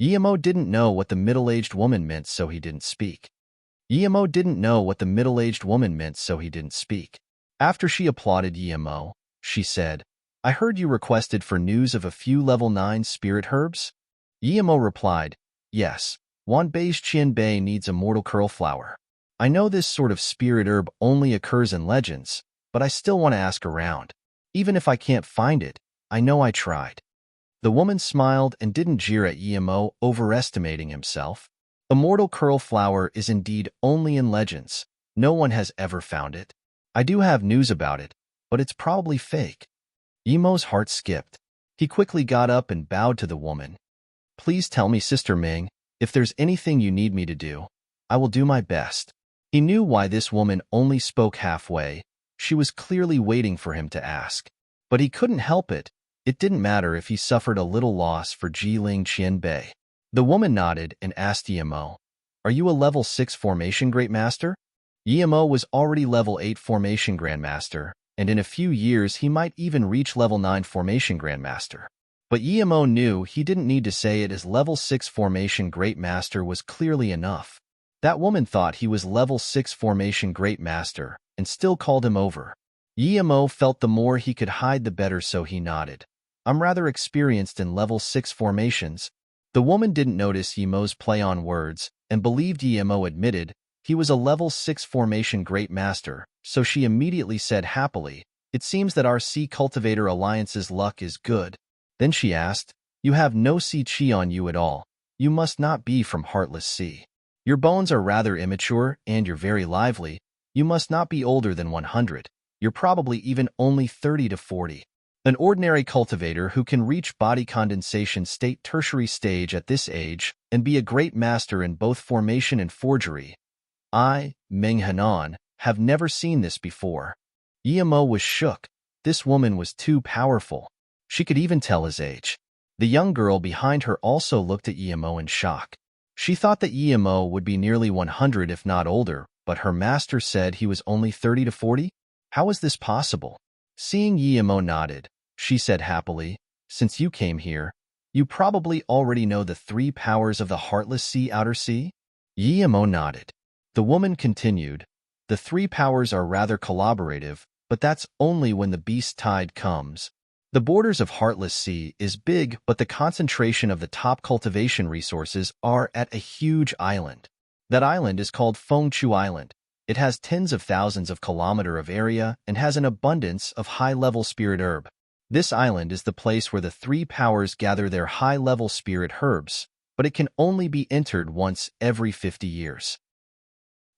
Yemo didn't know what the middle-aged woman meant, so he didn't speak. Yemo didn't know what the middle-aged woman meant, so he didn't speak. After she applauded Yemo, she said, I heard you requested for news of a few level 9 spirit herbs? Yemo replied, yes, Wanbei's Qianbei needs a mortal curl flower. I know this sort of spirit herb only occurs in legends, but I still want to ask around. Even if I can't find it, I know I tried. The woman smiled and didn't jeer at Yemo, overestimating himself. A mortal curl flower is indeed only in legends. No one has ever found it. I do have news about it, but it's probably fake. Yemo's heart skipped. He quickly got up and bowed to the woman. Please tell me, Sister Ming, if there's anything you need me to do, I will do my best. He knew why this woman only spoke halfway. She was clearly waiting for him to ask. But he couldn't help it. It didn't matter if he suffered a little loss for Jiling Qianbei. The woman nodded and asked Yemo, Are you a level 6 formation Great Master? Yemo was already level 8 formation Grandmaster, and in a few years he might even reach level 9 formation Grandmaster. But Yemo knew he didn't need to say it, as level 6 formation Great Master was clearly enough. That woman thought he was level 6 formation Great Master and still called him over. Yemo felt the more he could hide the better, so he nodded. I'm rather experienced in level 6 formations. The woman didn't notice Yemo's play on words and believed Yemo admitted he was a level 6 formation Great Master, so she immediately said happily, It seems that our Sea Cultivator Alliance's luck is good. Then she asked, You have no sea chi on you at all. You must not be from Heartless Sea. Your bones are rather immature, and you're very lively. You must not be older than 100. You're probably even only 30 to 40. An ordinary cultivator who can reach body condensation state tertiary stage at this age and be a great master in both formation and forgery. I, Meng Hanan, have never seen this before. Yemo was shook. This woman was too powerful. She could even tell his age. The young girl behind her also looked at Yemo in shock. She thought that Yemo would be nearly 100 if not older, but her master said he was only 30 to 40? How was this possible? Seeing Yemo nodded, she said happily, Since you came here, you probably already know the 3 powers of the Heartless Sea Outer Sea? Yemo nodded. The woman continued, The 3 powers are rather collaborative, but that's only when the beast tide comes. The borders of Heartless Sea is big, but the concentration of the top cultivation resources are at a huge island. That island is called Fengchu Island. It has tens of thousands of kilometers of area and has an abundance of high-level spirit herb. This island is the place where the 3 powers gather their high-level spirit herbs, but it can only be entered once every 50 years.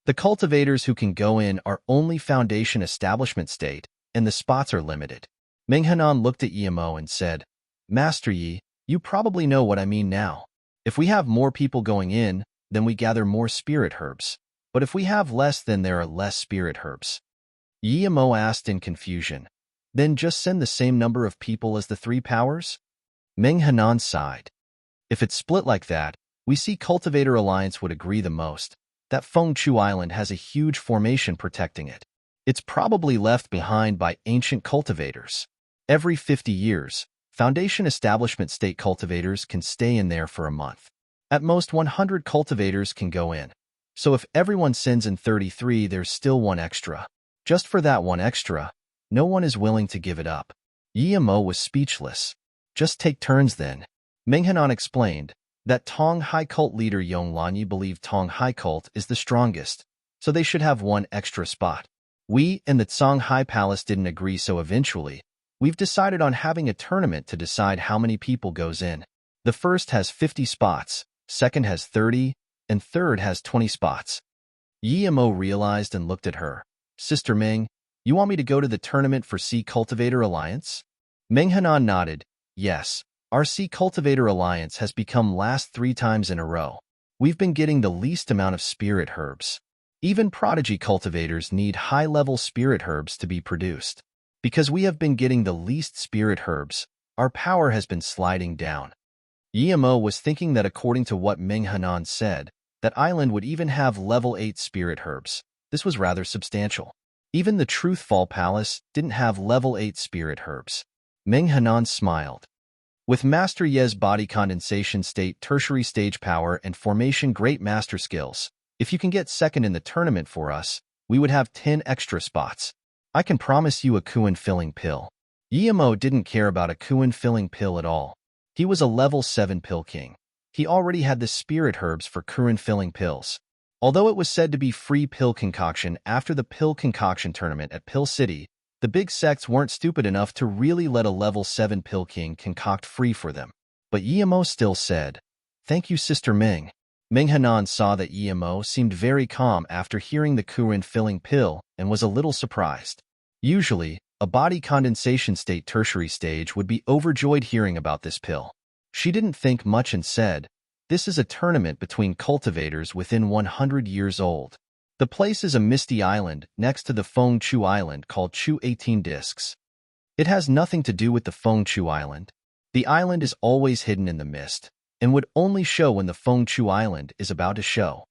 The cultivators who can go in are only Foundation Establishment State, and the spots are limited. Meng Hanan looked at Yemo and said, Master Yi, you probably know what I mean now. If we have more people going in, then we gather more spirit herbs. But if we have less, then there are less spirit herbs. Yemo asked in confusion, Then just send the same number of people as the 3 powers? Meng Hanan sighed. If it's split like that, we see Cultivator Alliance would agree the most. That Fengchu Island has a huge formation protecting it. It's probably left behind by ancient cultivators. Every 50 years, Foundation Establishment State cultivators can stay in there for a month. At most 100 cultivators can go in. So if everyone sends in 33, there's still 1 extra. Just for that 1 extra, no one is willing to give it up. Yemo was speechless. Just take turns then. Meng Hanan explained that Tong High Cult leader Yong Lanyi believed Tong High Cult is the strongest, so they should have 1 extra spot. We and the Tsang High Palace didn't agree, so eventually, we've decided on having a tournament to decide how many people goes in. The first has 50 spots, second has 30, and third has 20 spots. Yemo realized and looked at her. Sister Ming, you want me to go to the tournament for Sea Cultivator Alliance? Meng Hanan nodded. Yes, our Sea Cultivator Alliance has become last 3 times in a row. We've been getting the least amount of spirit herbs. Even prodigy cultivators need high-level spirit herbs to be produced. Because we have been getting the least spirit herbs, our power has been sliding down. Yemo was thinking that according to what Meng Hanan said, that island would even have level 8 spirit herbs. This was rather substantial. Even the Truthfall Palace didn't have level 8 spirit herbs. Meng Hanan smiled. With Master Ye's body condensation state, tertiary stage power, and formation great master skills, if you can get second in the tournament for us, we would have 10 extra spots. I can promise you a Kuan-filling pill. Yemo didn't care about a Kuan-filling pill at all. He was a level 7 pill king. He already had the spirit herbs for Kuan-filling pills. Although it was said to be free pill concoction after the pill concoction tournament at Pill City, the big sects weren't stupid enough to really let a level 7 pill king concoct free for them. But Yemo still said, "Thank you, Sister Ming." Ming Hanan saw that Yemo seemed very calm after hearing the Kuan-filling pill and was a little surprised. Usually, a body condensation state tertiary stage would be overjoyed hearing about this pill. She didn't think much and said, "This is a tournament between cultivators within 100 years old. The place is a misty island next to the Feng Chu Island called Chu 18 Discs. It has nothing to do with the Feng Chu Island. The island is always hidden in the mist and would only show when the Feng Chu Island is about to show.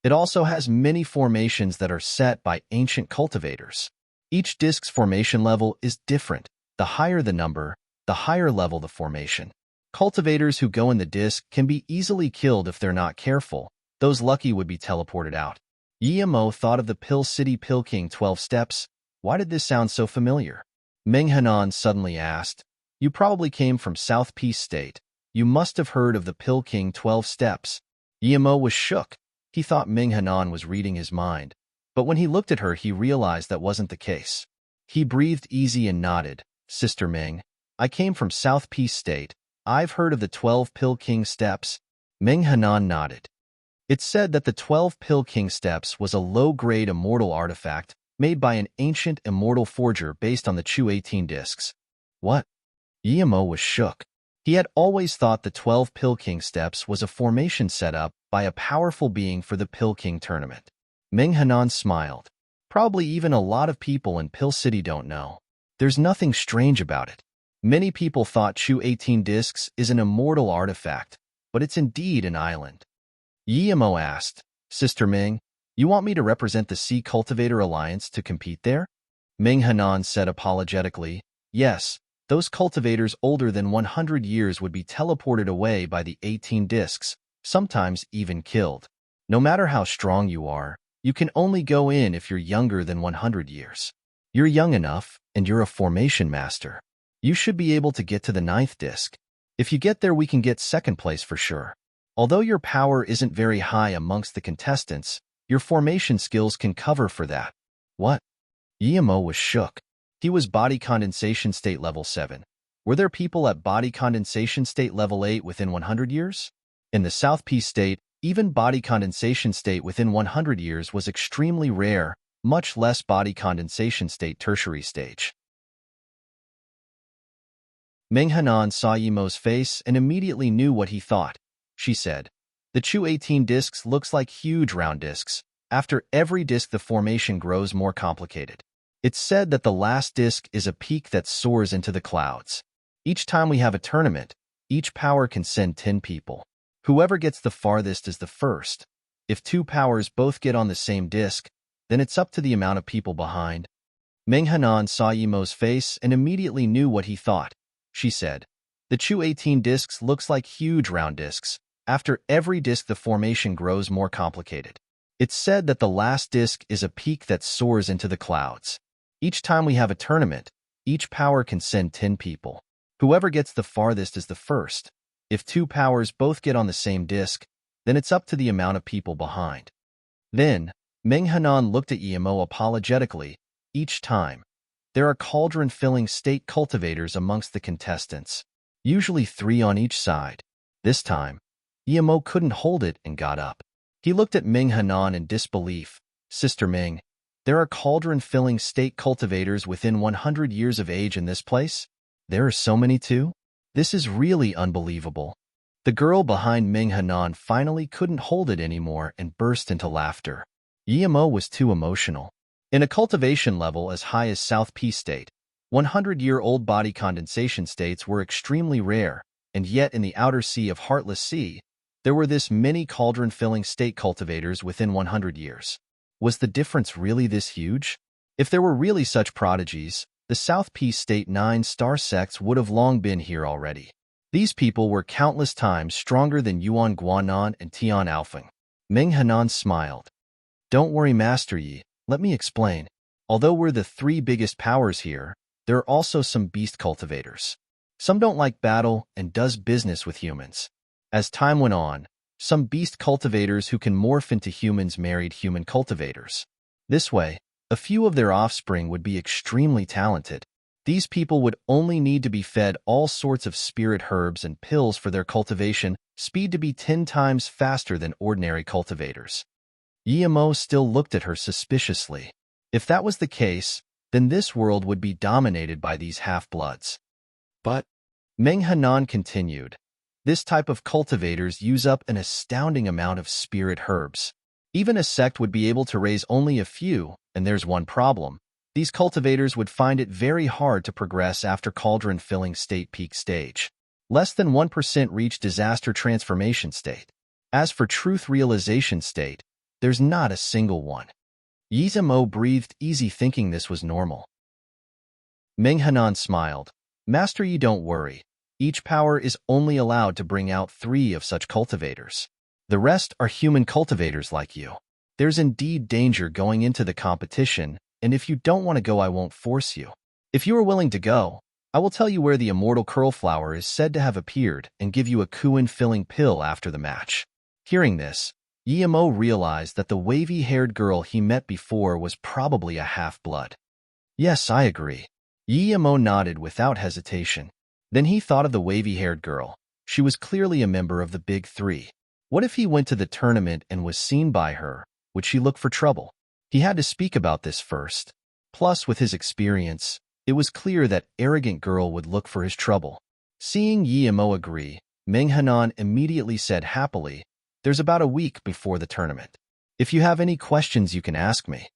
It also has many formations that are set by ancient cultivators. Each disc's formation level is different. The higher the number, the higher level the formation. Cultivators who go in the disc can be easily killed if they're not careful. Those lucky would be teleported out." Yemo thought of the Pill City Pill King 12 steps. Why did this sound so familiar? Ming Hanan suddenly asked, "You probably came from South Peace State. You must have heard of the Pill King 12 steps." Yemo was shook. He thought Ming Hanan was reading his mind. But when he looked at her, he realized that wasn't the case. He breathed easy and nodded. "Sister Ming, I came from South Peace State. I've heard of the 12 Pill King steps." Ming Hanan nodded. It's said that the 12 Pill King steps was a low-grade immortal artifact made by an ancient immortal forger based on the Chu 18 discs. What? Yemo was shook. He had always thought the 12 Pill King steps was a formation set up by a powerful being for the Pill King tournament. Ming Hanan smiled. Probably even a lot of people in Pill City don't know. There's nothing strange about it. Many people thought Chu 18 discs is an immortal artifact, but it's indeed an island. Yemo asked, "Sister Ming, you want me to represent the Sea Cultivator Alliance to compete there?" Ming Hanan said apologetically, "Yes, those cultivators older than 100 years would be teleported away by the 18 discs, sometimes even killed. No matter how strong you are, you can only go in if you're younger than 100 years. You're young enough, and you're a formation master. You should be able to get to the 9th disc. If you get there, we can get second place for sure. Although your power isn't very high amongst the contestants, your formation skills can cover for that." What? Yemo was shook. He was body condensation state level 7. Were there people at body condensation state level 8 within 100 years? In the South Peace State, even body condensation state within 100 years was extremely rare, much less body condensation state tertiary stage. Ming Hanan saw Yemo's face and immediately knew what he thought. She said, "The Chu 18 discs looks like huge round discs. After every disc the formation grows more complicated. It's said that the last disc is a peak that soars into the clouds. Each time we have a tournament, each power can send 10 people. Whoever gets the farthest is the first. If 2 powers both get on the same disc, then it's up to the amount of people behind." Ming Hanan saw Yemo's face and immediately knew what he thought. She said, "The Chu 18 discs looks like huge round discs. After every disc the formation grows more complicated. It's said that the last disc is a peak that soars into the clouds. Each time we have a tournament, each power can send 10 people. Whoever gets the farthest is the first. If 2 powers both get on the same disc, then it's up to the amount of people behind." Then, Ming Hanan looked at Yemo apologetically. "Each time, there are cauldron-filling state cultivators amongst the contestants, usually 3 on each side. This time, Yemo couldn't hold it and got up. He looked at Ming Hanan in disbelief. "Sister Ming, there are cauldron-filling state cultivators within 100 years of age in this place? There are so many too? This is really unbelievable." The girl behind Ming Hanan finally couldn't hold it anymore and burst into laughter. Yemo was too emotional. In a cultivation level as high as South Peace State, 100-year-old body condensation states were extremely rare, and yet in the outer sea of Heartless Sea, there were this many cauldron-filling state cultivators within 100 years. Was the difference really this huge? If there were really such prodigies, the South Peace State 9-star sects would have long been here already. These people were countless times stronger than Yuan Guanan and Tian Alfeng. Meng Hanan smiled. Don't worry, Master Yi, let me explain. Although we're the three biggest powers here, there are also some beast cultivators. Some don't like battle and does business with humans. As time went on, some beast cultivators who can morph into humans married human cultivators. This way, a few of their offspring would be extremely talented. These people would only need to be fed all sorts of spirit herbs and pills for their cultivation speed to be 10 times faster than ordinary cultivators. Yimo still looked at her suspiciously. If that was the case, then this world would be dominated by these half-bloods. But, Meng Hanan continued, this type of cultivators use up an astounding amount of spirit herbs. Even a sect would be able to raise only a few, and there's one problem. These cultivators would find it very hard to progress after cauldron-filling state peak stage. Less than 1% reach disaster transformation state. As for truth realization state, there's not a single one. Yizamo breathed easy thinking this was normal. Meng Hanan smiled. Master Yi, don't worry. Each power is only allowed to bring out 3 of such cultivators. The rest are human cultivators like you. There's indeed danger going into the competition, and if you don't want to go, I won't force you. If you are willing to go, I will tell you where the immortal curl flower is said to have appeared and give you a Kuan-filling pill after the match. Hearing this, Yimo realized that the wavy-haired girl he met before was probably a half-blood. Yes, I agree. Yimo nodded without hesitation. Then he thought of the wavy-haired girl. She was clearly a member of the Big Three. What if he went to the tournament and was seen by her? Would she look for trouble? He had to speak about this first. Plus, with his experience, it was clear that arrogant girl would look for his trouble. Seeing Yimo agree, Meng Hanan immediately said happily, there's about a week before the tournament. If you have any questions, you can ask me.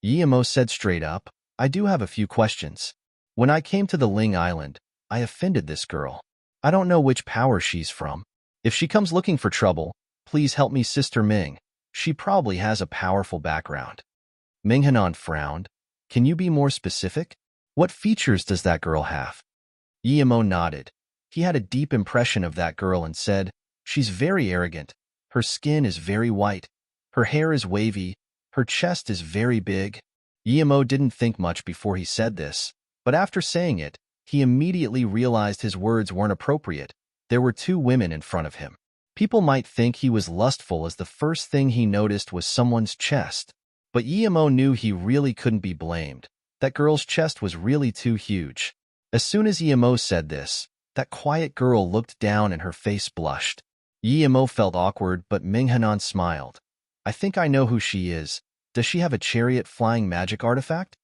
Yimo said straight up, I do have a few questions. When I came to the Ling Island, I offended this girl. I don't know which power she's from. If she comes looking for trouble, please help me, Sister Ming. She probably has a powerful background. Meng Hanan frowned. Can you be more specific? What features does that girl have? Yimo nodded. He had a deep impression of that girl and said, she's very arrogant. Her skin is very white. Her hair is wavy. Her chest is very big. Yimo didn't think much before he said this, but after saying it, he immediately realized his words weren't appropriate. There were 2 women in front of him. People might think he was lustful as the first thing he noticed was someone's chest. But Yimo knew he really couldn't be blamed. That girl's chest was really too huge. As soon as Yimo said this, that quiet girl looked down and her face blushed. Yimo felt awkward, but Meng Hanan smiled. I think I know who she is. Does she have a chariot flying magic artifact?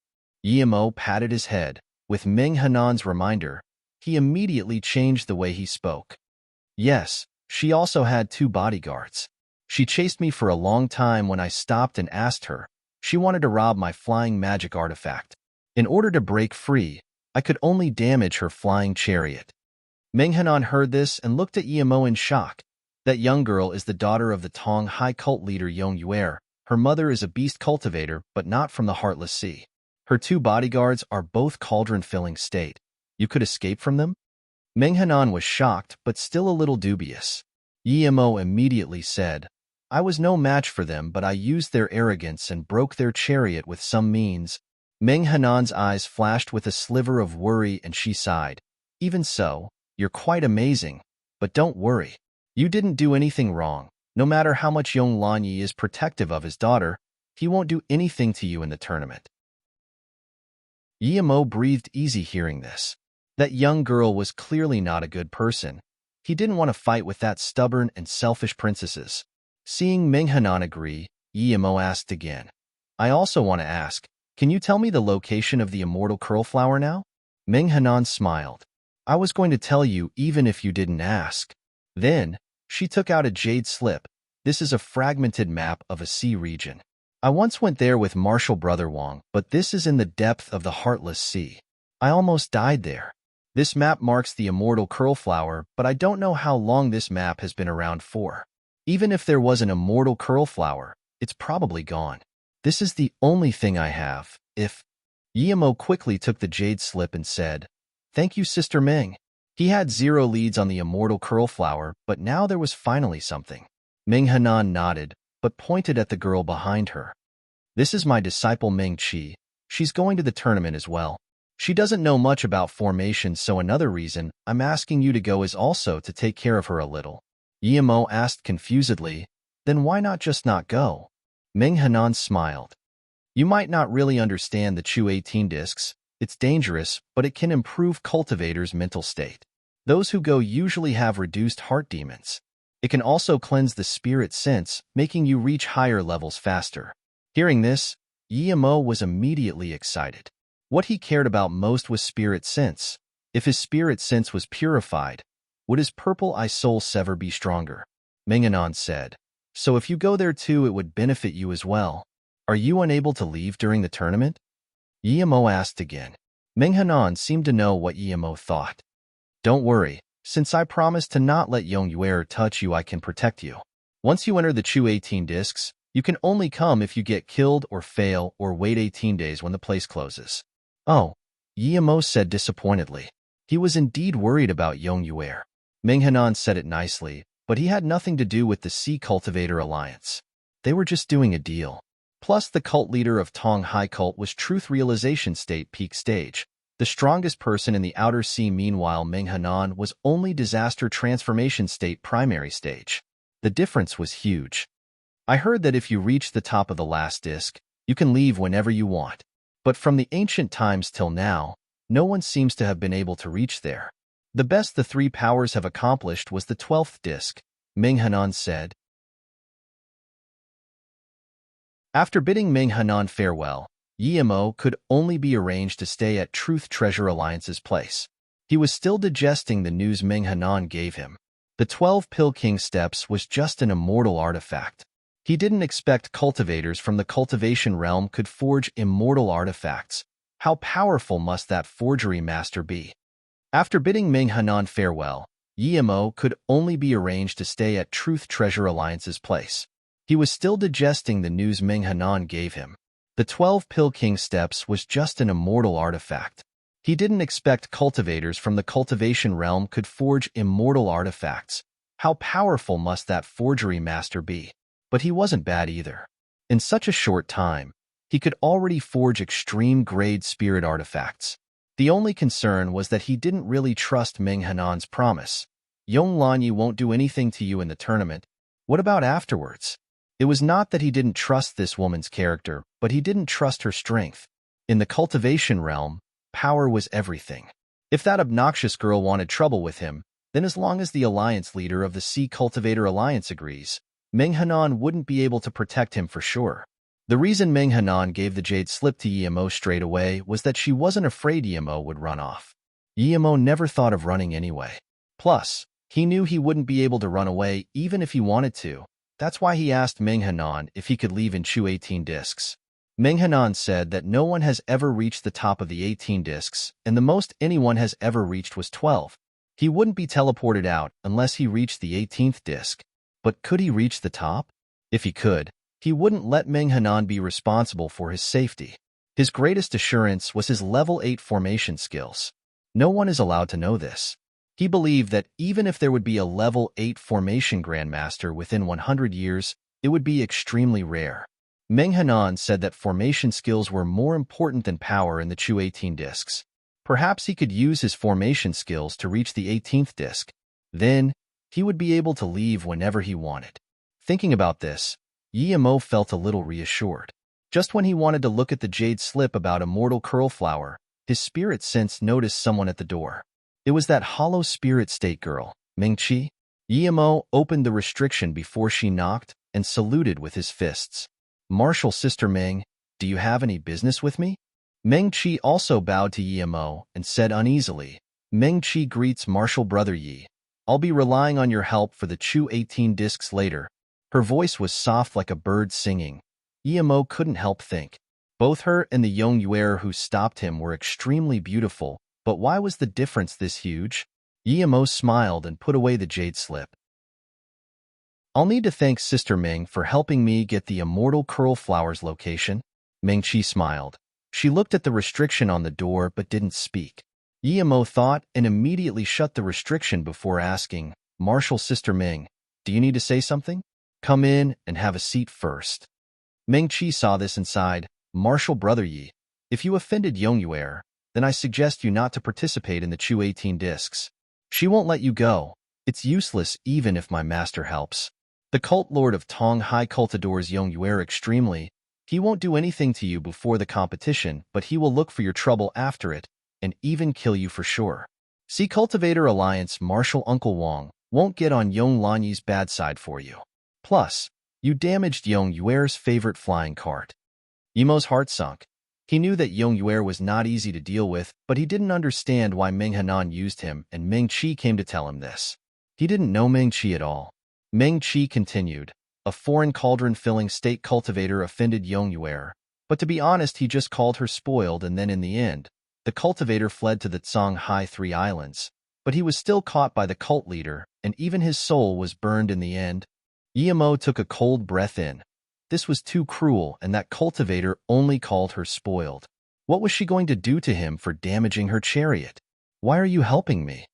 Yimo patted his head. With Meng Hanan's reminder, he immediately changed the way he spoke. Yes, she also had 2 bodyguards. She chased me for a long time when I stopped and asked her. She wanted to rob my flying magic artifact. In order to break free, I could only damage her flying chariot. Meng Hanan heard this and looked at Yimo in shock. That young girl is the daughter of the Tong High cult leader Yong Yuer. Her mother is a beast cultivator, but not from the Heartless Sea. Her 2 bodyguards are both cauldron-filling state. You could escape from them? Meng Hanan was shocked, but still a little dubious. Yimo immediately said, I was no match for them, but I used their arrogance and broke their chariot with some means. Meng Hanan's eyes flashed with a sliver of worry and she sighed. Even so, you're quite amazing, but don't worry. You didn't do anything wrong. No matter how much Yong Lanyi is protective of his daughter, he won't do anything to you in the tournament. Yimo breathed easy hearing this. That young girl was clearly not a good person. He didn't want to fight with that stubborn and selfish princesses. Seeing Meng Hanan agree, Yimo asked again. I also want to ask, can you tell me the location of the immortal curl flower now? Meng Hanan smiled. I was going to tell you even if you didn't ask. Then, she took out a jade slip. This is a fragmented map of a sea region. I once went there with Marshal Brother Wang, but this is in the depth of the Heartless Sea. I almost died there. This map marks the immortal curl flower, but I don't know how long this map has been around for. Even if there was an immortal curl flower, it's probably gone. This is the only thing I have. If Yemo quickly took the jade slip and said, "Thank you, Sister Ming." He had 0 leads on the immortal curl flower, but now there was finally something. Ming Hanan nodded, but pointed at the girl behind her. "This is my disciple Ming Qi. She's going to the tournament as well. She doesn't know much about formation, so another reason I'm asking you to go is also to take care of her a little." Yemo asked confusedly, "Then why not go?" Ming Hanan smiled. "You might not really understand the Chu 18 discs. It's dangerous, but it can improve cultivators' mental state. Those who go usually have reduced heart demons. It can also cleanse the spirit sense, making you reach higher levels faster." Hearing this, Yemo was immediately excited. What he cared about most was spirit sense. If his spirit sense was purified, would his purple eye soul sever be stronger? Minganon said, "So if you go there too, it would benefit you as well. Are you unable to leave during the tournament?" Yemo asked again. Minghanan seemed to know what Yemo thought. "Don't worry, since I promised to not let Yongyuer touch you, I can protect you. Once you enter the Chu 18 discs, you can only come if you get killed or fail or wait 18 days when the place closes." "Oh," Yemo said disappointedly. He was indeed worried about Yongyuer. Minghanan said it nicely, but he had nothing to do with the Sea Cultivator Alliance. They were just doing a deal. Plus, the cult leader of Tong High Cult was Truth Realization State Peak Stage, the strongest person in the Outer Sea. Meanwhile, Minghanan was only Disaster Transformation State Primary Stage. The difference was huge. "I heard that if you reach the top of the last disc, you can leave whenever you want. But from the ancient times till now, no one seems to have been able to reach there. The best the 3 powers have accomplished was the 12th disc," Minghanan said. After bidding Minghanan farewell, Yemo could only be arranged to stay at Truth Treasure Alliance's place. He was still digesting the news Minghanan gave him. The 12 Pill King Steps was just an immortal artifact. He didn't expect cultivators from the cultivation realm could forge immortal artifacts. How powerful must that forgery master be? After bidding Minghanan farewell, Yemo could only be arranged to stay at Truth Treasure Alliance's place. He was still digesting the news Minghanan gave him. The 12 Pill King Steps was just an immortal artifact. He didn't expect cultivators from the cultivation realm could forge immortal artifacts. How powerful must that forgery master be? But he wasn't bad either. In such a short time, he could already forge extreme-grade spirit artifacts. The only concern was that he didn't really trust Minghanan's promise. "Yong Lanyi won't do anything to you in the tournament. What about afterwards?" It was not that he didn't trust this woman's character, but he didn't trust her strength. In the cultivation realm, power was everything. If that obnoxious girl wanted trouble with him, then as long as the alliance leader of the Sea Cultivator Alliance agrees, Minghanan wouldn't be able to protect him for sure. The reason Minghanan gave the jade slip to Yemo straight away was that she wasn't afraid Yemo would run off. Yemo never thought of running anyway. Plus, he knew he wouldn't be able to run away even if he wanted to. That's why he asked Minghanan if he could leave in Chu 18 discs. Minghanan said that no one has ever reached the top of the 18 discs, and the most anyone has ever reached was 12. He wouldn't be teleported out unless he reached the 18th disc. But could he reach the top? If he could, he wouldn't let Minghanan be responsible for his safety. His greatest assurance was his level 8 formation skills. No one is allowed to know this. He believed that even if there would be a level 8 formation grandmaster within 100 years, it would be extremely rare. Minghanan said that formation skills were more important than power in the Chu 18 discs. Perhaps he could use his formation skills to reach the 18th disc. Then, he would be able to leave whenever he wanted. Thinking about this, Yemo felt a little reassured. Just when he wanted to look at the jade slip about Immortal Curl Flower, his spirit sense noticed someone at the door. It was that hollow spirit state girl, Mingqi. Yemo opened the restriction before she knocked and saluted with his fists. "Martial Sister Ming, do you have any business with me?" Mingqi also bowed to Yemo and said uneasily, "Mingqi greets Martial Brother Yi. I'll be relying on your help for the Chu 18 discs later." Her voice was soft like a bird singing. Yemo couldn't help think. Both her and the Yongyuer who stopped him were extremely beautiful, but why was the difference this huge? Yemo smiled and put away the jade slip. "I'll need to thank Sister Ming for helping me get the Immortal Curl Flower's location." Mingqi smiled. She looked at the restriction on the door but didn't speak. Yemo thought and immediately shut the restriction before asking, Martial Sister Ming, do you need to say something? Come in and have a seat first. Ming Chi saw this and sighed, Martial Brother Yi, if you offended Yongyuer, then I suggest you not to participate in the Chu 18 discs. She won't let you go. It's useless even if my master helps. The cult lord of Tong Hai cult adores Yongyuer extremely. He won't do anything to you before the competition, but he will look for your trouble after it, and even kill you for sure. See Cultivator Alliance Martial Uncle Wong won't get on Yong Lanyi's bad side for you. Plus, you damaged Yongyuer's favorite flying cart. Yemo's heart sunk. He knew that Yongyuer was not easy to deal with, but he didn't understand why Ming Hanan used him, and Ming Chi came to tell him this. He didn't know Ming Chi at all. Ming Chi continued, a foreign cauldron-filling state cultivator offended Yongyuer, but to be honest he just called her spoiled and then in the end, the cultivator fled to the Tsang Hai Three Islands, but he was still caught by the cult leader, and even his soul was burned in the end. Yemo took a cold breath in. This was too cruel, and that cultivator only called her spoiled. What was she going to do to him for damaging her chariot? Why are you helping me?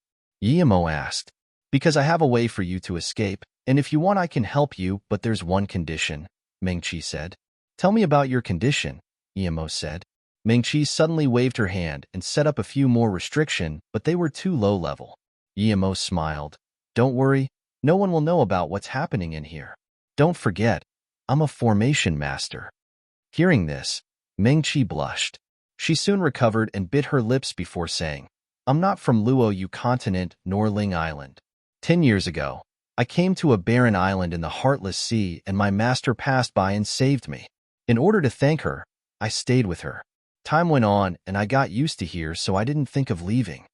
Yemo asked. Because I have a way for you to escape, and if you want I can help you, but there's one condition, Ming Chi said. Tell me about your condition, Yemo said. Ming Chi suddenly waved her hand and set up a few more restriction, but they were too low level. Yemo smiled. Don't worry, no one will know about what's happening in here. Don't forget, I'm a formation master. Hearing this, Ming Chi blushed. She soon recovered and bit her lips before saying, I'm not from Luo Yu continent nor Ling Island. 10 years ago, I came to a barren island in the Heartless Sea and my master passed by and saved me. In order to thank her, I stayed with her. Time went on and I got used to here, so I didn't think of leaving.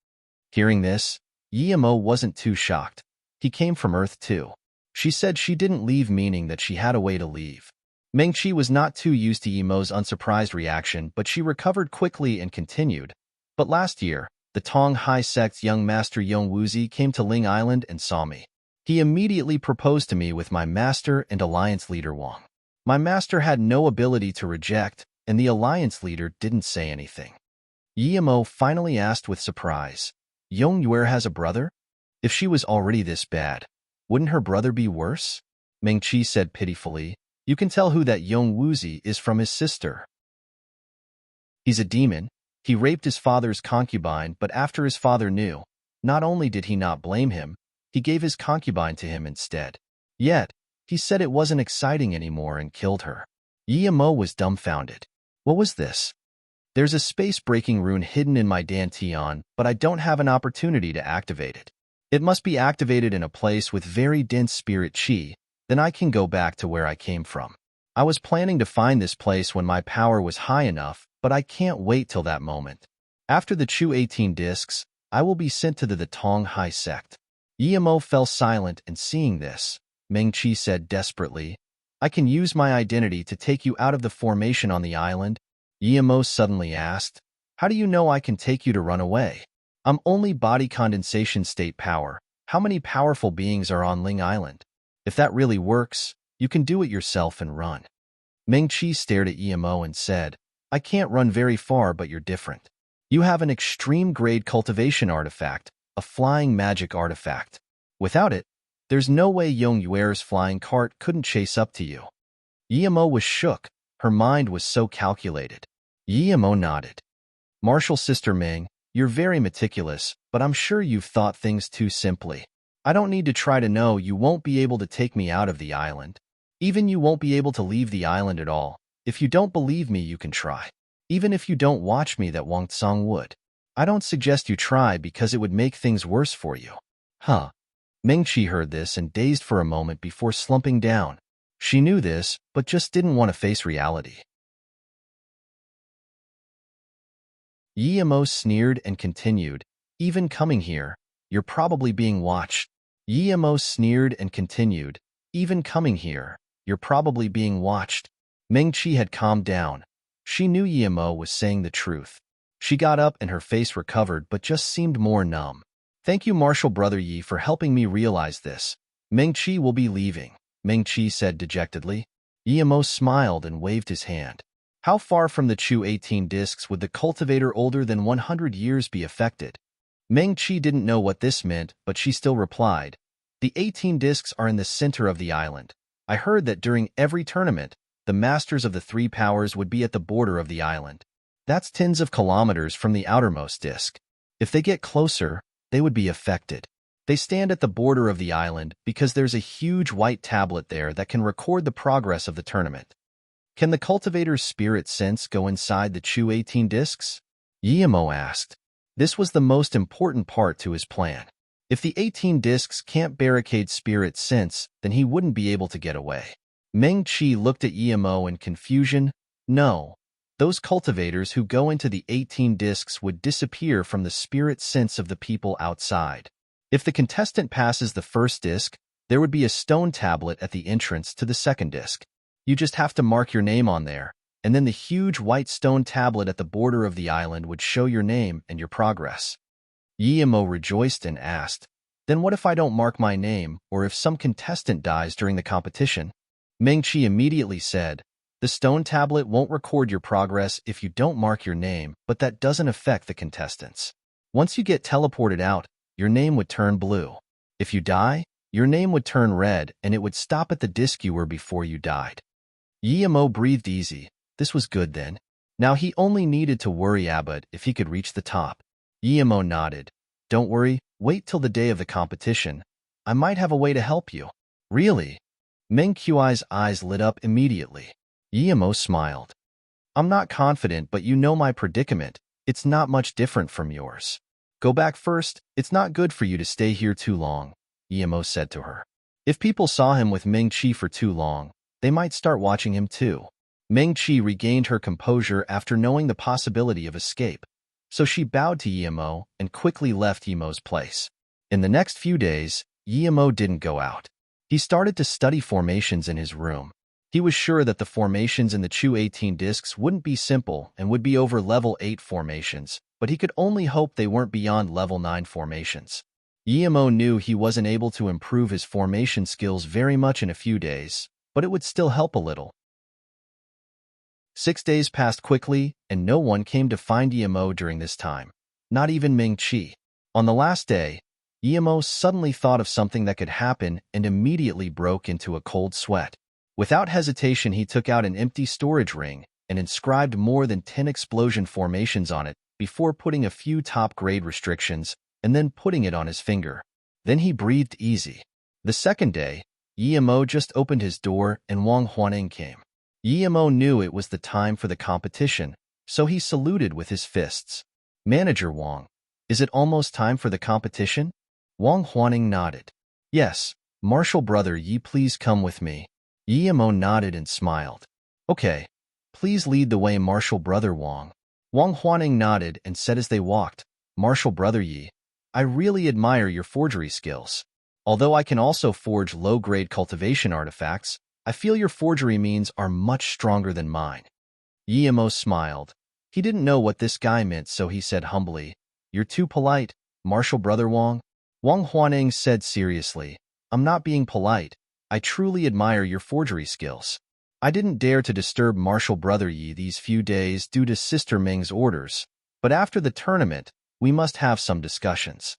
Hearing this, Yemo wasn't too shocked. He came from Earth too. She said she didn't leave, meaning that she had a way to leave. Ming Chi was not too used to Yemo's unsurprised reaction, but she recovered quickly and continued. But last year, the Tong Hai sect's young master Yong Wuzi came to Ling Island and saw me. He immediately proposed to me with my master and alliance leader Wang. My master had no ability to reject, and the alliance leader didn't say anything. Yemo finally asked with surprise, Yongyuer has a brother? If she was already this bad, wouldn't her brother be worse? Ming Chi said pitifully, you can tell who that Yong Wuzi is from his sister. He's a demon. He raped his father's concubine, but after his father knew, not only did he not blame him, he gave his concubine to him instead. Yet, he said it wasn't exciting anymore and killed her. Yemo was dumbfounded. What was this? There's a space-breaking rune hidden in my Dantian, but I don't have an opportunity to activate it. It must be activated in a place with very dense spirit chi, then I can go back to where I came from. I was planning to find this place when my power was high enough, but I can't wait till that moment. After the Chu 18 discs, I will be sent to the Tong Hai sect. Yemo fell silent, and seeing this, Ming Chi said desperately, I can use my identity to take you out of the formation on the island. Yemo suddenly asked, how do you know I can take you to run away? I'm only body condensation state power. How many powerful beings are on Ling Island? If that really works, you can do it yourself and run. Ming Chi stared at Yemo and said, I can't run very far, but you're different. You have an extreme grade cultivation artifact, a flying magic artifact. Without it, there's no way Yongyuer's flying cart couldn't chase up to you. Yemo was shook. Her mind was so calculated. Yemo nodded. Martial Sister Ming, you're very meticulous, but I'm sure you've thought things too simply. I don't need to try to know. You won't be able to take me out of the island. Even you won't be able to leave the island at all. If you don't believe me, you can try. Even if you don't watch me, that Wang Tsang would. I don't suggest you try because it would make things worse for you. Huh. Ming Chi heard this and dazed for a moment before slumping down. She knew this, but just didn't want to face reality. Yemo sneered and continued, even coming here, you're probably being watched. Yemo sneered and continued, even coming here, you're probably being watched. Ming Chi had calmed down. She knew Yemo was saying the truth. She got up and her face recovered but just seemed more numb. Thank you, Martial Brother Yi, for helping me realize this. Ming Chi will be leaving, Ming Chi said dejectedly. Yemo smiled and waved his hand. How far from the Chu 18 discs would the cultivator older than 100 years be affected? Meng Qi didn't know what this meant, but she still replied, "The 18 discs are in the center of the island. I heard that during every tournament, the masters of the three powers would be at the border of the island. That's tens of kilometers from the outermost disc. If they get closer, they would be affected. They stand at the border of the island because there's a huge white tablet there that can record the progress of the tournament." Can the cultivator's spirit sense go inside the Chu 18 discs? Yimo asked. This was the most important part to his plan. If the 18 discs can't barricade spirit sense, then he wouldn't be able to get away. Meng Qi looked at Yimo in confusion. No, those cultivators who go into the 18 discs would disappear from the spirit sense of the people outside. If the contestant passes the first disc, there would be a stone tablet at the entrance to the second disc. You just have to mark your name on there, and then the huge white stone tablet at the border of the island would show your name and your progress. Yimo rejoiced and asked, "Then what if I don't mark my name, or if some contestant dies during the competition?" Meng Qi immediately said, "The stone tablet won't record your progress if you don't mark your name, but that doesn't affect the contestants. Once you get teleported out, your name would turn blue. If you die, your name would turn red, and it would stop at the disc you were before you died." Yimo breathed easy. This was good then. Now he only needed to worry about if he could reach the top. Yimo nodded. "Don't worry, wait till the day of the competition. I might have a way to help you." "Really?" Meng Qi's eyes lit up immediately. Yimo smiled. "I'm not confident, but you know my predicament. It's not much different from yours. Go back first. It's not good for you to stay here too long," Yimo said to her. If people saw him with Meng Qi for too long, they might start watching him too. Meng Qi regained her composure after knowing the possibility of escape, so she bowed to Yimo and quickly left Yimo's place. In the next few days, Yimo didn't go out. He started to study formations in his room. He was sure that the formations in the Chu 18 discs wouldn't be simple and would be over level 8 formations, but he could only hope they weren't beyond level 9 formations. Yimo knew he wasn't able to improve his formation skills very much in a few days, but it would still help a little. 6 days passed quickly, and no one came to find Yimo during this time, not even Meng Qi. On the last day, Yimo suddenly thought of something that could happen and immediately broke into a cold sweat. Without hesitation, he took out an empty storage ring and inscribed more than 10 explosion formations on it before putting a few top-grade restrictions and then putting it on his finger. Then he breathed easy. The second day, Yimo just opened his door and Wang Huaning came. Yimo knew it was the time for the competition, so he saluted with his fists. "Manager Wang, is it almost time for the competition?" Wang Huaning nodded. "Yes, Martial Brother Yi, please come with me." Yimo nodded and smiled. "Okay, please lead the way, Martial Brother Wang." Wang Huaning nodded and said as they walked, "Martial Brother Yi, I really admire your forgery skills. Although I can also forge low-grade cultivation artifacts, I feel your forgery means are much stronger than mine." Yimo smiled. He didn't know what this guy meant, so he said humbly, "You're too polite, Martial Brother Wang." Wang Huaning said seriously, "I'm not being polite. I truly admire your forgery skills. I didn't dare to disturb Martial Brother Yi these few days due to Sister Ming's orders, but after the tournament, we must have some discussions."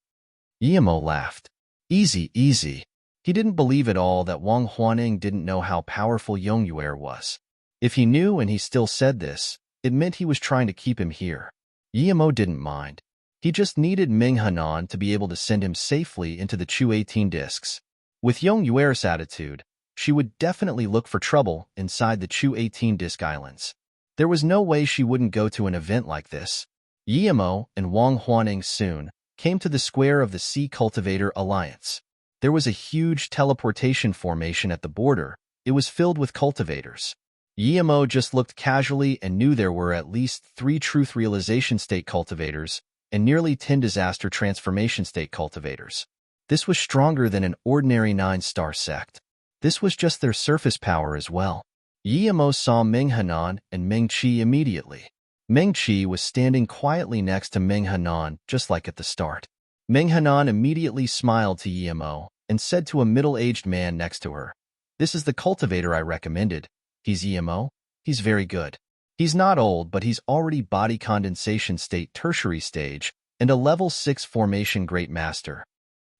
Yimo laughed. "Easy, easy." He didn't believe at all that Wang Huaning didn't know how powerful Yongyuer was. If he knew and he still said this, it meant he was trying to keep him here. Yimo didn't mind. He just needed Ming Hanan to be able to send him safely into the Chu 18 discs. With Yongyuer's attitude, she would definitely look for trouble inside the Chu 18 disc islands. There was no way she wouldn't go to an event like this. Yimo and Wang Huaning soon came to the square of the Sea Cultivator Alliance. There was a huge teleportation formation at the border. It was filled with cultivators. Yimo just looked casually and knew there were at least 3 truth realization state cultivators and nearly 10 disaster transformation state cultivators. This was stronger than an ordinary 9-star sect. This was just their surface power as well. Yimo saw Ming Hanan and Meng Qi immediately. Meng Qi was standing quietly next to Ming Hanan, just like at the start. Ming Hanan immediately smiled to Yimo and said to a middle-aged man next to her, "This is the cultivator I recommended. He's Yimo. He's very good." He's not old, but he's already body condensation state tertiary stage and a level 6 formation great master.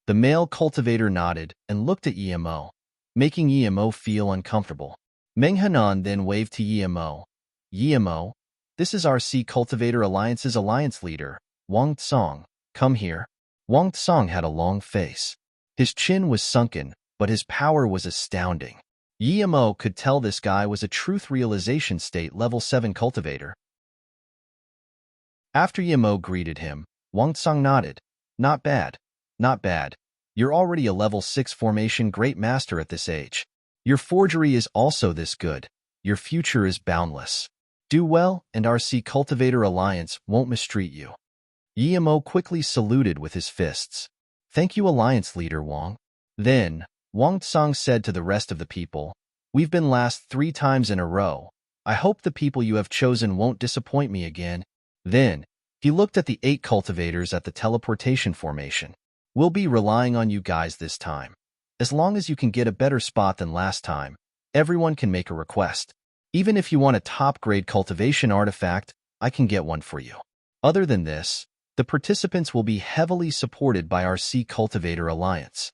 The male cultivator nodded and looked at Emo, making Emo feel uncomfortable. Meng Hanan then waved to Emo. Emo, this is our Sea Cultivator Alliance's alliance leader, Wang Tsong. Come here. Wang Tsong had a long face. His chin was sunken, but his power was astounding. Emo could tell this guy was a truth realization state level 7 cultivator. After Emo greeted him, Wang Tsong nodded. Not bad. Not bad. You're already a level 6 formation great master at this age. Your forgery is also this good. Your future is boundless. Do well, and our Sea Cultivator Alliance won't mistreat you. Emo quickly saluted with his fists. Thank you, Alliance Leader Wang. Then, Wang Tsong said to the rest of the people, We've been last 3 times in a row. I hope the people you have chosen won't disappoint me again. Then, he looked at the 8 cultivators at the teleportation formation. We'll be relying on you guys this time. As long as you can get a better spot than last time, everyone can make a request. Even if you want a top-grade cultivation artifact, I can get one for you. Other than this, the participants will be heavily supported by our Sea Cultivator Alliance.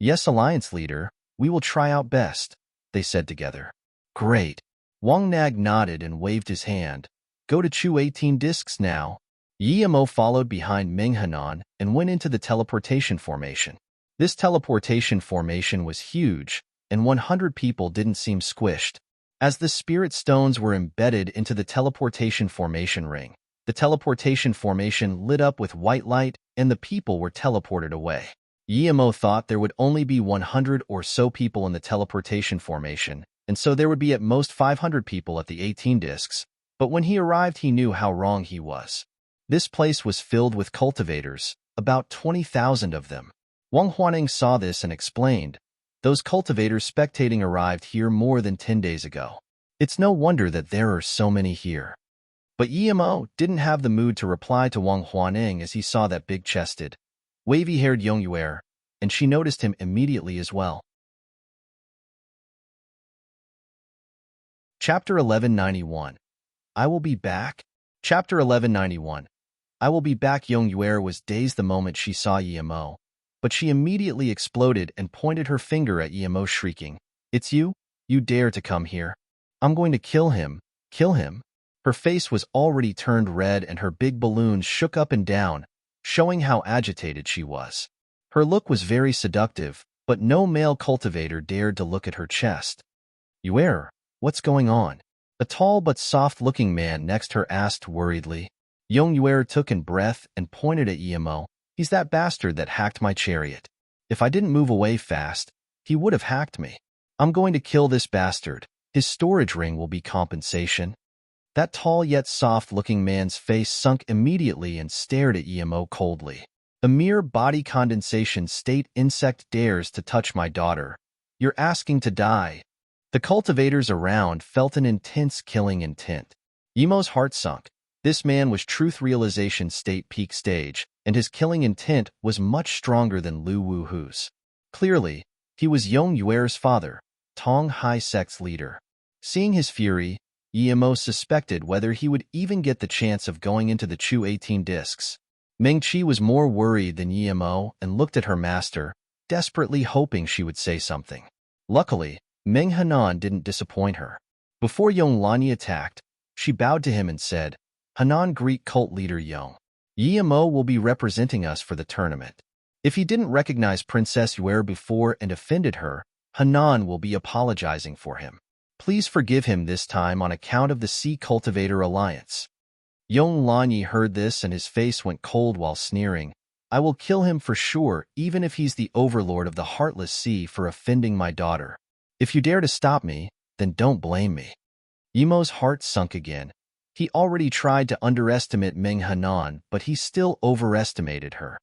Yes, Alliance Leader, we will try out best, they said together. Great. Wang Nag nodded and waved his hand. Go to Chu 18 discs now. Emo followed behind Meng Hanan and went into the teleportation formation. This teleportation formation was huge, and 100 people didn't seem squished. As the spirit stones were embedded into the teleportation formation ring, the teleportation formation lit up with white light and the people were teleported away. Emo thought there would only be 100 or so people in the teleportation formation, and so there would be at most 500 people at the 18 discs, but when he arrived he knew how wrong he was. This place was filled with cultivators, about 20,000 of them. Wang Huaning saw this and explained, those cultivators spectating arrived here more than 10 days ago. It's no wonder that there are so many here. But Emo didn't have the mood to reply to Wang Huaning as he saw that big-chested, wavy-haired Yongyuer, and she noticed him immediately as well. Chapter 1191. I will be back. Chapter 1191. I will be back. Yongyuer was dazed the moment she saw Emo, but she immediately exploded and pointed her finger at Emo, shrieking, It's you? You dare to come here? I'm going to kill him. Kill him. Her face was already turned red and her big balloons shook up and down, showing how agitated she was. Her look was very seductive, but no male cultivator dared to look at her chest. Yuer, what's going on? A tall but soft-looking man next her asked worriedly. Yongyuer took in breath and pointed at Emo. He's that bastard that hacked my chariot. If I didn't move away fast, he would have hacked me. I'm going to kill this bastard. His storage ring will be compensation. That tall yet soft-looking man's face sunk immediately and stared at Emo coldly. A mere body condensation state insect dares to touch my daughter. You're asking to die. The cultivators around felt an intense killing intent. Emo's heart sunk. This man was truth realization state peak stage, and his killing intent was much stronger than Lu Wuhu's. Clearly, he was Yongyuer's father, Tong Hai Sect's leader. Seeing his fury, Emo suspected whether he would even get the chance of going into the Chu 18 discs. Meng Qi was more worried than Emo and looked at her master, desperately hoping she would say something. Luckily, Meng Hanan didn't disappoint her. Before Yong Lani attacked, she bowed to him and said, Hanan Greek cult leader Yong. Emo will be representing us for the tournament. If he didn't recognize Princess Yuer before and offended her, Hanan will be apologizing for him. Please forgive him this time on account of the Sea Cultivator Alliance. Yong Lanyi heard this and his face went cold while sneering. I will kill him for sure, even if he's the overlord of the Heartless Sea for offending my daughter. If you dare to stop me, then don't blame me. Emo's heart sunk again. He already tried to underestimate Meng Hanan, but he still overestimated her.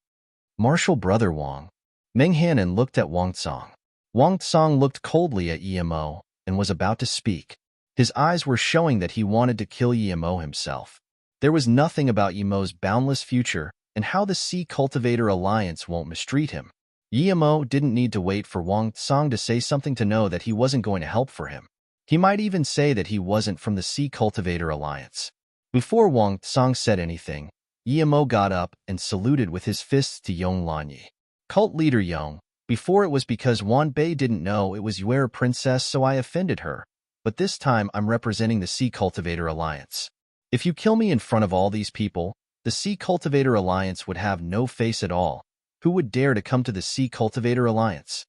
Martial brother Wang. Meng Hanan looked at Wang Tsong. Wang Tsong looked coldly at Emo and was about to speak. His eyes were showing that he wanted to kill Emo himself. There was nothing about Emo's boundless future and how the Sea Cultivator Alliance won't mistreat him. Emo didn't need to wait for Wang Tsong to say something to know that he wasn't going to help for him. He might even say that he wasn't from the Sea Cultivator Alliance. Before Wang Tsang said anything, Yemo got up and saluted with his fists to Yong Lanyi. Cult leader Yong, before it was because Wan Bei didn't know it was your princess, so I offended her. But this time I'm representing the Sea Cultivator Alliance. If you kill me in front of all these people, the Sea Cultivator Alliance would have no face at all. Who would dare to come to the Sea Cultivator Alliance?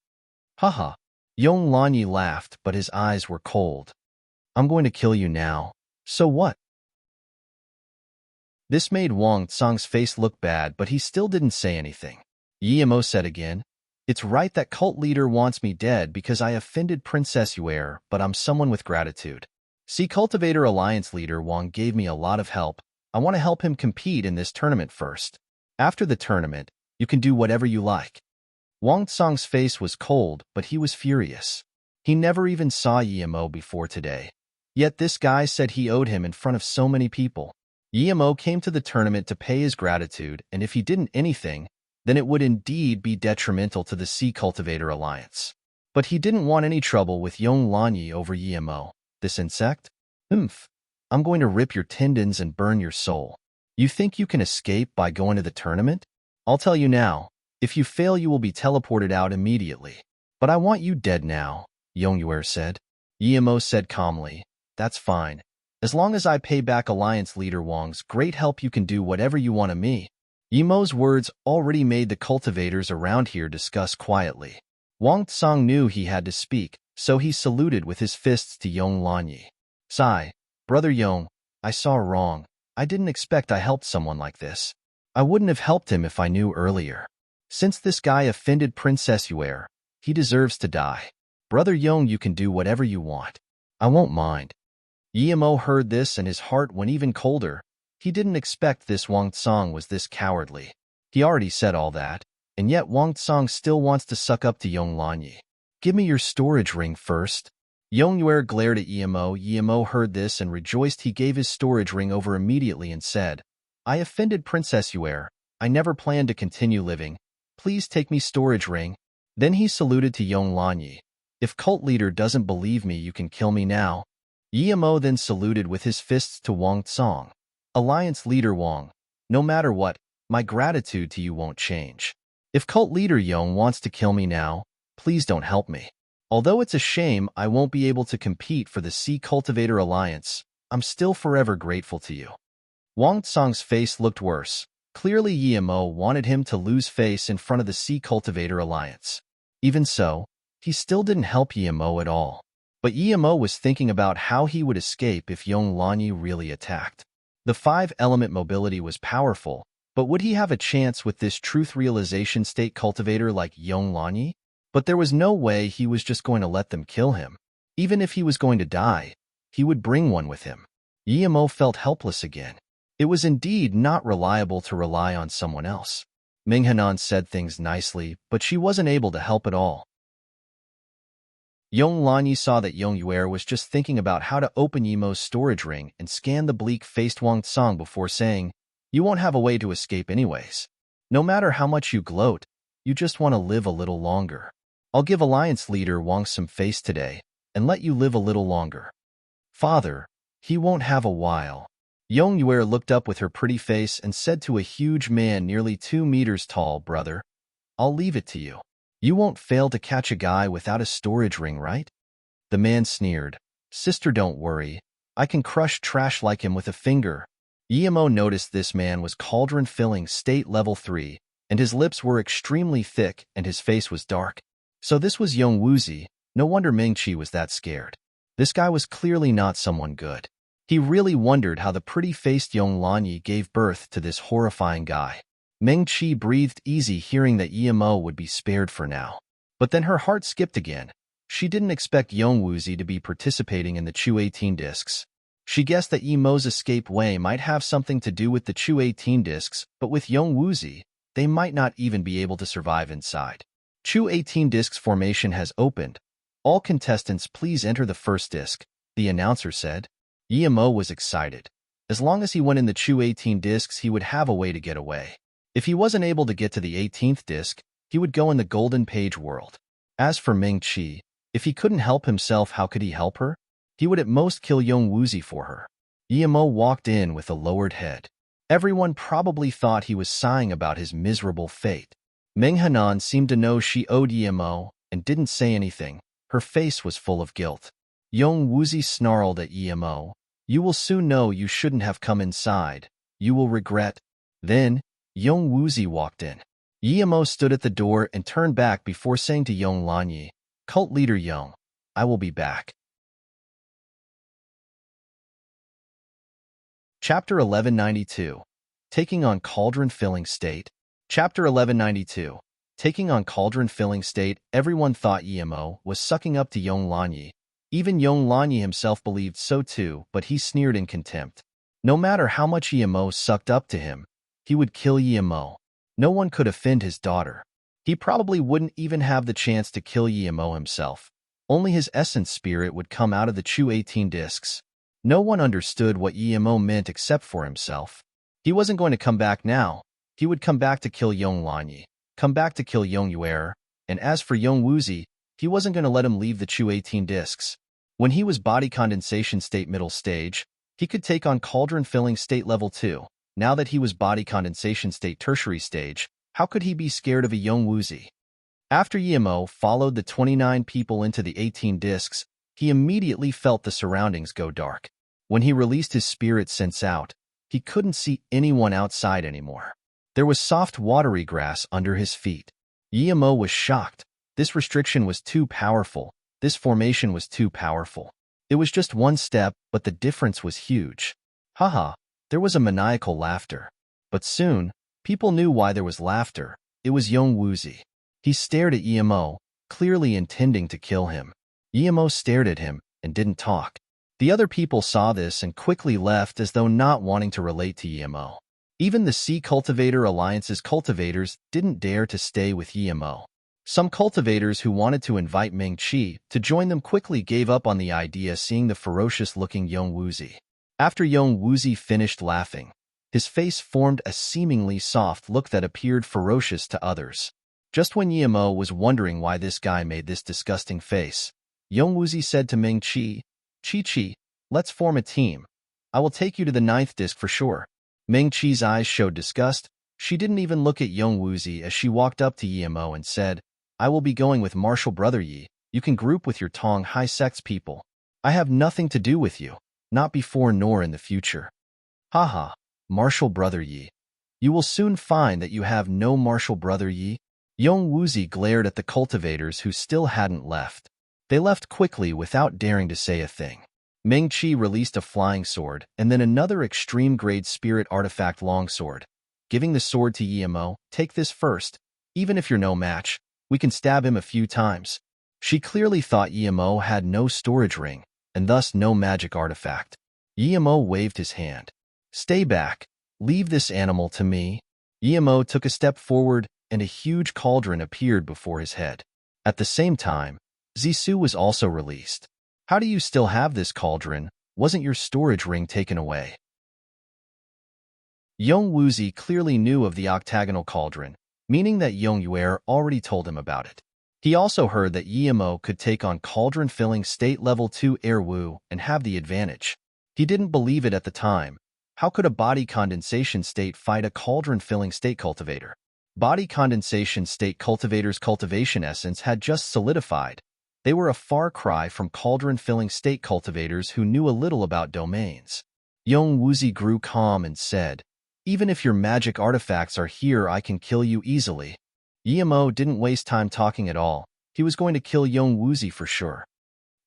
Haha. Yong Lanyi laughed, but his eyes were cold. I'm going to kill you now. So what? This made Wang Tsang's face look bad, but he still didn't say anything. Yemo said again, it's right that cult leader wants me dead because I offended Princess Yue, but I'm someone with gratitude. Sea Cultivator Alliance leader Wang gave me a lot of help. I want to help him compete in this tournament first. After the tournament, you can do whatever you like. Wang Tsang's face was cold, but he was furious. He never even saw Yemo before today. Yet this guy said he owed him in front of so many people. Yemo came to the tournament to pay his gratitude, and if he didn't anything, then it would indeed be detrimental to the Sea Cultivator Alliance. But he didn't want any trouble with Yong Lanyi over Yemo. This insect? I'm going to rip your tendons and burn your soul. You think you can escape by going to the tournament? I'll tell you now, if you fail you will be teleported out immediately. But I want you dead now, Yongyuer said. Yemo said calmly, that's fine. As long as I pay back Alliance leader Wang's great help you can do whatever you want of me. Yemo's words already made the cultivators around here discuss quietly. Wang Tsang knew he had to speak, so he saluted with his fists to Yong Lanyi. Sigh, Brother Yong, I saw wrong. I didn't expect I helped someone like this. I wouldn't have helped him if I knew earlier. Since this guy offended Princess Yue, he deserves to die. Brother Yong, you can do whatever you want. I won't mind. Yemo heard this and his heart went even colder. He didn't expect this Wang Tsang was this cowardly. He already said all that, and yet Wang Tsang still wants to suck up to Yong Lanyi. Give me your storage ring first. Yongyuer glared at Yemo. Yemo heard this and rejoiced. He gave his storage ring over immediately and said, I offended Princess Yue. I never planned to continue living. Please take me storage ring. Then he saluted to Yong Lanyi. If cult leader doesn't believe me, you can kill me now. Yemo then saluted with his fists to Wang Tsang. Alliance leader Wang, no matter what, my gratitude to you won't change. If cult leader Yong wants to kill me now, please don't help me. Although it's a shame I won't be able to compete for the Sea Cultivator Alliance, I'm still forever grateful to you. Wang Tsang's face looked worse. Clearly Yemo wanted him to lose face in front of the Sea Cultivator Alliance. Even so, he still didn't help Yemo at all. But Yemo was thinking about how he would escape if Yong Lanyi really attacked. The 5-element mobility was powerful, but would he have a chance with this truth realization state cultivator like Yong Lanyi? But there was no way he was just going to let them kill him. Even if he was going to die, he would bring one with him. Yemo felt helpless again. It was indeed not reliable to rely on someone else. Minghanan said things nicely, but she wasn't able to help at all. Yong Lanyi saw that Yongyuer was just thinking about how to open Yemo's storage ring and scanned the bleak-faced Wang Tsang before saying, you won't have a way to escape anyways. No matter how much you gloat, you just want to live a little longer. I'll give Alliance leader Wang some face today and let you live a little longer. Father, he won't have a while. Yongyuer looked up with her pretty face and said to a huge man nearly 2 meters tall, brother, I'll leave it to you. You won't fail to catch a guy without a storage ring, right? The man sneered. Sister, don't worry. I can crush trash like him with a finger. Yemo noticed this man was cauldron-filling state level 3, and his lips were extremely thick and his face was dark. So this was Yong Wuzi. No wonder Ming-Chi was that scared. This guy was clearly not someone good. He really wondered how the pretty-faced Yong Lanyi gave birth to this horrifying guy. Ming-Chi breathed easy hearing that Yemo would be spared for now. But then her heart skipped again. She didn't expect Yong Wuzi to be participating in the Chu 18 discs. She guessed that Yemo's escape way might have something to do with the Chu 18 discs, but with Yong Wuzi, they might not even be able to survive inside. Chu 18 discs formation has opened. All contestants please enter the first disc, the announcer said. Yemo was excited. As long as he went in the Chu 18 discs, he would have a way to get away. If he wasn't able to get to the 18th disc, he would go in the Golden Page world. As for Ming-Chi, if he couldn't help himself, how could he help her? He would at most kill Young Woozi for her. Yemo walked in with a lowered head. Everyone probably thought he was sighing about his miserable fate. Meng Hanan seemed to know she owed Yemo and didn't say anything. Her face was full of guilt. Young Woozi snarled at Yemo. You will soon know you shouldn't have come inside. You will regret. Then, Young Woozi walked in. Yemo stood at the door and turned back before saying to Young Lanyi, Cult leader Young, I will be back. Chapter 1192. Taking on cauldron-filling state. Chapter 1192. Taking on cauldron-filling state. Everyone thought Yemo was sucking up to Young Lanyi. Even Young Lanyi himself believed so too, but he sneered in contempt. No matter how much Yemo sucked up to him, he would kill Yemo. No one could offend his daughter. He probably wouldn't even have the chance to kill Yemo himself. Only his essence spirit would come out of the Chu 18 discs. No one understood what Yemo meant except for himself. He wasn't going to come back now. He would come back to kill Young Lanyi, come back to kill Young Yuer, and as for Young Woozi, he wasn't going to let him leave the Chu 18 discs. When he was body condensation state middle stage, he could take on cauldron filling state level 2. Now that he was body condensation state tertiary stage, how could he be scared of a Young Woozi? After Yemo followed the 29 people into the 18 discs, he immediately felt the surroundings go dark. When he released his spirit sense out, he couldn't see anyone outside anymore. There was soft watery grass under his feet. Yemo was shocked. This restriction was too powerful. This formation was too powerful. It was just one step, but the difference was huge. Haha, there was a maniacal laughter. But soon, people knew why there was laughter. It was Young Woozi. He stared at Yemo, clearly intending to kill him. Yemo stared at him and didn't talk. The other people saw this and quickly left as though not wanting to relate to Yemo. Even the Sea Cultivator Alliance's cultivators didn't dare to stay with Yemo. Some cultivators who wanted to invite Ming Chi to join them quickly gave up on the idea seeing the ferocious-looking Young Woozi. After Young Woozi finished laughing, his face formed a seemingly soft look that appeared ferocious to others. Just when Yemo was wondering why this guy made this disgusting face, Young Woozi said to Ming Chi, Chi, let's form a team. I will take you to the 9th disc for sure. Ming Chi's eyes showed disgust. She didn't even look at Young Woozi as she walked up to Yemo and said, I will be going with Martial Brother Yi. You can group with your Tong High Sects people. I have nothing to do with you, not before nor in the future. Haha, Martial Brother Yi. You will soon find that you have no Martial Brother Yi. Young Woozi glared at the cultivators who still hadn't left. They left quickly without daring to say a thing. Ming Chi released a flying sword and then another extreme-grade spirit artifact longsword. Giving the sword to Yemo, take this first. Even if you're no match, we can stab him a few times. She clearly thought Yemo had no storage ring, and thus no magic artifact. Yemo waved his hand. Stay back. Leave this animal to me. Yemo took a step forward, and a huge cauldron appeared before his head. At the same time, Zissou was also released. How do you still have this cauldron? Wasn't your storage ring taken away? Young Woozi clearly knew of the octagonal cauldron, meaning that Young Yuer already told him about it. He also heard that Yemo could take on cauldron-filling state level 2 Air Wu and have the advantage. He didn't believe it at the time. How could a body condensation state fight a cauldron-filling state cultivator? Body condensation state cultivators' cultivation essence had just solidified. They were a far cry from cauldron-filling state cultivators who knew a little about domains. Young Woozi grew calm and said, Even if your magic artifacts are here, I can kill you easily. Yemo didn't waste time talking at all. He was going to kill Young Woozi for sure.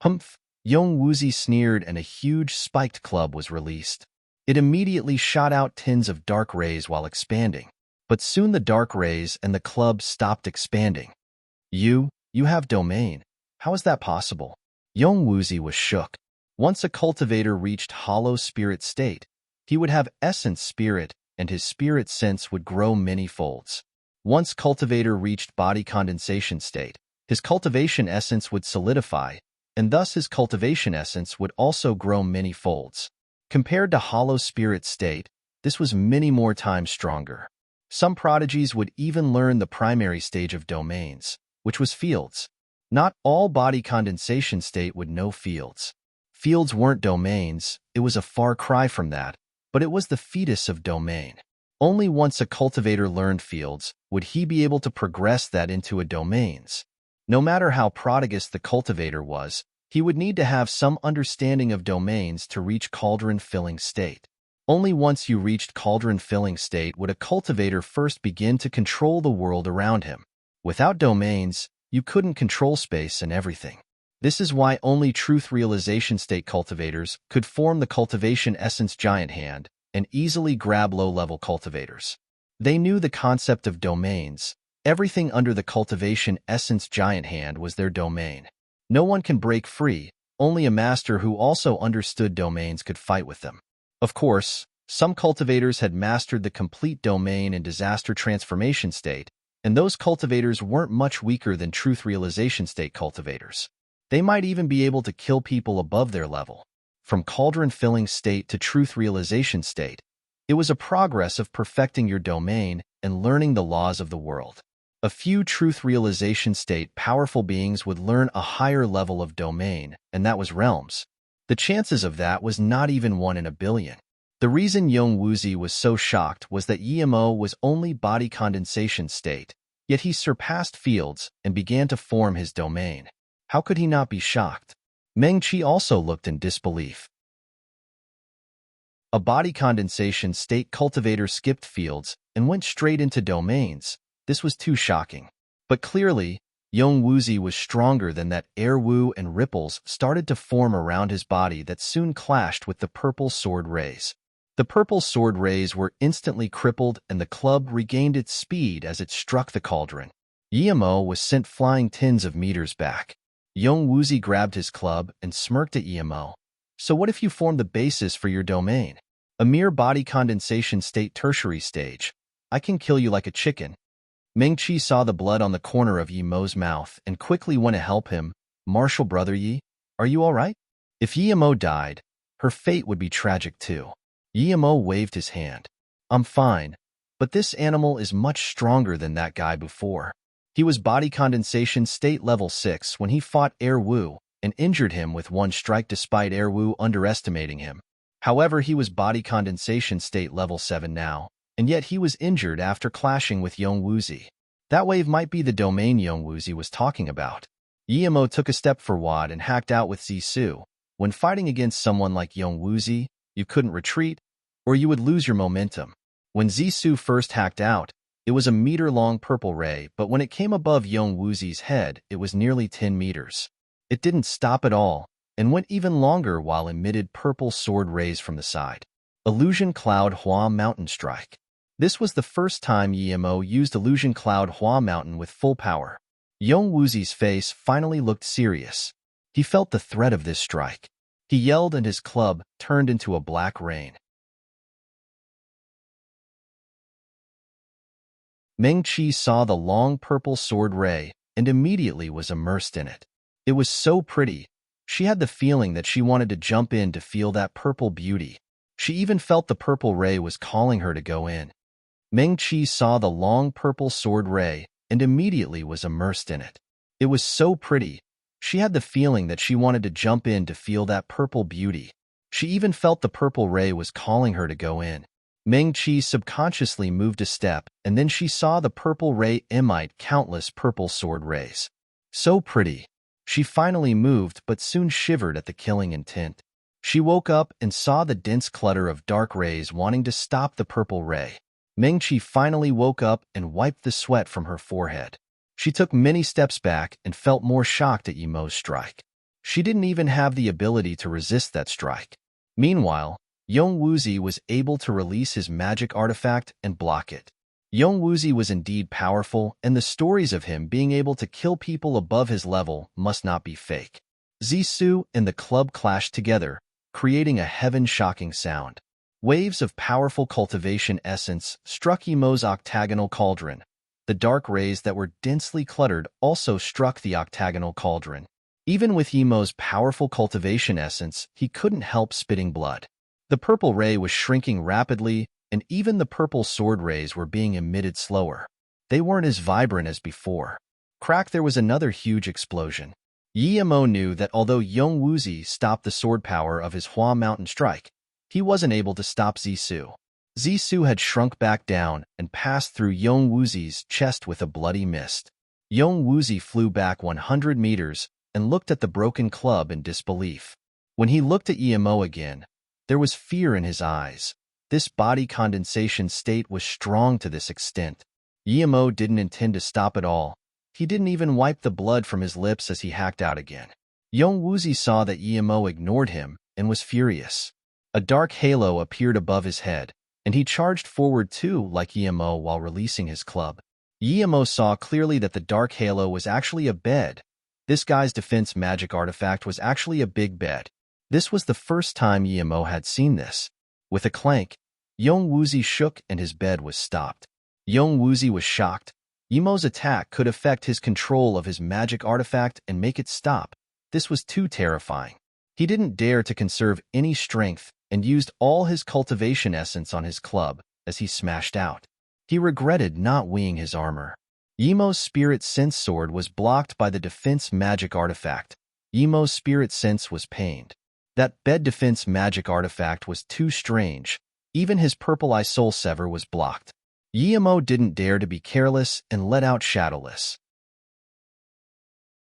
Humph! Young Woozi sneered and a huge spiked club was released. It immediately shot out tins of dark rays while expanding. But soon the dark rays and the club stopped expanding. You have domain. How is that possible? Young Woozi was shook. Once a cultivator reached hollow spirit state, he would have essence spirit, and his spirit sense would grow many folds. Once cultivator reached body condensation state, his cultivation essence would solidify, and thus his cultivation essence would also grow many folds. Compared to hollow spirit state, this was many more times stronger. Some prodigies would even learn the primary stage of domains, which was fields. Not all body condensation state would know fields. Fields weren't domains, it was a far cry from that, but it was the fetus of domain. Only once a cultivator learned fields would he be able to progress that into a domains. No matter how prodigious the cultivator was, he would need to have some understanding of domains to reach cauldron-filling state. Only once you reached cauldron-filling state would a cultivator first begin to control the world around him. Without domains, you couldn't control space and everything. This is why only truth realization state cultivators could form the cultivation essence giant hand and easily grab low-level cultivators. They knew the concept of domains. Everything under the cultivation essence giant hand was their domain. No one can break free, only a master who also understood domains could fight with them. Of course, some cultivators had mastered the complete domain and disaster transformation state, and those cultivators weren't much weaker than truth realization state cultivators. They might even be able to kill people above their level. From cauldron-filling state to truth realization state, it was a progress of perfecting your domain and learning the laws of the world. A few truth realization state powerful beings would learn a higher level of domain, and that was realms. The chances of that was not even 1 in a billion. The reason Young Woozi was so shocked was that Yemo was only body condensation state, yet he surpassed Fields and began to form his domain. How could he not be shocked? Meng Qi also looked in disbelief. A body condensation state cultivator skipped Fields and went straight into domains. This was too shocking. But clearly, Young Woozi was stronger than that. Air Wu and ripples started to form around his body that soon clashed with the purple sword rays. The purple sword rays were instantly crippled and the club regained its speed as it struck the cauldron. Yemo was sent flying tens of meters back. Young Woozi grabbed his club and smirked at Yemo. So what if you form the basis for your domain? A mere body condensation state tertiary stage. I can kill you like a chicken. Meng Qi saw the blood on the corner of Yemo's mouth and quickly went to help him. Martial brother Yi, are you all right? If Yemo died, her fate would be tragic too. Yemo waved his hand. I'm fine, but this animal is much stronger than that guy before. He was body condensation state level 6 when he fought Air Wu and injured him with 1 strike despite Air Wu underestimating him. However, he was body condensation state level 7 now, and yet he was injured after clashing with Young Woozi. That wave might be the domain Young Woozi was talking about. Yemo took a step forward and hacked out with Zisu. When fighting against someone like Young Woozi, you couldn't retreat, or you would lose your momentum. When Zisu first hacked out, it was a meter-long purple ray, but when it came above Young Woozi's head, it was nearly 10 meters. It didn't stop at all, and went even longer while emitted purple sword rays from the side. Illusion Cloud Hua Mountain Strike. This was the first time Yemo used Illusion Cloud Hua Mountain with full power. Young Woozi's face finally looked serious. He felt the threat of this strike. He yelled and his club turned into a black rain. Meng Qi saw the long purple sword ray and immediately was immersed in it. It was so pretty. She had the feeling that she wanted to jump in to feel that purple beauty. She even felt the purple ray was calling her to go in. Meng Qi saw the long purple sword ray and immediately was immersed in it. It was so pretty. She had the feeling that she wanted to jump in to feel that purple beauty. She even felt the purple ray was calling her to go in. Meng Qi subconsciously moved a step, and then she saw the purple ray emit countless purple sword rays. So pretty. She finally moved but soon shivered at the killing intent. She woke up and saw the dense clutter of dark rays wanting to stop the purple ray. Meng Qi finally woke up and wiped the sweat from her forehead. She took many steps back and felt more shocked at Yemo's strike. She didn't even have the ability to resist that strike. Meanwhile, Young Woozi was able to release his magic artifact and block it. Young Woozi was indeed powerful, and the stories of him being able to kill people above his level must not be fake. Zisu and the club clashed together, creating a heaven-shocking sound. Waves of powerful cultivation essence struck Yemo's octagonal cauldron. The dark rays that were densely cluttered also struck the octagonal cauldron. Even with Yemo's powerful cultivation essence, he couldn't help spitting blood. The purple ray was shrinking rapidly, and even the purple sword rays were being emitted slower. They weren't as vibrant as before. Crack! There was another huge explosion. Yemo knew that although Yong Wuzi stopped the sword power of his Hua Mountain Strike, he wasn't able to stop Zisu. Zisu had shrunk back down and passed through Yong Wuzi's chest with a bloody mist. Yong Wuzi flew back 100 meters and looked at the broken club in disbelief. When he looked at Yemo again, there was fear in his eyes. This body condensation state was strong to this extent. Yemo didn't intend to stop at all. He didn't even wipe the blood from his lips as he hacked out again. Yong Wuzi saw that Yemo ignored him and was furious. A dark halo appeared above his head, and he charged forward too like Yemo while releasing his club. Yemo saw clearly that the dark halo was actually a bed. This guy's defense magic artifact was actually a big bed. This was the first time Yemo had seen this. With a clank, Yong Wuzi shook and his bed was stopped. Yong Wuzi was shocked. Yemo's attack could affect his control of his magic artifact and make it stop. This was too terrifying. He didn't dare to conserve any strength and used all his cultivation essence on his club as he smashed out. He regretted not weighing his armor. Yemo's spirit sense sword was blocked by the defense magic artifact. Yemo's spirit sense was pained. That bed defense magic artifact was too strange. Even his purple eye soul sever was blocked. Yemo didn't dare to be careless and let out Shadowless.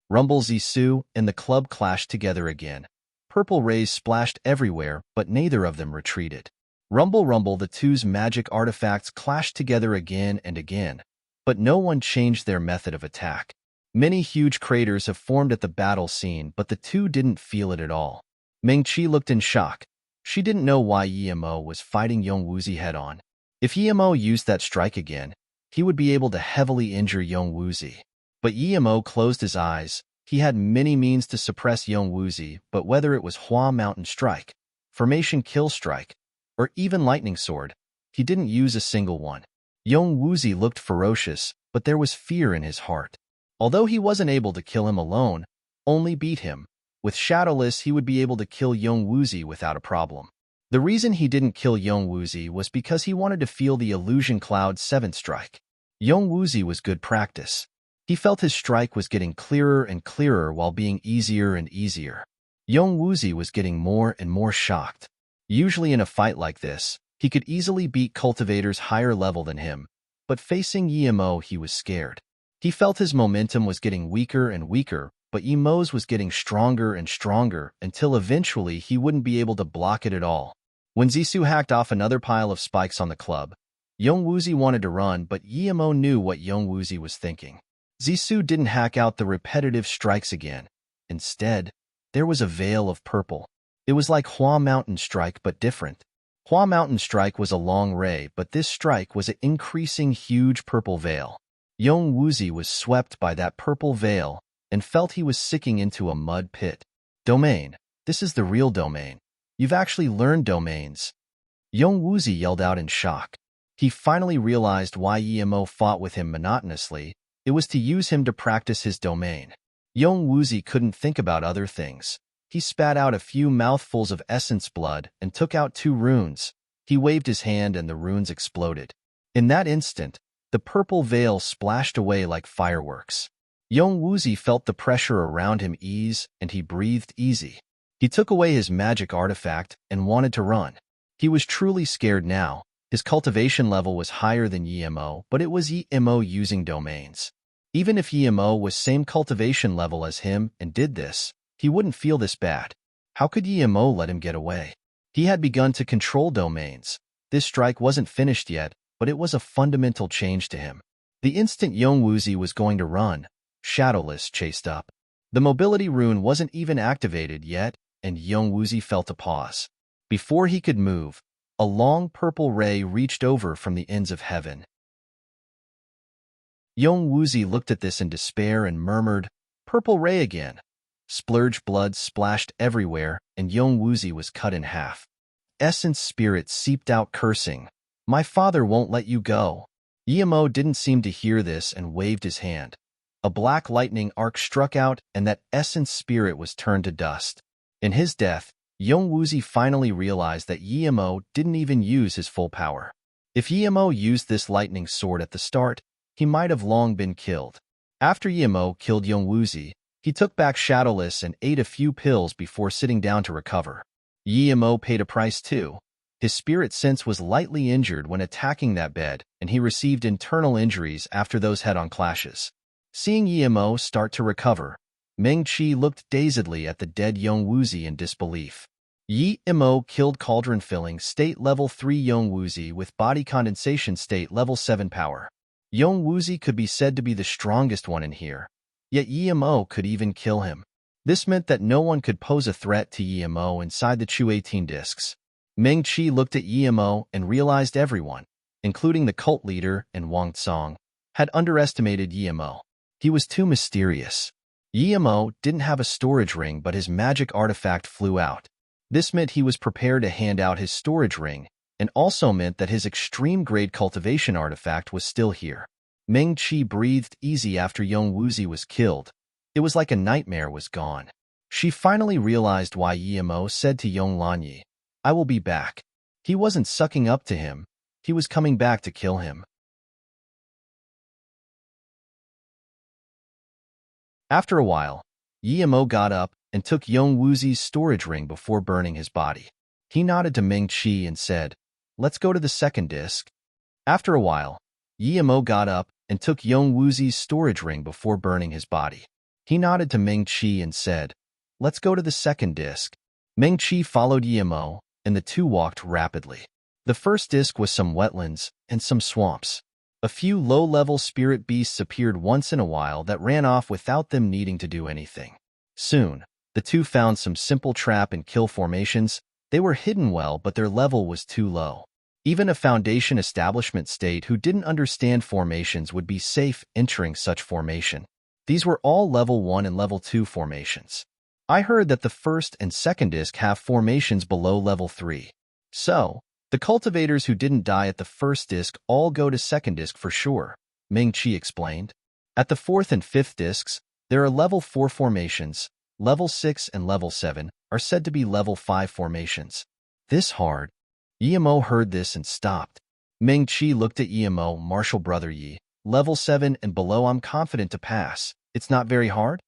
Rumble Zisu and the club clashed together again. Purple rays splashed everywhere, but neither of them retreated. Rumble Rumble, the two's magic artifacts clashed together again and again, but no one changed their method of attack. Many huge craters have formed at the battle scene, but the two didn't feel it at all. Meng-Chi looked in shock. She didn't know why Yemo was fighting Yong Wuzi head-on. If Yemo used that strike again, he would be able to heavily injure Yong Wuzi. But Yemo closed his eyes. He had many means to suppress Yong Wuzi, but whether it was Hua Mountain Strike, Formation Kill Strike, or even Lightning Sword, he didn't use a single one. Yong Wuzi looked ferocious, but there was fear in his heart. Although he wasn't able to kill him alone, only beat him, with Shadowless he would be able to kill Yong Wuzi without a problem. The reason he didn't kill Yong Wuzi was because he wanted to feel the Illusion Cloud's 7th strike. Yong Wuzi was good practice. He felt his strike was getting clearer and clearer while being easier and easier. Yong Wuzi was getting more and more shocked. Usually in a fight like this, he could easily beat cultivators higher level than him, but facing Yemo he was scared. He felt his momentum was getting weaker and weaker, but Yemo's was getting stronger and stronger until eventually he wouldn't be able to block it at all. When Zisu hacked off another pile of spikes on the club, Yong Wuzi wanted to run, but Yemo knew what Yong Wuzi was thinking. Zisu didn't hack out the repetitive strikes again. Instead, there was a veil of purple. It was like Hua Mountain Strike, but different. Hua Mountain Strike was a long ray, but this strike was an increasing huge purple veil. Yong Wuzi was swept by that purple veil and felt he was sinking into a mud pit. Domain. This is the real domain. You've actually learned domains. Yong Wuzi yelled out in shock. He finally realized why Yemo fought with him monotonously. It was to use him to practice his domain. Yong Wuzi couldn't think about other things. He spat out a few mouthfuls of essence blood and took out 2 runes. He waved his hand and the runes exploded. In that instant, the purple veil splashed away like fireworks. Yong Wuzi felt the pressure around him ease and he breathed easy. He took away his magic artifact and wanted to run. He was truly scared now. His cultivation level was higher than Yemo, but it was Yemo using domains. Even if Yemo was same cultivation level as him and did this, he wouldn't feel this bad. How could Yemo let him get away? He had begun to control domains. This strike wasn't finished yet, but it was a fundamental change to him. The instant Yong Wuzi was going to run, Shadowless chased up. The mobility rune wasn't even activated yet, and Yong Wuzi felt a pause. Before he could move, a long purple ray reached over from the ends of heaven. Yong Wuzi looked at this in despair and murmured, "Purple ray again." Splurge blood splashed everywhere, and Yong Wuzi was cut in half. Essence spirit seeped out cursing. "My father won't let you go." Yemo didn't seem to hear this and waved his hand. A black lightning arc struck out, and that essence spirit was turned to dust. In his death, Yong Wuzi finally realized that Yemo didn't even use his full power. If Yemo used this lightning sword at the start, he might have long been killed. After Yemo killed Yong Wuzi, He took back Shadowless and ate a few pills before sitting down to recover. Emo paid a price too. His spirit sense was lightly injured when attacking that bed, and he received internal injuries after those head-on clashes. Seeing Emo start to recover, Meng-Chi looked dazedly at the dead Yong-Wuzi in disbelief. Emo killed cauldron-filling state level 3 Yong-Wuzi with body condensation state level 7 power. Yong-Wuzi could be said to be the strongest one in here, yet Emo could even kill him. This meant that no one could pose a threat to Emo inside the Chu 18 discs. Meng-Chi looked at Emo and realized everyone, including the cult leader and Wang Tsong, had underestimated Emo. He was too mysterious. Emo didn't have a storage ring, but his magic artifact flew out. This meant he was prepared to hand out his storage ring, and also meant that his extreme-grade cultivation artifact was still here. Meng-Chi breathed easy after Yong-Wuzi was killed. It was like a nightmare was gone. She finally realized why Emo said to Yong-Lanyi, "I will be back." He wasn't sucking up to him. He was coming back to kill him. After a while, Emo got up and took Yong-Wuzi's storage ring before burning his body. He nodded to Meng-Chi and said, "Let's go to the second disc." After a while, Emo got up and took Yong-Wuzi's storage ring before burning his body. He nodded to Meng-Chi and said, "Let's go to the second disc." Meng-Chi followed Emo, and the two walked rapidly. The first disc was some wetlands and some swamps. A few low-level spirit beasts appeared once in a while that ran off without them needing to do anything. Soon, the two found some simple trap and kill formations. They were hidden well, but their level was too low. Even a Foundation establishment state who didn't understand formations would be safe entering such formation. These were all level 1 and level 2 formations. I heard that the first and second disc have formations below level 3. So, the cultivators who didn't die at the first disc all go to second disc for sure, Meng-Chi explained. At the fourth and fifth discs, there are level 4 formations. Level 6 and level 7 are said to be level 5 formations. This hard? Emo heard this and stopped. Meng-Chi looked at Emo, Martial Brother Yi. Level 7 and below I'm confident to pass. It's not very hard?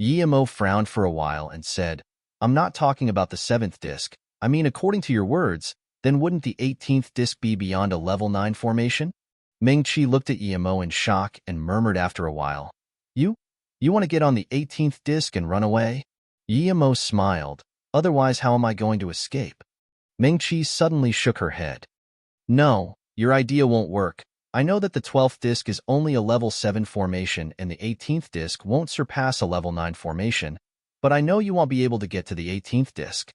Emo frowned for a while and said, "I'm not talking about the 7th disc. I mean, according to your words, then wouldn't the 18th disc be beyond a level 9 formation?" Meng-Chi looked at Emo in shock and murmured after a while, You want to get on the 18th disc and run away?" Emo smiled. "Otherwise, how am I going to escape?" Meng-Chi suddenly shook her head. "No, your idea won't work. I know that the 12th disc is only a level 7 formation and the 18th disc won't surpass a level 9 formation, but I know you won't be able to get to the 18th disc."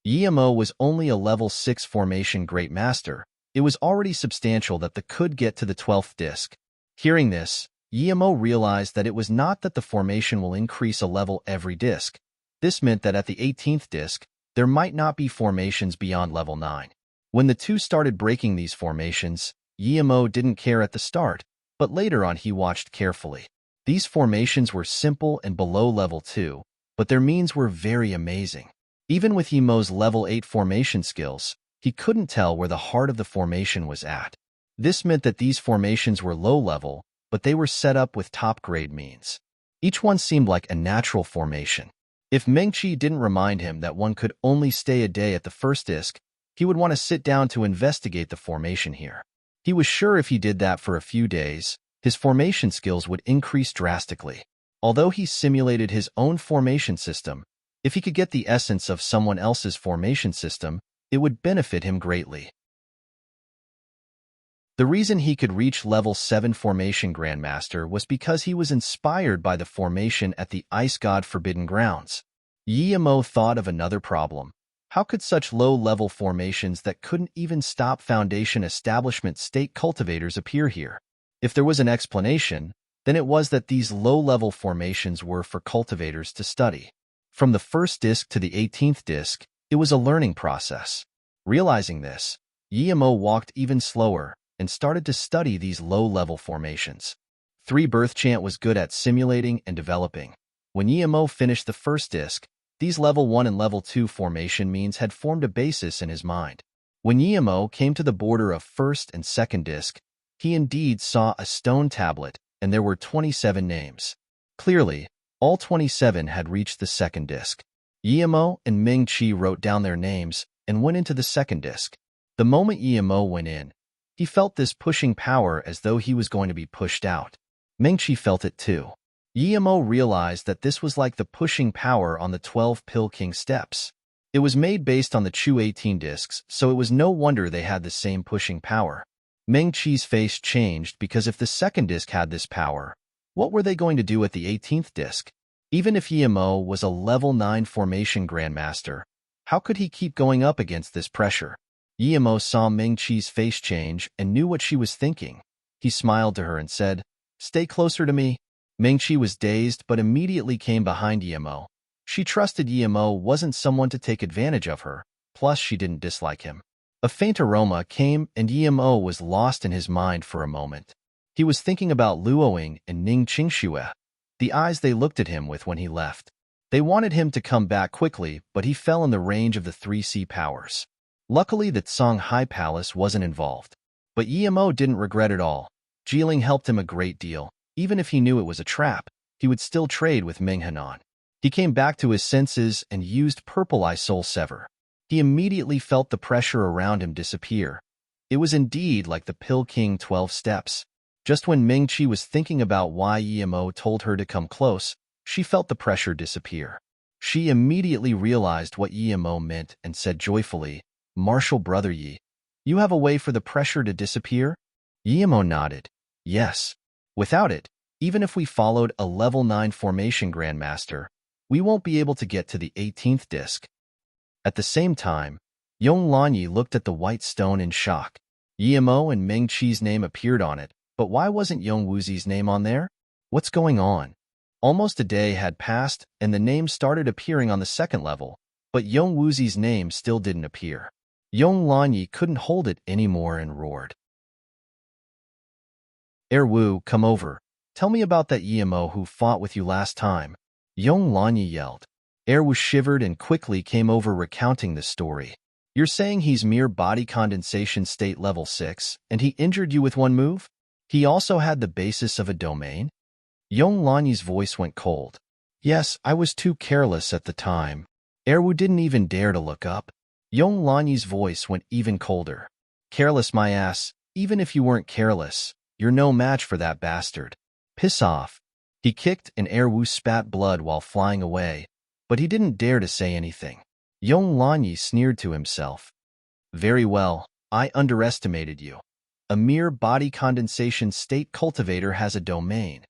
Emo was only a level 6 formation Great Master. It was already substantial that the could get to the 12th disc. Hearing this, Emo realized that it was not that the formation will increase a level every disc. This meant that at the 18th disc, there might not be formations beyond level 9. When the two started breaking these formations, Emo didn't care at the start, but later on he watched carefully. These formations were simple and below level 2, but their means were very amazing. Even with Emo's level 8 formation skills, he couldn't tell where the heart of the formation was at. This meant that these formations were low level, but they were set up with top-grade means. Each one seemed like a natural formation. If Meng-Chi didn't remind him that one could only stay a day at the first disc, he would want to sit down to investigate the formation here. He was sure if he did that for a few days, his formation skills would increase drastically. Although he simulated his own formation system, if he could get the essence of someone else's formation system, it would benefit him greatly. The reason he could reach level 7 formation Grandmaster was because he was inspired by the formation at the Ice God Forbidden Grounds. Emo thought of another problem. How could such low-level formations that couldn't even stop Foundation establishment state cultivators appear here? If there was an explanation, then it was that these low-level formations were for cultivators to study. From the first disc to the 18th disc, it was a learning process. Realizing this, Emo walked even slower and started to study these low-level formations. 3 Birth Chant was good at simulating and developing. When Emo finished the first disc, these level 1 and level 2 formation means had formed a basis in his mind. When Emo came to the border of first and second disc, he indeed saw a stone tablet, and there were 27 names. Clearly, All 27 had reached the second disc. Yemo and Ming-Chi wrote down their names and went into the second disc. The moment Yemo went in, he felt this pushing power as though he was going to be pushed out. Ming-Chi felt it too. Yemo realized that this was like the pushing power on the 12 Pill King steps. It was made based on the Chu 18 discs, so it was no wonder they had the same pushing power. Ming-Chi's face changed because if the second disc had this power, what were they going to do at the 18th disc? Even if Yemo was a level 9 formation grandmaster, how could he keep going up against this pressure? Yemo saw Ming-Chi's face change and knew what she was thinking. He smiled to her and said, "Stay closer to me." Ming-Chi was dazed but immediately came behind Yemo. She trusted Yemo wasn't someone to take advantage of her, plus she didn't dislike him. A faint aroma came and Yemo was lost in his mind for a moment. He was thinking about Luoying and Ning Qingxue, the eyes they looked at him with when he left. They wanted him to come back quickly, but he fell in the range of the 3C powers. Luckily, the Tsang High Palace wasn't involved. But Yemo didn't regret it all. Jiling helped him a great deal. Even if he knew it was a trap, he would still trade with Ming Hanan. He came back to his senses and used Purple Eye Soul Sever. He immediately felt the pressure around him disappear. It was indeed like the Pill King 12 steps. Just when Ming-Chi was thinking about why Yemo told her to come close, she felt the pressure disappear. She immediately realized what Yemo meant and said joyfully, "Martial brother Yi, you have a way for the pressure to disappear?" Yemo nodded. "Yes. Without it, even if we followed a level 9 formation grandmaster, we won't be able to get to the 18th disc." At the same time, Yong Lanyi looked at the white stone in shock. Yemo and Ming-Chi's name appeared on it, but why wasn't Yong Wuzi's name on there? What's going on? Almost a day had passed, and the name started appearing on the second level, but Yong Wuzi's name still didn't appear. Yong Lanyi couldn't hold it anymore and roared. "Wu, come over. Tell me about that Yemo who fought with you last time." Yong Lanyi yelled. Wu shivered and quickly came over recounting the story. "You're saying he's mere body condensation state level 6, and he injured you with one move? He also had the basis of a domain?" Yong Lanyi's voice went cold. "Yes, I was too careless at the time." Wu didn't even dare to look up. Yong Lanyi's voice went even colder. "Careless my ass, even if you weren't careless. You're no match for that bastard. Piss off." He kicked and Wu spat blood while flying away, but he didn't dare to say anything. Yong Lanyi sneered to himself. "Very well, I underestimated you. A mere body condensation state cultivator has a domain.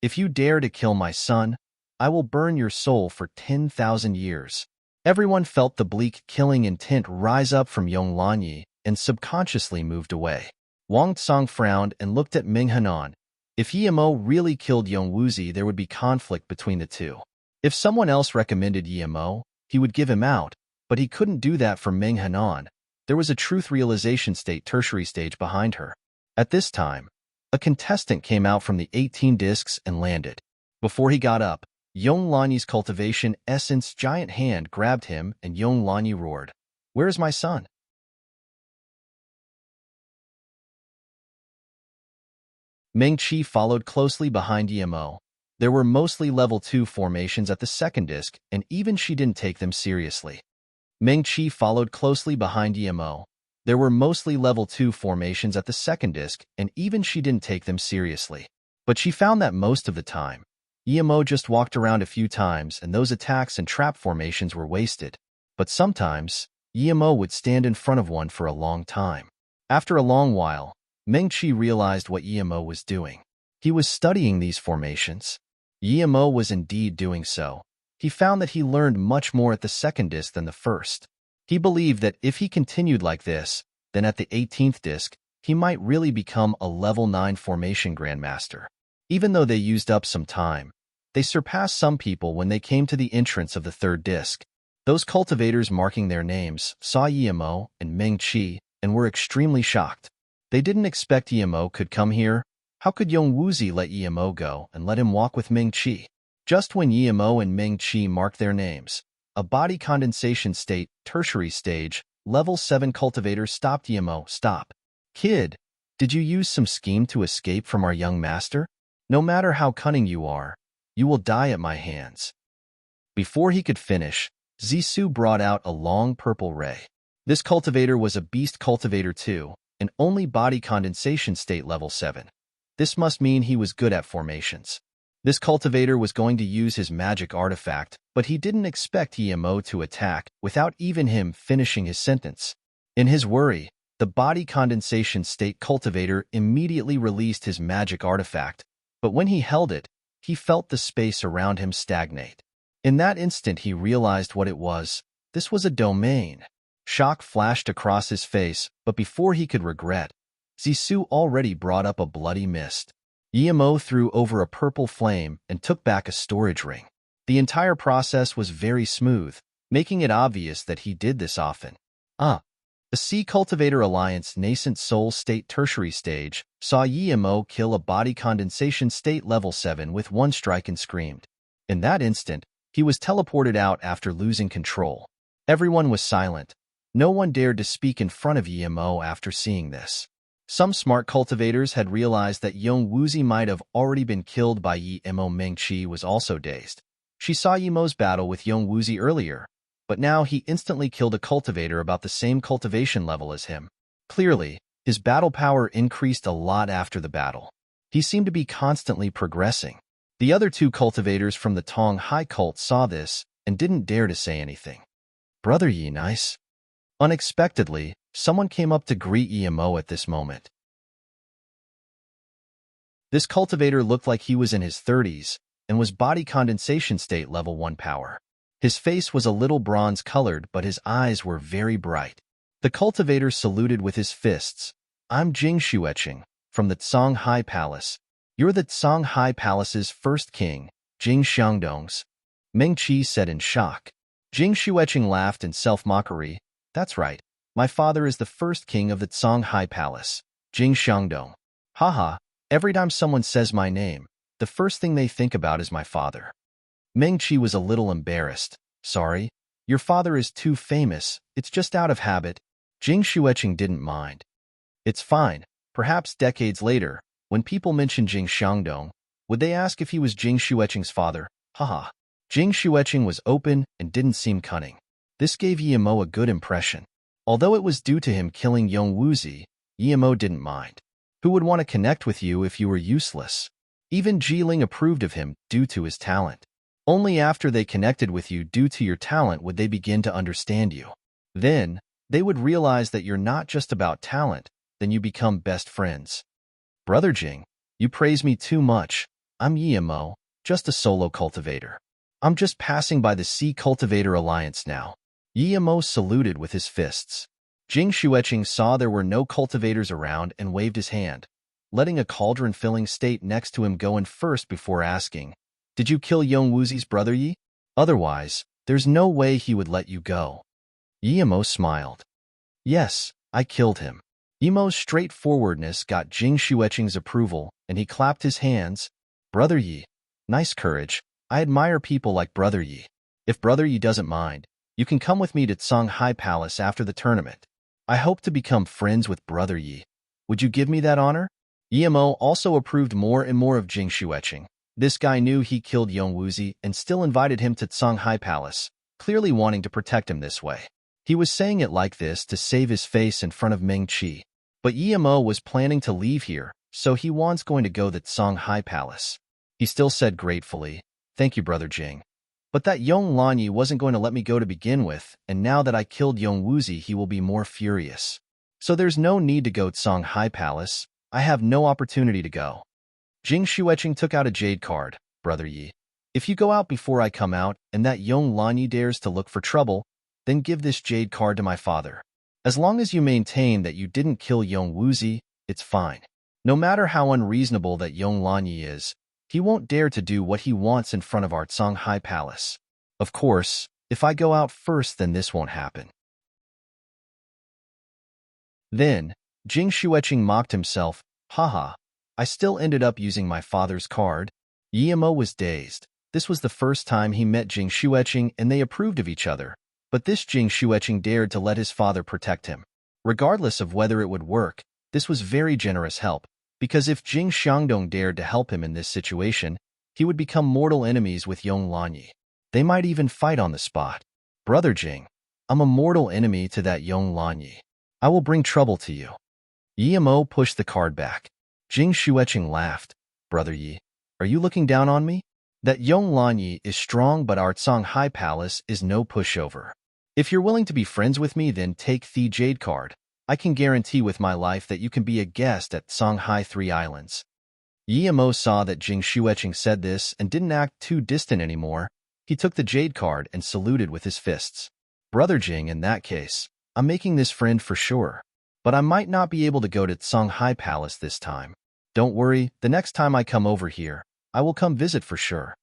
If you dare to kill my son, I will burn your soul for 10,000 years. Everyone felt the bleak killing intent rise up from Yong Lanyi and subconsciously moved away. Wang Tsang frowned and looked at Ming Hanan. If Yemo really killed Yong Wuzi, there would be conflict between the two. If someone else recommended Yemo, he would give him out, but he couldn't do that for Ming Hanan. There was a truth realization state tertiary stage behind her. At this time, a contestant came out from the 18 discs and landed. Before he got up, Yong Lanyi's cultivation essence giant hand grabbed him and Yong Lanyi roared, "Where is my son?" Ming-Chi followed closely behind Yemo. There were mostly level 2 formations at the second disc, and even she didn't take them seriously. Ming-Chi followed closely behind Yemo. There were mostly level 2 formations at the second disc, and even she didn't take them seriously. But she found that most of the time, Yemo just walked around a few times and those attacks and trap formations were wasted. But sometimes, Yemo would stand in front of one for a long time. After a long while, Ming-Chi realized what Yemo was doing. He was studying these formations. Yemo was indeed doing so. He found that he learned much more at the second disc than the first. He believed that if he continued like this, then at the 18th disc, he might really become a level 9 formation grandmaster. Even though they used up some time, they surpassed some people when they came to the entrance of the third disc. Those cultivators marking their names saw Yemo and Ming-Chi and were extremely shocked. They didn't expect Yemo could come here. How could Yong Wuzi let Yemo go and let him walk with Ming-Chi? Just when Yemo and Ming-Chi marked their names, a body condensation state, tertiary stage, level 7 cultivator stopped Yemo. "Stop. Kid, did you use some scheme to escape from our young master? No matter how cunning you are, You will die at my hands." Before he could finish, Zissou brought out a long purple ray. This cultivator was a beast cultivator too, and only body condensation state level 7. This must mean he was good at formations. This cultivator was going to use his magic artifact, but he didn't expect EMO to attack without even him finishing his sentence. In his worry, the body condensation state cultivator immediately released his magic artifact, but when he held it, he felt the space around him stagnate. In that instant he realized what it was. This was a domain. Shock flashed across his face, but before he could regret, Zissou already brought up a bloody mist. EMO threw over a purple flame and took back a storage ring. The entire process was very smooth, making it obvious that he did this often. The Sea Cultivator Alliance Nascent Soul State Tertiary Stage saw EMO kill a body condensation state level 7 with one strike and screamed. In that instant, he was teleported out after losing control. Everyone was silent. No one dared to speak in front of EMO after seeing this. Some smart cultivators had realized that Yong Wuzi might have already been killed by EMO. Meng Qi was also dazed. She saw EMO's battle with Yong Wuzi earlier, but now he instantly killed a cultivator about the same cultivation level as him. Clearly, his battle power increased a lot after the battle. He seemed to be constantly progressing. The other two cultivators from the Tong Hai cult saw this and didn't dare to say anything. "Brother Yi, nice." Unexpectedly, someone came up to greet EMO at this moment. This cultivator looked like he was in his 30s and was body condensation state level 1 power. His face was a little bronze-colored, but his eyes were very bright. The cultivator saluted with his fists. "I'm Jing Xueqing, from the Tsang Hai Palace. You're the Tsang Hai Palace's first king, Jing Xiangdong's." Meng Qi said in shock. Jing Xueqing laughed in self-mockery. "That's right. My father is the first king of the Tsang Hai Palace, Jing Xiangdong. Haha, every time someone says my name, the first thing they think about is my father." Meng Qi was a little embarrassed. "Sorry, your father is too famous. It's just out of habit." Jing Xueqing didn't mind. "It's fine. Perhaps decades later, when people mention Jing Xiangdong, would they ask if he was Jing Xueqing's father? Haha." Jing Xueqing was open and didn't seem cunning. This gave EMO a good impression. Although it was due to him killing Yong Wuzi, EMO didn't mind. Who would want to connect with you if you were useless? Even Jiling approved of him due to his talent. Only after they connected with you due to your talent would they begin to understand you. Then, they would realize that you're not just about talent, then you become best friends. "Brother Jing, you praise me too much. I'm EMO, just a solo cultivator. I'm just passing by the Sea Cultivator Alliance now." EMO saluted with his fists. Jing Xueqing saw there were no cultivators around and waved his hand, letting a cauldron-filling state next to him go in first before asking, "Did you kill Yong Wuzi's brother Yi? Otherwise, there's no way he would let you go." EMO smiled. "Yes, I killed him." EMO's straightforwardness got Jing Xueqing's approval, and he clapped his hands. "Brother Yi, nice courage. I admire people like Brother Yi. If Brother Yi doesn't mind, you can come with me to Tsang Hai Palace after the tournament. I hope to become friends with Brother Yi. Would you give me that honor?" EMO also approved more and more of Jing Xueqing. This guy knew he killed Yong Wuzi and still invited him to Tsang Hai Palace, clearly wanting to protect him this way. He was saying it like this to save his face in front of Meng Qi. But EMO was planning to leave here, so he was going to go to Tsang Hai Palace. He still said gratefully, "Thank you, Brother Jing. But that Yong Lanyi wasn't going to let me go to begin with, and now that I killed Yong Wuzi he will be more furious. So there's no need to go to Tsang Hai Palace. I have no opportunity to go." Jing Xueqing took out a jade card. "Brother Yi, if you go out before I come out and that Yong Lanyi dares to look for trouble, then give this jade card to my father. As long as you maintain that you didn't kill Yong Wuzi, it's fine. No matter how unreasonable that Yong Lanyi is, he won't dare to do what he wants in front of our Tsang Hai Palace. Of course, if I go out first then this won't happen." Then, Jing Xueqing mocked himself. "Haha, I still ended up using my father's card." EMO was dazed. This was the first time he met Jing Xueqing and they approved of each other. But this Jing Xueqing dared to let his father protect him. Regardless of whether it would work, this was very generous help, because if Jing Xiangdong dared to help him in this situation, He would become mortal enemies with Yong Lanyi. They might even fight on the spot. Brother Jing, I'm a mortal enemy to that Yong Lanyi. I will bring trouble to you. Yimo pushed the card back. Jing Xueqing laughed. Brother Yi, are you looking down on me? That Yong Lanyi is strong, but our High Palace is no pushover. If you're willing to be friends with me, then take the Jade card. I can guarantee with my life that you can be a guest at Songhai Three Islands. Yimo saw that Jing Xueqing said this and didn't act too distant anymore. He took the Jade card and saluted with his fists. Brother Jing, in that case, I'm making this friend for sure. But I might not be able to go to Songhai Palace this time. Don't worry, the next time I come over here, I will come visit for sure.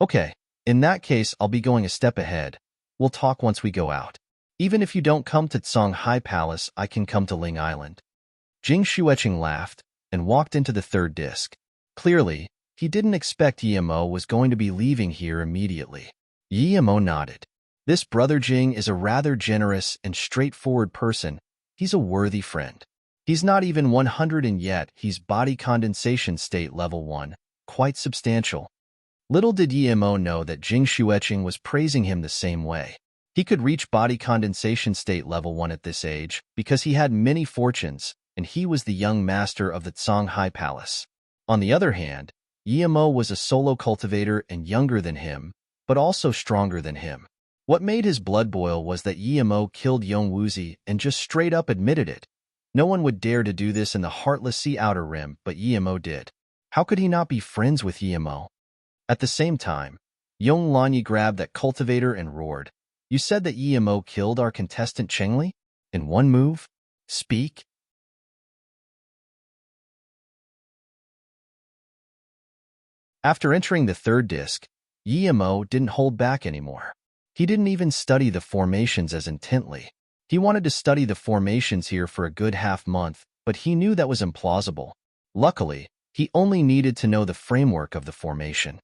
Okay, in that case, I'll be going a step ahead. We'll talk once we go out. Even if you don't come to Songhai Palace, I can come to Ling Island. Jing Xueqing laughed and walked into the third disc. Clearly, he didn't expect Yimo was going to be leaving here immediately. Yimo nodded. This Brother Jing is a rather generous and straightforward person. He's a worthy friend. He's not even 100 and yet he's body condensation state level 1, quite substantial. Little did Yimo know that Jing Xueqing was praising him the same way. He could reach body condensation state level 1 at this age because he had many fortunes, and he was the young master of the Songhai Palace. On the other hand, Yimo was a solo cultivator and younger than him, but also stronger than him. What made his blood boil was that Yimo killed Yong Wuzi and just straight up admitted it. No one would dare to do this in the Heartless Sea Outer Rim, but Yimo did. How could he not be friends with Yimo? At the same time, Yong Lanyi grabbed that cultivator and roared. You said that Yimo killed our contestant Chengli? In one move? Speak? After entering the third disc, Yimo didn't hold back anymore. He didn't even study the formations as intently. He wanted to study the formations here for a good half-month, but he knew that was implausible. Luckily, he only needed to know the framework of the formation.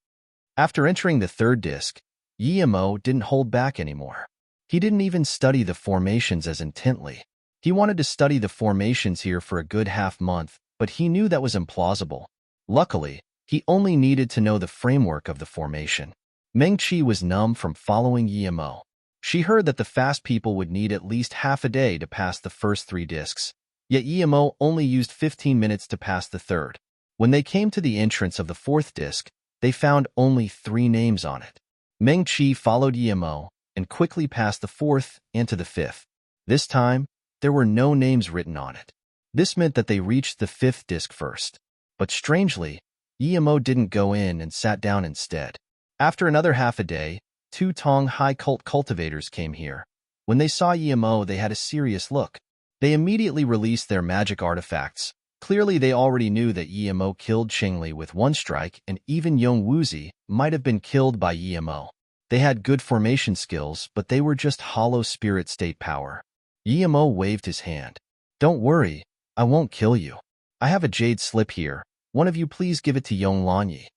After entering the third disc, Yimo didn't hold back anymore. He didn't even study the formations as intently. He wanted to study the formations here for a good half-month, but he knew that was implausible. Luckily, he only needed to know the framework of the formation. Meng Qi was numb from following Yimo. She heard that the fast people would need at least half a day to pass the first 3 discs, yet Yimo only used 15 minutes to pass the third. When they came to the entrance of the 4th disc, they found only 3 names on it. Meng Qi followed Yimo and quickly passed the 4th and to the 5th. This time, there were no names written on it. This meant that they reached the 5th disc first. But strangely, Yimo didn't go in and sat down instead. After another half a day, 2 Tong High Cult cultivators came here. When they saw Yimo, they had a serious look. They immediately released their magic artifacts. Clearly, they already knew that Yimo killed Chengli with 1 strike, and even Yong Wuzi might have been killed by Yimo. They had good formation skills, but they were just hollow spirit state power. Yimo waved his hand. Don't worry, I won't kill you. I have a jade slip here. One of you please give it to Yong Lanyi.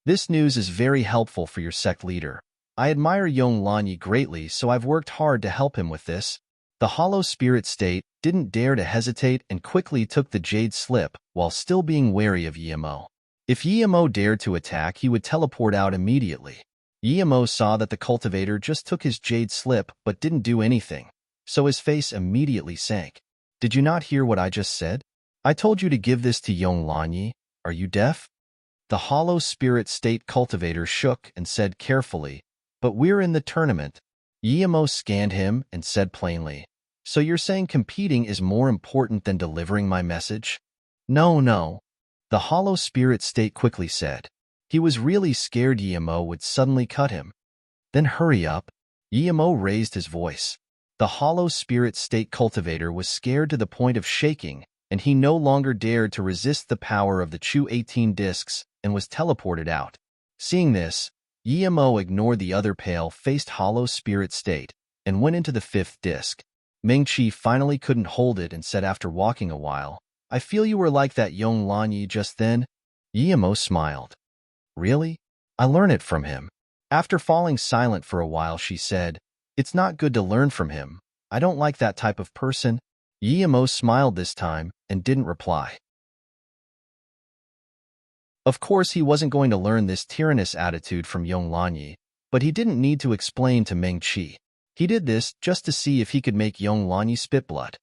This news is very helpful for your sect leader. I admire Yong Lanyi greatly, so I've worked hard to help him with this. The hollow spirit state didn't dare to hesitate and quickly took the jade slip while still being wary of Yimo. If Yimo dared to attack, he would teleport out immediately. Yimo saw that the cultivator just took his jade slip but didn't do anything, so his face immediately sank. Did you not hear what I just said? I told you to give this to Yong Lanyi. Are you deaf? The hollow spirit state cultivator shook and said carefully, but we're in the tournament. Yimo scanned him and said plainly, so you're saying competing is more important than delivering my message? No. The hollow spirit state quickly said. He was really scared Yimo would suddenly cut him. Then hurry up. Yimo raised his voice. The hollow spirit state cultivator was scared to the point of shaking, and he no longer dared to resist the power of the Chu 18 discs and was teleported out. Seeing this, Yimo ignored the other pale-faced hollow spirit state and went into the 5th disc. Meng Qi finally couldn't hold it and said after walking a while, I feel you were like that Yong Lanyi just then. Yimo smiled. Really? I learned it from him. After falling silent for a while, she said, it's not good to learn from him. I don't like that type of person. Yimo smiled this time and didn't reply. Of course, he wasn't going to learn this tyrannous attitude from Yong Lanyi, but he didn't need to explain to Meng Qi. He did this just to see if he could make Yong Lanyi spit blood.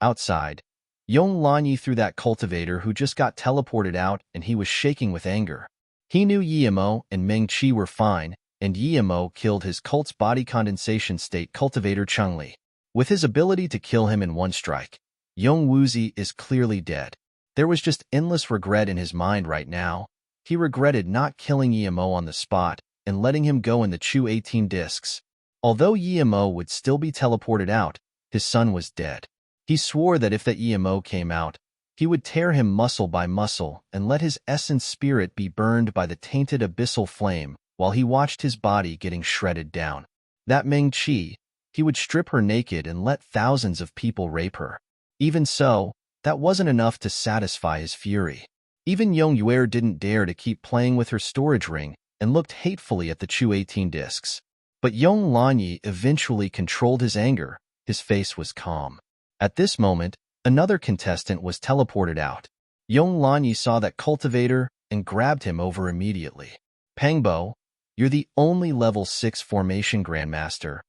Outside, Yong Lanyi threw that cultivator who just got teleported out, and he was shaking with anger. He knew Yimo and Meng Qi were fine, and Yimo killed his cult's body condensation state cultivator Chengli. With his ability to kill him in one strike, Yong Wuzi is clearly dead. There was just endless regret in his mind right now. He regretted not killing Yimo on the spot and letting him go in the Chu 18 discs. Although Yimo would still be teleported out, his son was dead. He swore that if that Yimo came out, he would tear him muscle by muscle and let his essence spirit be burned by the tainted abyssal flame while he watched his body getting shredded down. That Meng Qi, he would strip her naked and let thousands of people rape her. Even so, that wasn't enough to satisfy his fury. Even Yong Yuer didn't dare to keep playing with her storage ring and looked hatefully at the Chu 18 discs. But Yong Lanyi eventually controlled his anger. His face was calm. At this moment, another contestant was teleported out. Yong Lanyi saw that cultivator and grabbed him over immediately. Pangbo, you're the only level 6 formation grandmaster.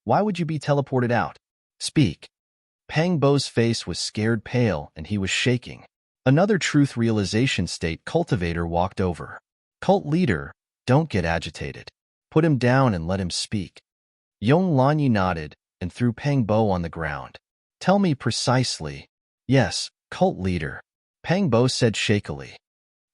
Why would you be teleported out? Speak. Pangbo's face was scared pale and he was shaking. Another truth realization state cultivator walked over. Cult leader, don't get agitated. Put him down and let him speak. Yong Lanyi nodded and threw Pangbo on the ground. Tell me precisely. Yes, cult leader. Pangbo said shakily.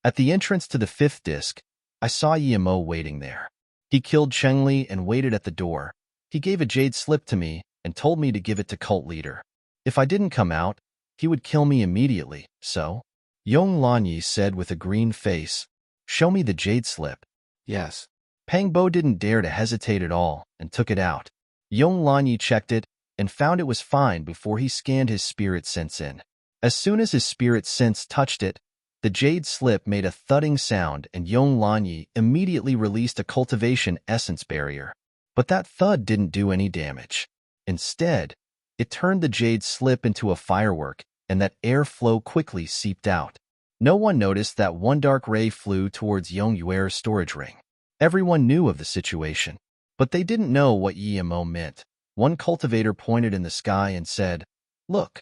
At the entrance to the 5th disc, I saw Yimo waiting there. He killed Chengli and waited at the door. He gave a jade slip to me and told me to give it to cult leader. If I didn't come out, he would kill me immediately, so? Yong Lanyi said with a green face. Show me the jade slip. Yes. Pangbo didn't dare to hesitate at all and took it out. Yong Lanyi checked it and found it was fine before he scanned his spirit sense in. As soon as his spirit sense touched it, the jade slip made a thudding sound and Yong Lanyi immediately released a cultivation essence barrier. But that thud didn't do any damage. Instead, it turned the jade slip into a firework, and that airflow quickly seeped out. No one noticed that one dark ray flew towards Yong Yuer's storage ring. Everyone knew of the situation, but they didn't know what Yimo meant. One cultivator pointed in the sky and said, Look.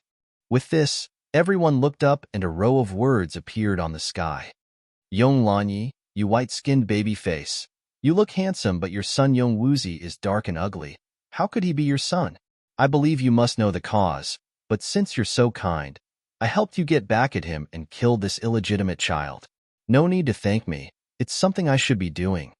With this, everyone looked up and a row of words appeared on the sky. Yong Lanyi, you white-skinned baby face. You look handsome, but your son Yong Wuzi is dark and ugly. How could he be your son? I believe you must know the cause, but since you're so kind, I helped you get back at him and killed this illegitimate child. No need to thank me. It's something I should be doing.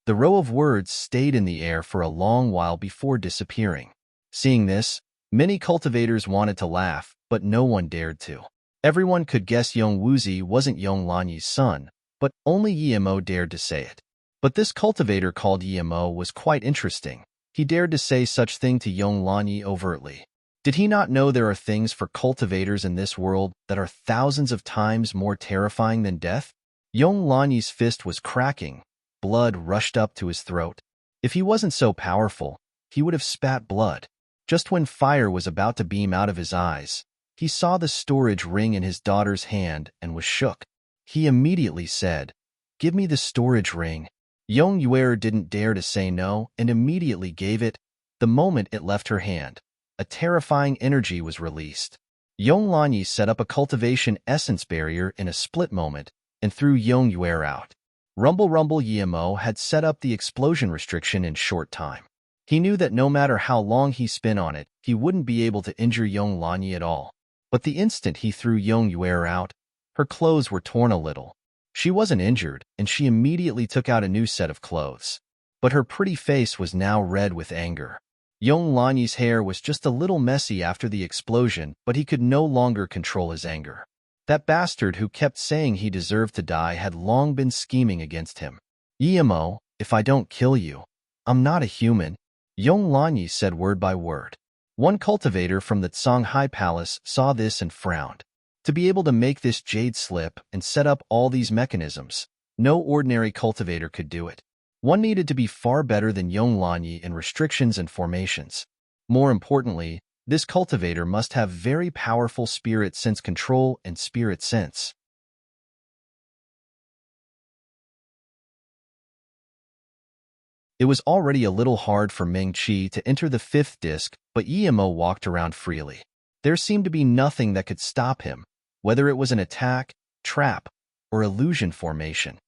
The row of words stayed in the air for a long while before disappearing. Seeing this, many cultivators wanted to laugh, but no one dared to. Everyone could guess Yong Wuzi wasn't Yong Lanyi's son, but only Yimo dared to say it. But this cultivator called Yimo was quite interesting. He dared to say such thing to Yong Lanyi overtly. Did he not know there are things for cultivators in this world that are thousands of times more terrifying than death? Yong Lanyi's fist was cracking. Blood rushed up to his throat. If he wasn't so powerful, he would have spat blood. Just when fire was about to beam out of his eyes, he saw the storage ring in his daughter's hand and was shook. He immediately said, Give me the storage ring. Yong Yuer didn't dare to say no and immediately gave it. The moment it left her hand, a terrifying energy was released. Yong Lanyi set up a cultivation essence barrier in a split moment and threw Yong Yuer out. Rumble Rumble Yimo had set up the explosion restriction in short time. He knew that no matter how long he spent on it, he wouldn't be able to injure Yong Lanyi at all. But the instant he threw Yong Yuer out, her clothes were torn a little. She wasn't injured, and she immediately took out a new set of clothes. But her pretty face was now red with anger. Yong Lanyi's hair was just a little messy after the explosion, but he could no longer control his anger. That bastard who kept saying he deserved to die had long been scheming against him. Yimo, if I don't kill you, I'm not a human. Yong Lanyi said word by word. One cultivator from the Songhai Palace saw this and frowned. To be able to make this jade slip and set up all these mechanisms, no ordinary cultivator could do it. One needed to be far better than Yong Lanyi in restrictions and formations. More importantly, This cultivator must have very powerful spirit sense control and spirit sense. It was already a little hard for Ming-Chi to enter the fifth disc, but Yemo walked around freely. There seemed to be nothing that could stop him, whether it was an attack, trap, or illusion formation.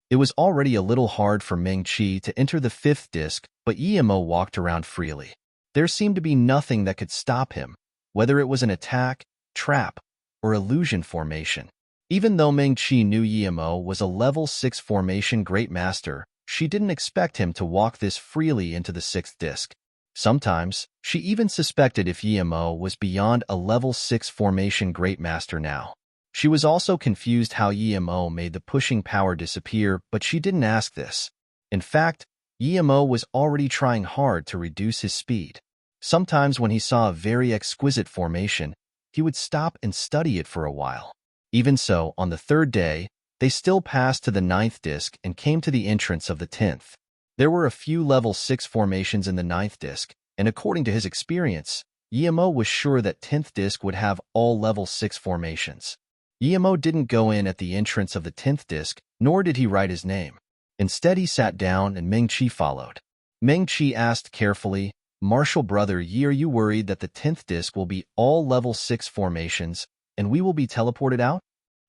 It was already a little hard for Ming-Chi to enter the fifth disc, but Yemo walked around freely. There seemed to be nothing that could stop him, whether it was an attack, trap, or illusion formation. Even though Ming-Chi knew Yemo was a level 6 formation Great Master, she didn't expect him to walk this freely into the sixth disc. Sometimes, she even suspected if Yemo was beyond a level 6 formation Great Master now. She was also confused how Yemo made the pushing power disappear, but she didn't ask this. In fact, Yemo was already trying hard to reduce his speed. Sometimes when he saw a very exquisite formation, he would stop and study it for a while. Even so, on the third day, they still passed to the ninth disc and came to the entrance of the 10th. There were a few level 6 formations in the ninth disc, and according to his experience, Yemo was sure that 10th disc would have all level 6 formations. Yemo didn't go in at the entrance of the 10th disc, nor did he write his name. Instead, he sat down and Ming-Chi followed. Ming-Chi asked carefully, "Martial brother Yi, are you worried that the 10th disc will be all level 6 formations, and we will be teleported out?"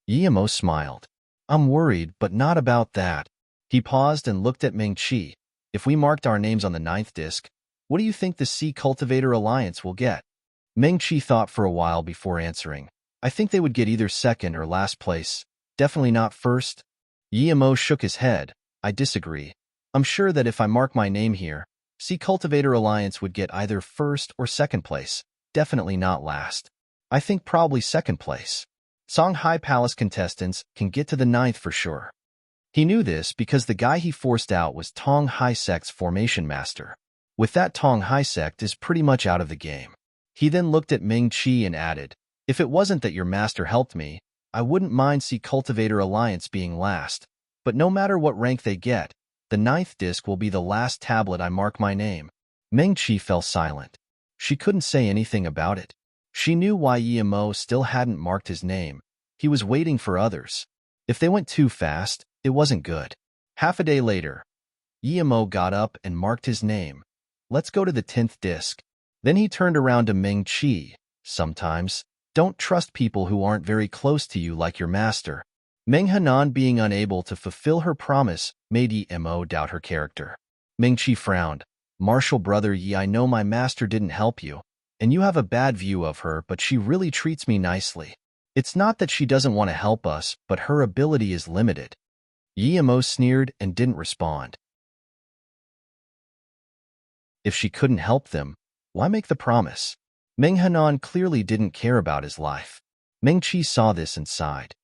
Yemo smiled. "I'm worried, but not about that." He paused and looked at Ming-Chi. "If we marked our names on the ninth disc, what do you think the Sea Cultivator Alliance will get?" Ming-Chi thought for a while before answering. "I think they would get either second or last place. Definitely not first." Yemo shook his head. "I disagree. I'm sure that if I mark my name here, Sea Cultivator Alliance would get either first or second place. Definitely not last. I think probably second place. Songhai Palace contestants can get to the ninth for sure." He knew this because the guy he forced out was Tong Hai Sect's formation master. With that, Tong Hai Sect is pretty much out of the game. He then looked at Ming-Chi and added, "If it wasn't that your master helped me, I wouldn't mind Sea Cultivator Alliance being last. But no matter what rank they get, the ninth disc will be the last tablet I mark my name." Ming-Chi fell silent. She couldn't say anything about it. She knew why Yemo still hadn't marked his name. He was waiting for others. If they went too fast, it wasn't good. Half a day later, Yemo got up and marked his name. "Let's go to the 10th disc." Then he turned around to Ming-Chi. "Sometimes, don't trust people who aren't very close to you like your master." Meng Hanan being unable to fulfill her promise made Yemo doubt her character. Ming-Chi frowned. "Martial brother Yi, I know my master didn't help you, and you have a bad view of her, but she really treats me nicely. It's not that she doesn't want to help us, but her ability is limited." Yemo sneered and didn't respond. If she couldn't help them, why make the promise? Meng Hanan clearly didn't care about his life. Ming-Chi saw this and sighed.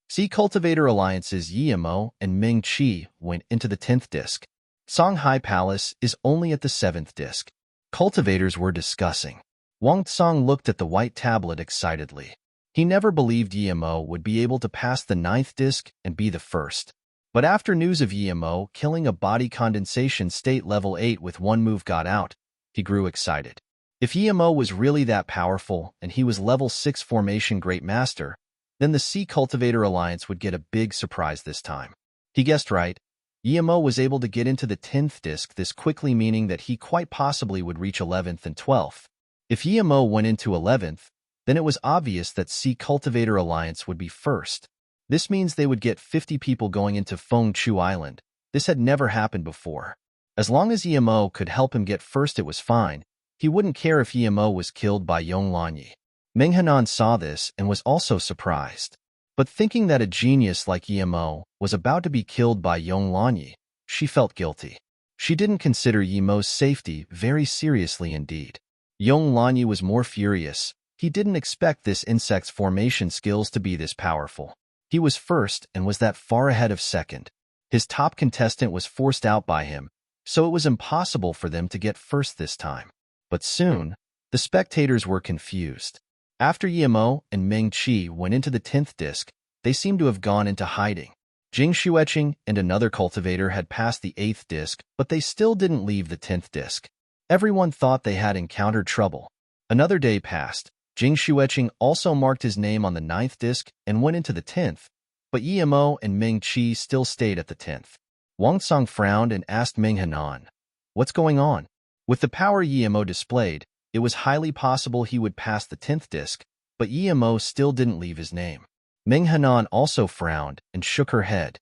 Sea Cultivator Alliance's Yemo and Ming-Chi went into the 10th disc. Songhai Palace is only at the 7th disc. Cultivators were discussing. Wang Tsong looked at the white tablet excitedly. He never believed Yemo would be able to pass the 9th disc and be the first. But after news of Yemo killing a body condensation state level 8 with one move got out, he grew excited. If Yemo was really that powerful and he was level 6 formation Great Master, then the Sea Cultivator Alliance would get a big surprise this time. He guessed right. Yemo was able to get into the 10th disc this quickly, meaning that he quite possibly would reach 11th and 12th. If Yemo went into 11th, then it was obvious that Sea Cultivator Alliance would be first. This means they would get 50 people going into Feng Chu Island. This had never happened before. As long as Yemo could help him get first, it was fine. He wouldn't care if Yemo was killed by Yong Lanyi. Meng Hanan saw this and was also surprised. But thinking that a genius like Yemo was about to be killed by Yong Lanyi, she felt guilty. She didn't consider Yemo's safety very seriously indeed. Yong Lanyi was more furious. He didn't expect this insect's formation skills to be this powerful. He was first and was that far ahead of second. His top contestant was forced out by him, so it was impossible for them to get first this time. But soon, the spectators were confused. After Yemo and Ming-Chi went into the 10th disc, they seemed to have gone into hiding. Jing Xueqing and another cultivator had passed the 8th disc, but they still didn't leave the 10th disc. Everyone thought they had encountered trouble. Another day passed. Jing Shueqing also marked his name on the 9th disc and went into the 10th, but Yimo and Ming Qi still stayed at the 10th. Wang Song frowned and asked Ming Hanan, "What's going on?" With the power Yimo displayed, it was highly possible he would pass the 10th disc, but Yimo still didn't leave his name. Ming Hanan also frowned and shook her head.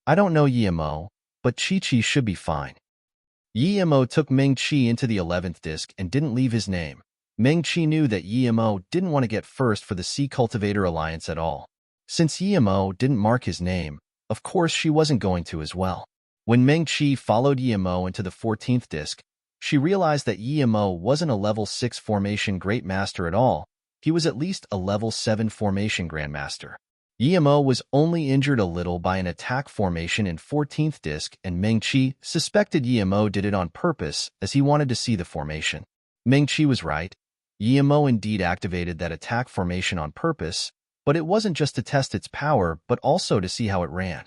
"I don't know Yimo, but Chi-Chi should be fine." Yimo took Ming Qi into the 11th disc and didn't leave his name. Ming Qi knew that Yimo didn't want to get first for the Sea Cultivator Alliance at all. Since Yimo didn't mark his name, of course she wasn't going to as well. When Ming Qi followed Yimo into the 14th disc, she realized that Yimo wasn't a level 6 formation Great Master at all. He was at least a level 7 formation Grandmaster. Yimo was only injured a little by an attack formation in 14th disc, and Ming Qi suspected Yimo did it on purpose as he wanted to see the formation. Ming Qi was right. Yimo indeed activated that attack formation on purpose, but it wasn't just to test its power, but also to see how it ran.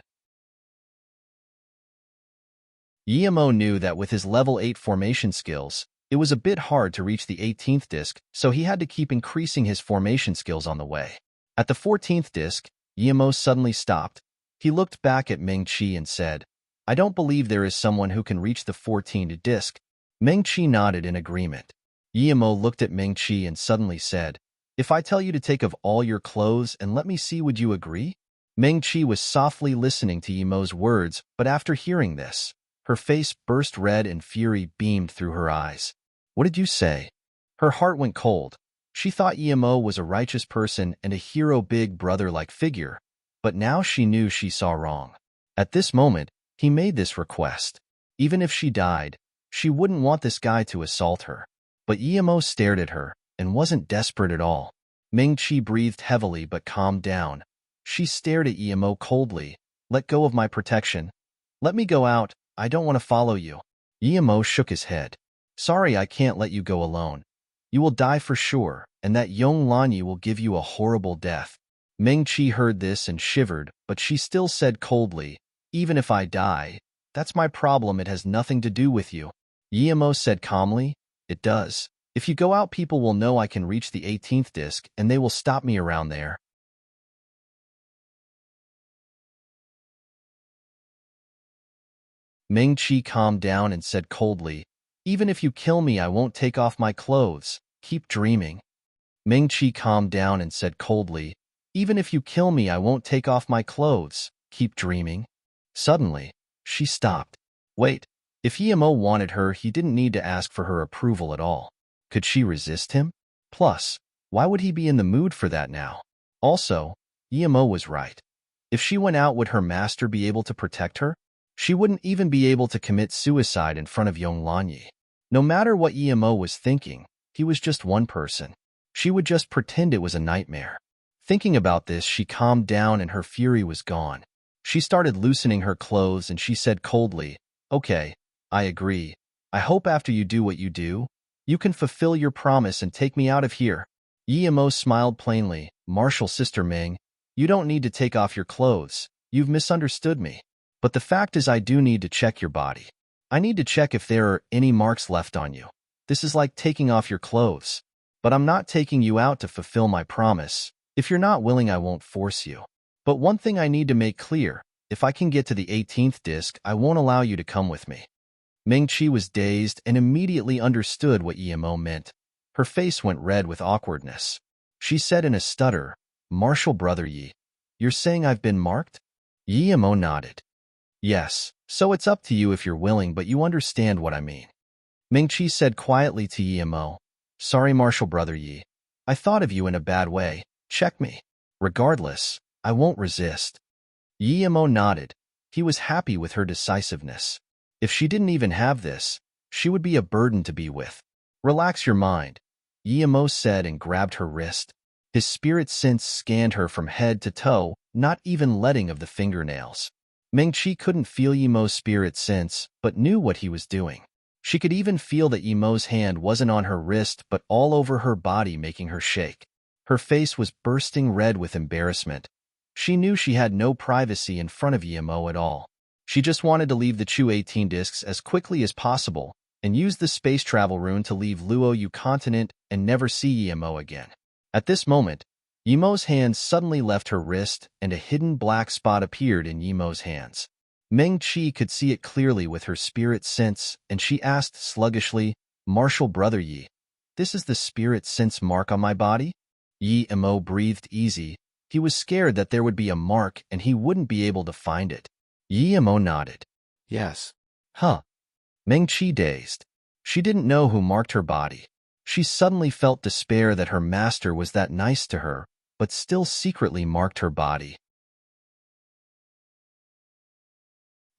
Yimo knew that with his level 8 formation skills, it was a bit hard to reach the 18th disc, so he had to keep increasing his formation skills on the way. At the 14th disc, Yimo suddenly stopped. He looked back at Ming Qi and said, "I don't believe there is someone who can reach the 14th disc." Ming Qi nodded in agreement. Yimo looked at Ming Qi and suddenly said, "If I tell you to take off all your clothes and let me see, would you agree?" Ming Qi was softly listening to Yimo's words, but after hearing this, her face burst red and fury beamed through her eyes. "What did you say?" Her heart went cold. She thought Yimo was a righteous person and a hero big brother-like figure, but now she knew she saw wrong. At this moment, he made this request. Even if she died, she wouldn't want this guy to assault her. But Yimo stared at her and wasn't desperate at all. Ming Qi breathed heavily but calmed down. She stared at Yimo coldly. "Let go of my protection. Let me go out. I don't want to follow you." Yimo shook his head. "Sorry, I can't let you go alone. You will die for sure, and that Yong Lanyi will give you a horrible death." Ming Qi heard this and shivered, but she still said coldly, "Even if I die, that's my problem. It has nothing to do with you." Yimo said calmly, "It does. If you go out, people will know I can reach the 18th disc, and they will stop me around there." Ming Qi calmed down and said coldly, "Even if you kill me, I won't take off my clothes. Keep dreaming." Ming Qi calmed down and said coldly, "Even if you kill me, I won't take off my clothes. Keep dreaming." Suddenly, she stopped. Wait, if Yimo wanted her, he didn't need to ask for her approval at all. Could she resist him? Plus, why would he be in the mood for that now? Also, Yimo was right. If she went out, would her master be able to protect her? She wouldn't even be able to commit suicide in front of Yong Lanyi. No matter what Yimo was thinking, he was just one person. She would just pretend it was a nightmare. Thinking about this, she calmed down and her fury was gone. She started loosening her clothes and she said coldly, "Okay, I agree. I hope after you do what you do, you can fulfill your promise and take me out of here." Yimo smiled plainly. "Martial Sister Ming, you don't need to take off your clothes. You've misunderstood me. But the fact is I do need to check your body. I need to check if there are any marks left on you. This is like taking off your clothes. But I'm not taking you out to fulfill my promise. If you're not willing, I won't force you. But one thing I need to make clear, if I can get to the 18th disc, I won't allow you to come with me." Ming Qi was dazed and immediately understood what Yimo meant. Her face went red with awkwardness. She said in a stutter, "Martial Brother Yi, you're saying I've been marked?" Yimo nodded. "Yes, so it's up to you if you're willing, but you understand what I mean." Ming Qi said quietly to Yimo, "Sorry, Martial Brother Yi. I thought of you in a bad way. Check me. Regardless, I won't resist." Yimo nodded. He was happy with her decisiveness. If she didn't even have this, she would be a burden to be with. "Relax your mind," Yimo said and grabbed her wrist. His spirit sense scanned her from head to toe, not even letting of the fingernails. Ming Qi couldn't feel Yimo's spirit sense, but knew what he was doing. She could even feel that Yimo's hand wasn't on her wrist but all over her body, making her shake. Her face was bursting red with embarrassment. She knew she had no privacy in front of Yimo at all. She just wanted to leave the Chu 18 discs as quickly as possible, and use the space travel rune to leave Luoyu continent and never see Yimo again. At this moment, Yimo's hands suddenly left her wrist and a hidden black spot appeared in Yimo's hands. Meng-Chi could see it clearly with her spirit sense, and she asked sluggishly, "Martial brother Yi, this is the spirit sense mark on my body?" Yimo breathed easy. He was scared that there would be a mark and he wouldn't be able to find it. Yimo nodded. Yes. Huh. Meng-Chi dazed. She didn't know who marked her body. She suddenly felt despair that her master was that nice to her, but still secretly marked her body.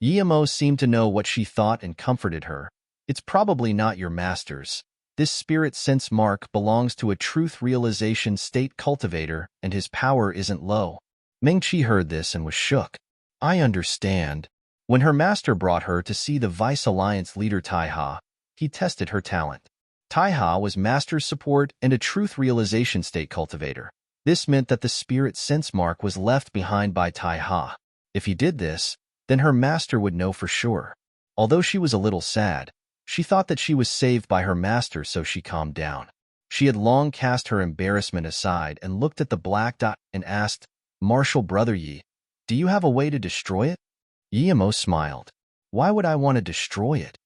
Yimo seemed to know what she thought and comforted her. "It's probably not your master's. This spirit sense mark belongs to a truth realization state cultivator, and his power isn't low." Meng-Chi heard this and was shook. "I understand." When her master brought her to see the Vice Alliance leader Taiha, he tested her talent. Taiha was master's support and a truth realization state cultivator. This meant that the spirit sense mark was left behind by Taiha. If he did this, then her master would know for sure. Although she was a little sad, she thought that she was saved by her master, so she calmed down. She had long cast her embarrassment aside and looked at the black dot and asked, "Martial brother Yi, do you have a way to destroy it?" Yimo smiled. "Why would I want to destroy it?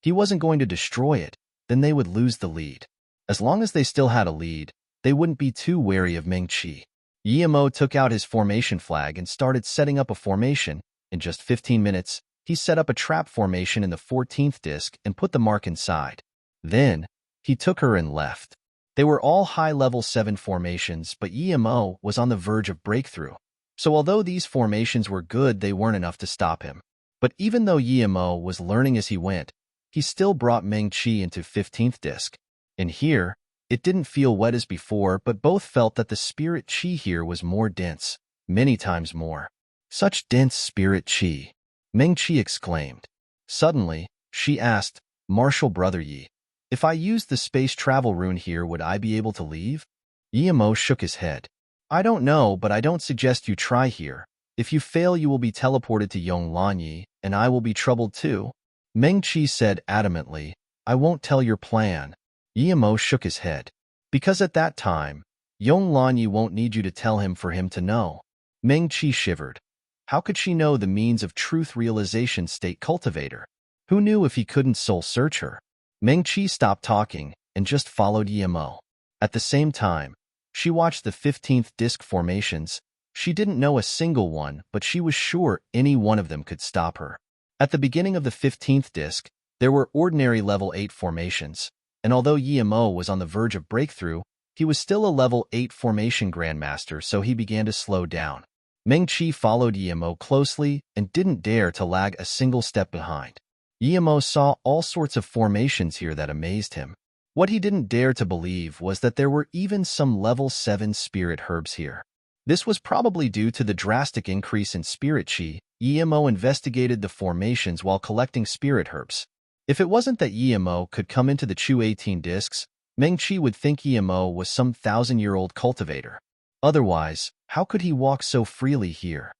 He wasn't going to destroy it, then they would lose the lead. As long as they still had a lead, they wouldn't be too wary of Meng-Chi." Yimo took out his formation flag and started setting up a formation. In just 15 minutes, he set up a trap formation in the 14th disc and put the mark inside. Then, he took her and left. They were all high-level 7 formations, but Yimo was on the verge of breakthrough. So although these formations were good, they weren't enough to stop him. But even though Yimo was learning as he went, he still brought Meng-Chi into 15th disc. And here, it didn't feel wet as before, but both felt that the spirit chi here was more dense, many times more. "Such dense spirit chi," Meng-Chi exclaimed. Suddenly, she asked, "Martial brother Yi, if I used the space travel rune here, would I be able to leave?" Yimo shook his head. "I don't know, but I don't suggest you try here. If you fail, you will be teleported to Yonglanyi, and I will be troubled too." Meng-Chi said adamantly, "I won't tell your plan." Yimo shook his head. "Because at that time, Yonglanyi won't need you to tell him for him to know." Meng-Chi shivered. How could she know the means of truth realization state cultivator? Who knew if he couldn't soul search her? Meng-Chi stopped talking and just followed Yimo. At the same time, she watched the 15th disc formations. She didn't know a single one, but she was sure any one of them could stop her. At the beginning of the 15th disc, there were ordinary level 8 formations, and although Yimo was on the verge of breakthrough, he was still a level 8 formation grandmaster, so he began to slow down. Meng-Chi followed Yimo closely and didn't dare to lag a single step behind. Yimo saw all sorts of formations here that amazed him. What he didn't dare to believe was that there were even some level 7 spirit herbs here. This was probably due to the drastic increase in spirit chi. Yimo investigated the formations while collecting spirit herbs. If it wasn't that Yimo could come into the Chu 18 discs, Meng-Chi would think Yimo was some 1,000-year-old cultivator. Otherwise, how could he walk so freely here?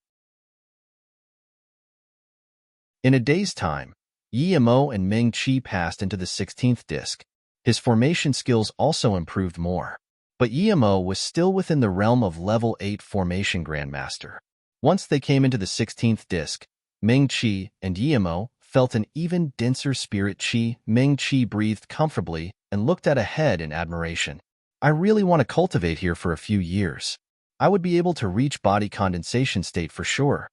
In a day's time, Yimo and Meng-Chi passed into the 16th disc. His formation skills also improved more. But Yimo was still within the realm of level 8 formation grandmaster. Once they came into the 16th disc, Meng-Chi and Yimo felt an even denser spirit chi. Meng-Chi breathed comfortably and looked at ahead in admiration. "I really want to cultivate here for a few years. I would be able to reach body condensation state for sure."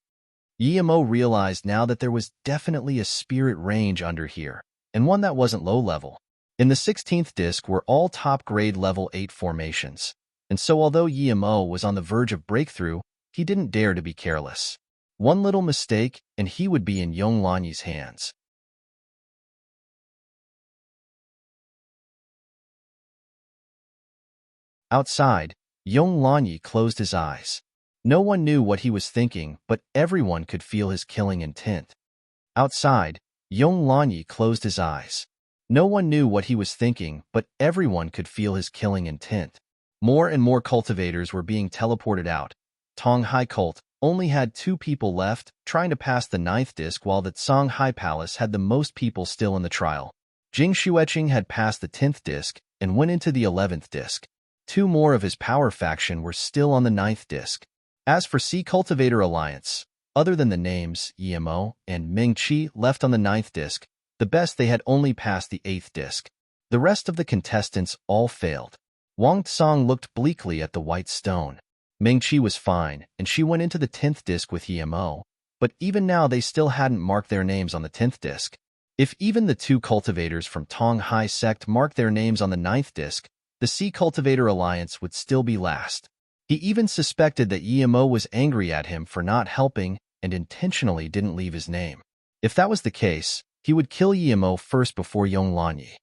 Yimo realized now that there was definitely a spirit range under here, and one that wasn't low level. In the 16th disc were all top-grade level 8 formations, and so although Yimo was on the verge of breakthrough, he didn't dare to be careless. One little mistake, and he would be in Yonglanyi's hands. Outside, Yonglanyi closed his eyes. No one knew what he was thinking, but everyone could feel his killing intent. Outside, Yonglanyi closed his eyes. No one knew what he was thinking, but everyone could feel his killing intent. More and more cultivators were being teleported out. Tonghai Cult only had 2 people left, trying to pass the 9th disc, while the Songhai Palace had the most people still in the trial. Jing Shueqing had passed the 10th disc and went into the 11th disc. 2 more of his power faction were still on the 9th disc. As for Sea Cultivator Alliance, other than the names Yimo and Ming Qi left on the 9th disc, the best they had only passed the 8th disc. The rest of the contestants all failed. Wang Tsang looked bleakly at the white stone. Ming Qi was fine, and she went into the 10th disc with Yimo, but even now they still hadn't marked their names on the 10th disc. If even the 2 cultivators from Tong Hai sect marked their names on the 9th disc, the Sea Cultivator Alliance would still be last. He even suspected that Yimo was angry at him for not helping and intentionally didn't leave his name. If that was the case, he would kill Yimo first before Yonglanyi.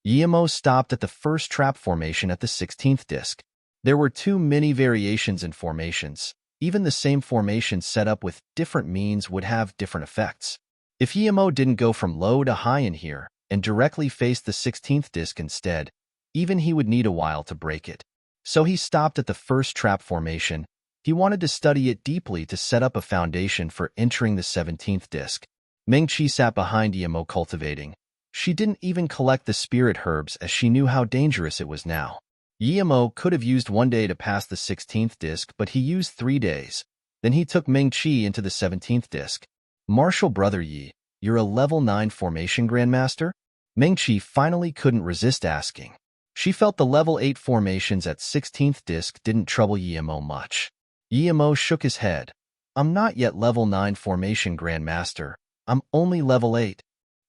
Yimo stopped at the first trap formation at the 16th disc. There were 2 mini variations in formations. Even the same formation set up with different means would have different effects. If Yimo didn't go from low to high in here and directly face the 16th disc instead, even he would need a while to break it. So he stopped at the first trap formation. He wanted to study it deeply to set up a foundation for entering the 17th disc. Ming Qi sat behind Yimo cultivating. She didn't even collect the spirit herbs as she knew how dangerous it was now. Yimo could have used 1 day to pass the 16th disc, but he used 3 days. Then he took Ming Qi into the 17th disc. Martial brother Yi, you're a level 9 formation grandmaster? Ming Qi finally couldn't resist asking. She felt the level 8 formations at 16th disc didn't trouble Yimo much. Yimo shook his head. I'm not yet level 9 formation grandmaster. I'm only level 8.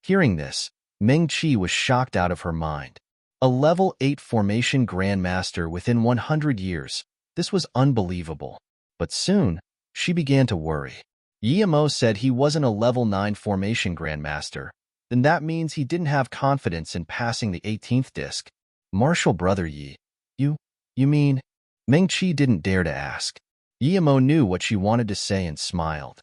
Hearing this, Ming Qi was shocked out of her mind. A level 8 formation grandmaster within 100 years. This was unbelievable. But soon, she began to worry. Yimo said he wasn't a level 9 formation grandmaster. Then that means he didn't have confidence in passing the 18th disc. Martial brother Yi, you mean? Ming Qi didn't dare to ask. Yimo knew what she wanted to say and smiled.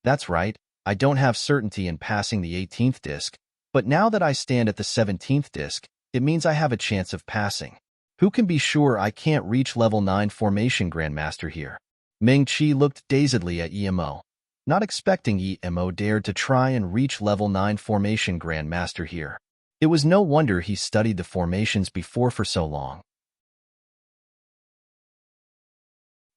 That's right, I don't have certainty in passing the 18th disc, but now that I stand at the 17th disc, it means I have a chance of passing. Who can be sure I can't reach level 9 formation grandmaster here? Ming Qi looked dazedly at Yimo, not expecting Yimo dared to try and reach level 9 formation grandmaster here. It was no wonder he studied the formations before for so long.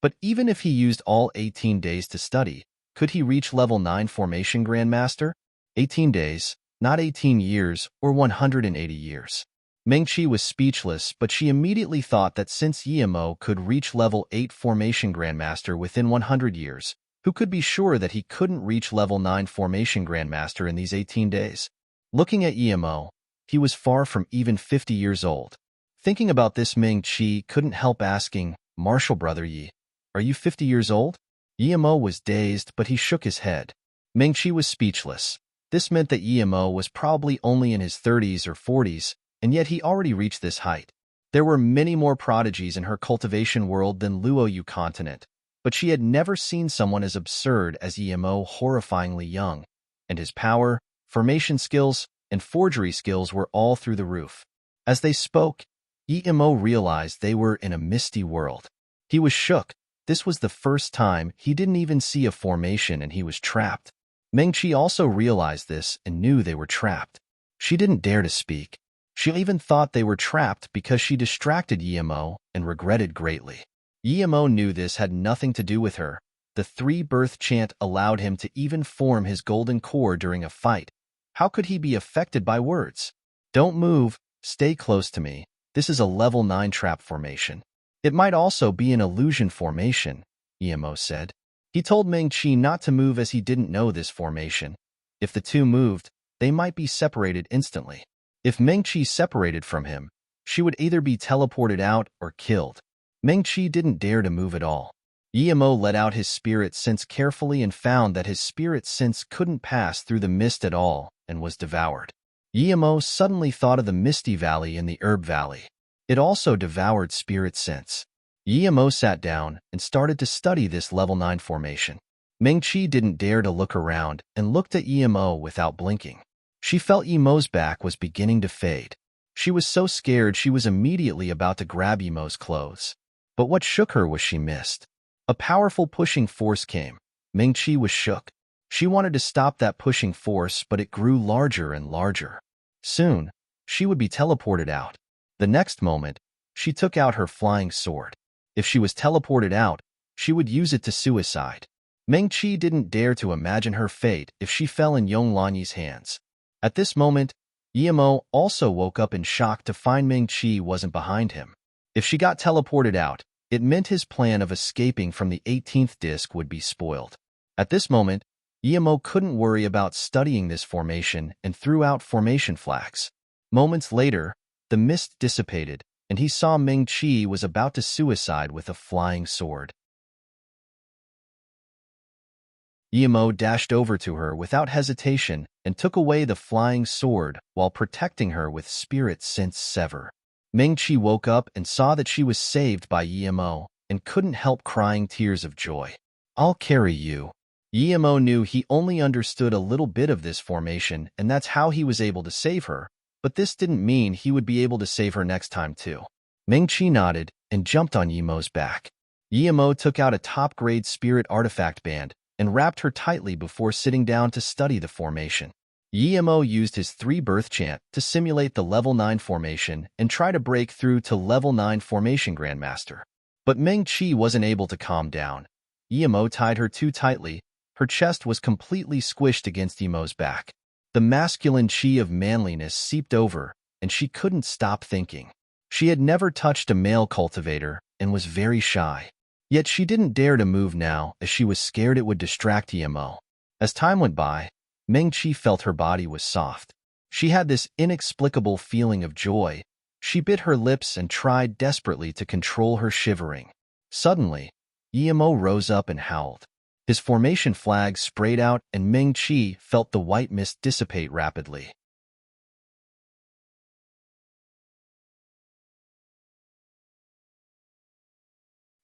But even if he used all 18 days to study, could he reach level 9 formation grandmaster? 18 days, not 18 years or 180 years. Ming Qi was speechless, but she immediately thought that since Yimo could reach level 8 formation grandmaster within 100 years, who could be sure that he couldn't reach level 9 formation grandmaster in these 18 days? Looking at Yimo, he was far from even 50 years old. Thinking about this, Ming Qi couldn't help asking, Martial brother Yi, are you 50 years old? Yimo was dazed, but he shook his head. Ming Qi was speechless. This meant that Yimo was probably only in his 30s or 40s, and yet he already reached this height. There were many more prodigies in her cultivation world than Luoyu continent, but she had never seen someone as absurd as Yimo, horrifyingly young, and his power, formation skills, and forgery skills were all through the roof. As they spoke, Yimo realized they were in a misty world. He was shook. This was the first time he didn't even see a formation and he was trapped. Ming Qi also realized this and knew they were trapped. She didn't dare to speak. She even thought they were trapped because she distracted Yimo and regretted greatly. Yimo knew this had nothing to do with her. The 3-birth chant allowed him to even form his golden core during a fight. How could he be affected by words? Don't move, stay close to me. This is a level 9 trap formation. It might also be an illusion formation, Yimo said. He told Ming Qi not to move as he didn't know this formation. If the 2 moved, they might be separated instantly. If Ming Qi separated from him, she would either be teleported out or killed. Ming Qi didn't dare to move at all. Yimo let out his spirit sense carefully and found that his spirit sense couldn't pass through the mist at all and was devoured. Yimo suddenly thought of the Misty Valley and the Herb Valley. It also devoured spirit sense. Yimo sat down and started to study this level 9 formation. Ming Qi didn't dare to look around and looked at Yimo without blinking. She felt Yimo's back was beginning to fade. She was so scared she was immediately about to grab Yimo's clothes. But what shook her was she missed. A powerful pushing force came. Ming Qi was shook. She wanted to stop that pushing force, but it grew larger and larger. Soon, she would be teleported out. The next moment, she took out her flying sword. If she was teleported out, she would use it to suicide. Meng-Chi didn't dare to imagine her fate if she fell in Yonglanyi's hands. At this moment, Emo also woke up in shock to find Meng-Chi wasn't behind him. If she got teleported out, it meant his plan of escaping from the 18th disc would be spoiled. At this moment, Emo couldn't worry about studying this formation and threw out formation flags. Moments later, the mist dissipated, and he saw Meng-Chi was about to suicide with a flying sword. Emo dashed over to her without hesitation and took away the flying sword while protecting her with spirit sense sever. Meng-Chi woke up and saw that she was saved by Emo and couldn't help crying tears of joy. "I'll carry you." Emo knew he only understood a little bit of this formation, and that's how he was able to save her, but this didn't mean he would be able to save her next time too. Meng-Chi nodded and jumped on Yemo's back. Yemo took out a top-grade spirit artifact band and wrapped her tightly before sitting down to study the formation. Yemo used his 3-birth chant to simulate the level 9 formation and try to break through to level 9 formation Grandmaster. But Meng-Chi wasn't able to calm down. Yemo tied her too tightly. Her chest was completely squished against Yemo's back. The masculine chi of manliness seeped over, and she couldn't stop thinking. She had never touched a male cultivator and was very shy. Yet she didn't dare to move now as she was scared it would distract Yemo. As time went by, Meng-Chi felt her body was soft. She had this inexplicable feeling of joy. She bit her lips and tried desperately to control her shivering. Suddenly, Yemo rose up and howled. His formation flag sprayed out and Meng-Chi felt the white mist dissipate rapidly.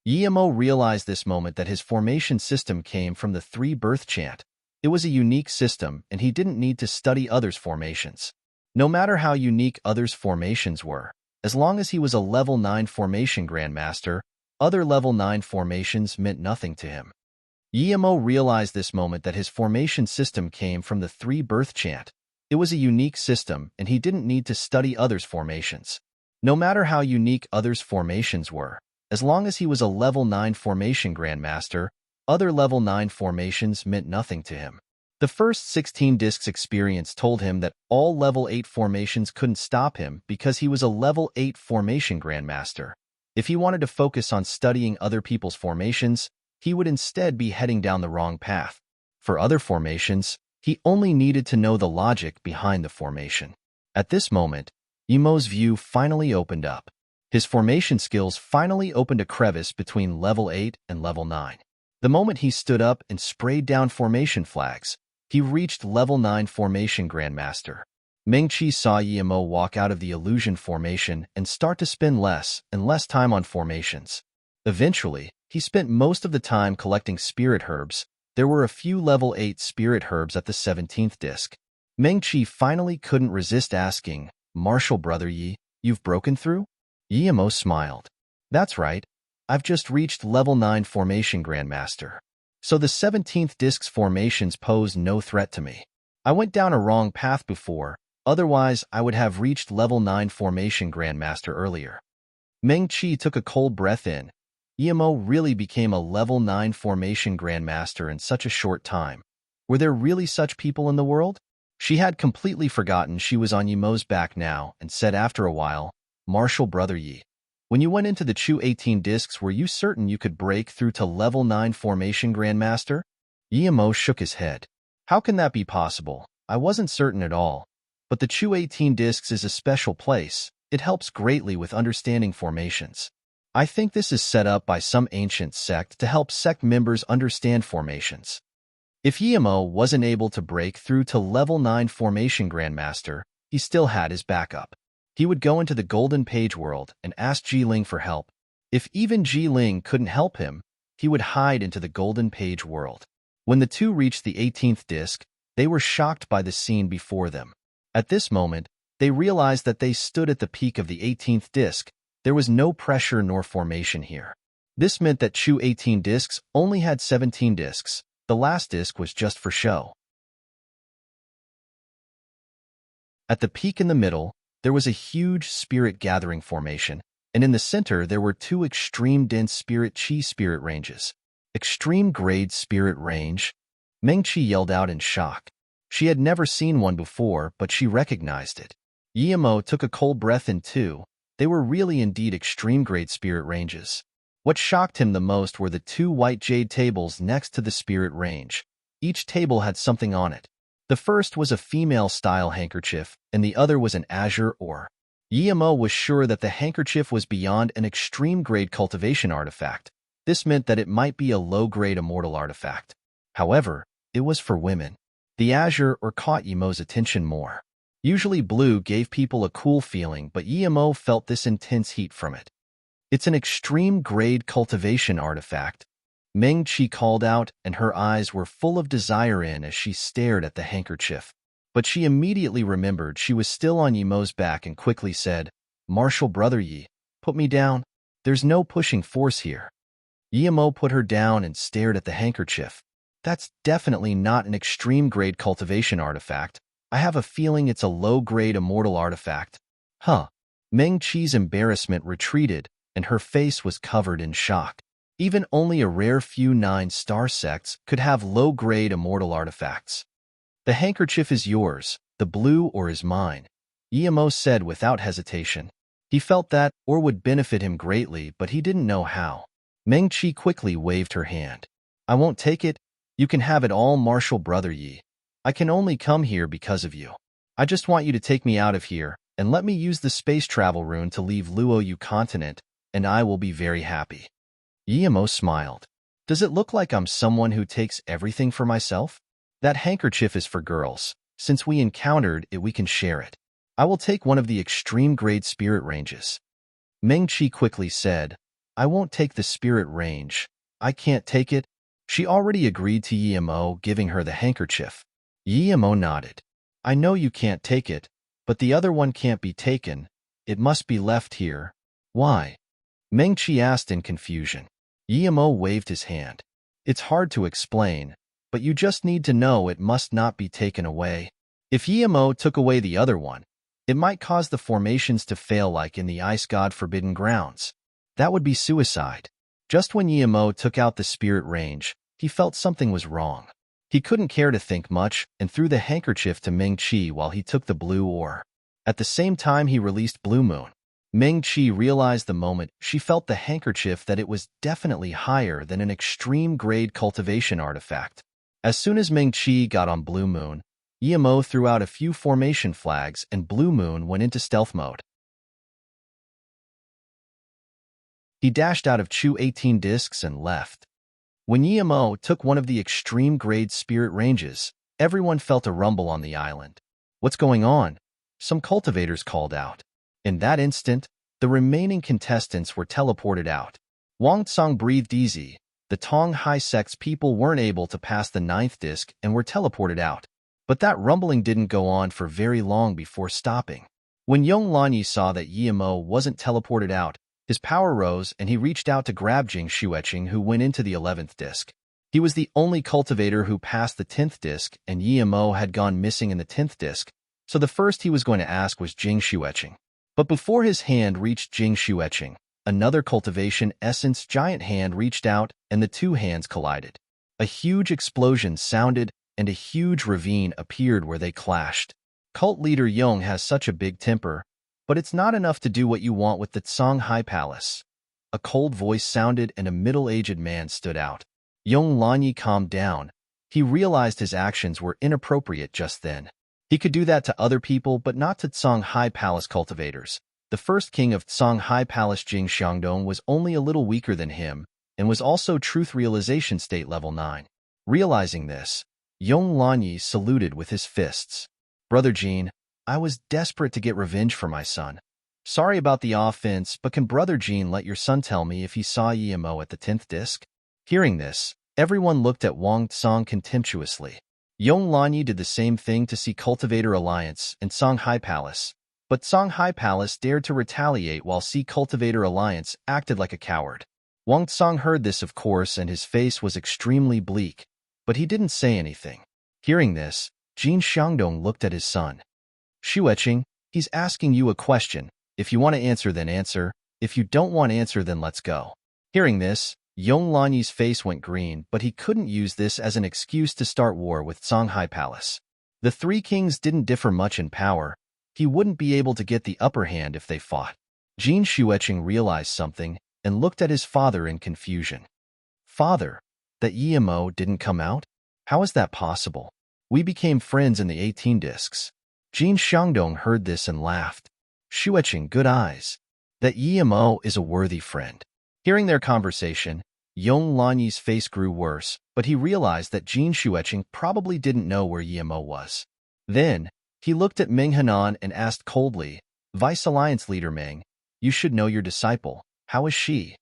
Yemo realized this moment that his formation system came from the 3-birth chant. It was a unique system, and he didn't need to study others' formations. No matter how unique others' formations were, as long as he was a level 9 formation Grandmaster, other level 9 formations meant nothing to him. Yemo realized this moment that his formation system came from the 3-birth chant. It was a unique system, and he didn't need to study others' formations. No matter how unique others' formations were, as long as he was a level 9 formation Grandmaster, other level 9 formations meant nothing to him. The first 16 discs experience told him that all level 8 formations couldn't stop him because he was a level 8 formation Grandmaster. If he wanted to focus on studying other people's formations, he would instead be heading down the wrong path. For other formations, he only needed to know the logic behind the formation. At this moment, Yemo's view finally opened up. His formation skills finally opened a crevice between level 8 and level 9. The moment he stood up and sprayed down formation flags, he reached level 9 formation Grandmaster. Meng-Chi saw Yemo walk out of the illusion formation and start to spend less and less time on formations. Eventually, he spent most of the time collecting spirit herbs. There were a few level 8 spirit herbs at the 17th disc. Meng-Chi finally couldn't resist asking, "Martial Brother Yi, you've broken through?" Yemo smiled. "That's right. I've just reached level 9 formation Grandmaster. So the 17th disc's formations pose no threat to me. I went down a wrong path before, otherwise I would have reached level 9 formation Grandmaster earlier." Meng-Chi took a cold breath in. Yemo really became a level 9 formation Grandmaster in such a short time. Were there really such people in the world? She had completely forgotten she was on Yemo's back now and said after a while, "Martial Brother Yi, when you went into the Chu 18 discs, were you certain you could break through to level 9 formation Grandmaster?" Yemo shook his head. "How can that be possible? I wasn't certain at all. But the Chu 18 discs is a special place. It helps greatly with understanding formations. I think this is set up by some ancient sect to help sect members understand formations." If Yemo wasn't able to break through to level 9 formation Grandmaster, he still had his backup. He would go into the Golden Page world and ask Ji-Ling for help. If even Ji-Ling couldn't help him, he would hide into the Golden Page world. When the two reached the 18th disc, they were shocked by the scene before them. At this moment, they realized that they stood at the peak of the 18th disc. There was no pressure nor formation here. This meant that Chu 18 discs only had 17 discs. The last disc was just for show. At the peak in the middle, there was a huge spirit gathering formation, and in the center there were two extreme dense spirit chi spirit ranges. Extreme grade spirit range? Meng Qi yelled out in shock. She had never seen one before, but she recognized it. Yimo took a cold breath in too. They were really indeed extreme grade spirit ranges. What shocked him the most were the two white jade tables next to the spirit range. Each table had something on it. The first was a female-style handkerchief, and the other was an azure ore. Yimo was sure that the handkerchief was beyond an extreme-grade cultivation artifact. This meant that it might be a low-grade immortal artifact. However, it was for women. The azure ore caught Yimo's attention more. Usually blue gave people a cool feeling, but Yimo felt this intense heat from it. It's an extreme-grade cultivation artifact, Meng Qi called out, and her eyes were full of desire as she stared at the handkerchief. But she immediately remembered she was still on Yimo's back and quickly said, "Martial brother Yi, put me down. There's no pushing force here." Yimo put her down and stared at the handkerchief. "That's definitely not an extreme-grade cultivation artifact. I have a feeling it's a low-grade immortal artifact." Huh. Meng Qi's embarrassment retreated, and her face was covered in shock. Even only a rare few 9-star sects could have low-grade immortal artifacts. "The handkerchief is yours, the blue ore is mine," Yimo said without hesitation. He felt that ore would benefit him greatly, but he didn't know how. Meng Qi quickly waved her hand. "I won't take it. You can have it all, Martial brother Yi. I can only come here because of you. I just want you to take me out of here, and let me use the space travel rune to leave Luoyu continent, and I will be very happy." Yimo smiled. "Does it look like I'm someone who takes everything for myself? That handkerchief is for girls. Since we encountered it, we can share it. I will take one of the extreme-grade spirit ranges." Meng Qi quickly said, "I won't take the spirit range. I can't take it." She already agreed to Yimo giving her the handkerchief. Yimo nodded. "I know you can't take it, but the other one can't be taken. It must be left here." "Why?" Meng Qi asked in confusion. Yimo waved his hand. "It's hard to explain, but you just need to know it must not be taken away. If Yimo took away the other one, it might cause the formations to fail like in the Ice God Forbidden Grounds. That would be suicide." Just when Yimo took out the spirit range, he felt something was wrong. He couldn't care to think much and threw the handkerchief to Meng Qi while he took the blue ore. At the same time he released Blue Moon. Meng Qi realized the moment she felt the handkerchief that it was definitely higher than an extreme-grade cultivation artifact. As soon as Meng Qi got on Blue Moon, Yimo threw out a few formation flags and Blue Moon went into stealth mode. He dashed out of Chu 18 discs and left. When Yimo took one of the extreme-grade spirit ranges, everyone felt a rumble on the island. "What's going on?" some cultivators called out. In that instant, the remaining contestants were teleported out. Wang Tsang breathed easy. The Tong Hai sect's people weren't able to pass the 9th disc and were teleported out. But that rumbling didn't go on for very long before stopping. When Yong Lanyi saw that Yimo wasn't teleported out, his power rose and he reached out to grab Jing Xueqing, who went into the 11th disc. He was the only cultivator who passed the 10th disc, and Yimo had gone missing in the 10th disc, so the first he was going to ask was Jing Xueqing. But before his hand reached Jing Xueqing, another cultivation essence giant hand reached out and the two hands collided. A huge explosion sounded and a huge ravine appeared where they clashed. Cult leader Yong has such a big temper, but it's not enough to do what you want with the Tsang Hai Palace. A cold voice sounded and a middle-aged man stood out. Yong Lanyi calmed down. He realized his actions were inappropriate just then. He could do that to other people, but not to Tsang Hai Palace cultivators. The first king of Tsang Hai Palace, Jing Xiangdong, was only a little weaker than him, and was also Truth Realization State Level 9. Realizing this, Yong Lanyi saluted with his fists. "Brother Jin, I was desperate to get revenge for my son. Sorry about the offense, but can Brother Jin let your son tell me if he saw Yimo at the 10th disc?" Hearing this, everyone looked at Wang Tsang contemptuously. Yong Lanyi did the same thing to see Cultivator Alliance and Tsang Hai Palace, but Tsang Hai Palace dared to retaliate while Sea Cultivator Alliance acted like a coward. Wang Tsang heard this, of course, and his face was extremely bleak, but he didn't say anything. Hearing this, Jin Xiangdong looked at his son. "Xueqing," He's asking you a question. If you want to answer, then answer. If you don't want to answer, then let's go. Hearing this, Yonglanyi's face went green, but he couldn't use this as an excuse to start war with Songhai Palace. The three kings didn't differ much in power. He wouldn't be able to get the upper hand if they fought. Jin Xueqing realized something and looked at his father in confusion. Father, that Yemo didn't come out? How is that possible? We became friends in the 18 discs. Jin Xiangdong heard this and laughed. Xueqing, good eyes. That Yemo is a worthy friend. Hearing their conversation, Yonglanyi's face grew worse, but he realized that Jin Xueqing probably didn't know where Yemo was. Then, he looked at Meng Hanan and asked coldly, Vice Alliance Leader Meng, you should know your disciple. How is she?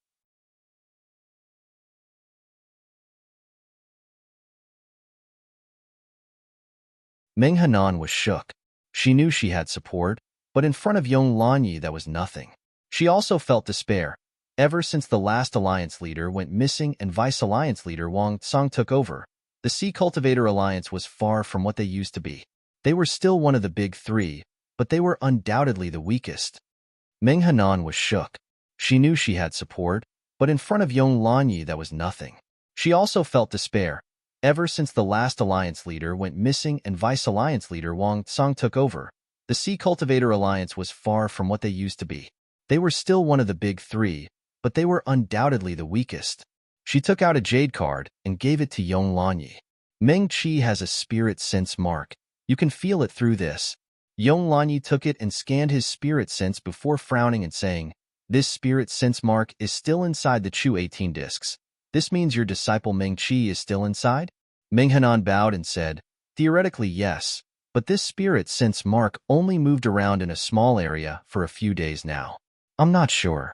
Meng Hanan was shook. She knew she had support, but in front of Yonglanyi that was nothing. She also felt despair. Ever since the last Alliance leader went missing and Vice Alliance leader Wang Tsong took over, the Sea Cultivator Alliance was far from what they used to be. They were still one of the big three, but they were undoubtedly the weakest. Meng Hanan was shook. She knew she had support, but in front of Yonglanyi that was nothing. She also felt despair. Ever since the last Alliance leader went missing and Vice Alliance leader Wang Tsong took over, the Sea Cultivator Alliance was far from what they used to be. They were still one of the big three, but they were undoubtedly the weakest. She took out a jade card and gave it to Yonglanyi. Meng Qi has a spirit sense mark. You can feel it through this. Yonglanyi took it and scanned his spirit sense before frowning and saying, this spirit sense mark is still inside the Chu 18 discs. This means your disciple Meng Qi is still inside? Meng Hanan bowed and said, theoretically yes, but this spirit sense mark only moved around in a small area for a few days now. I'm not sure.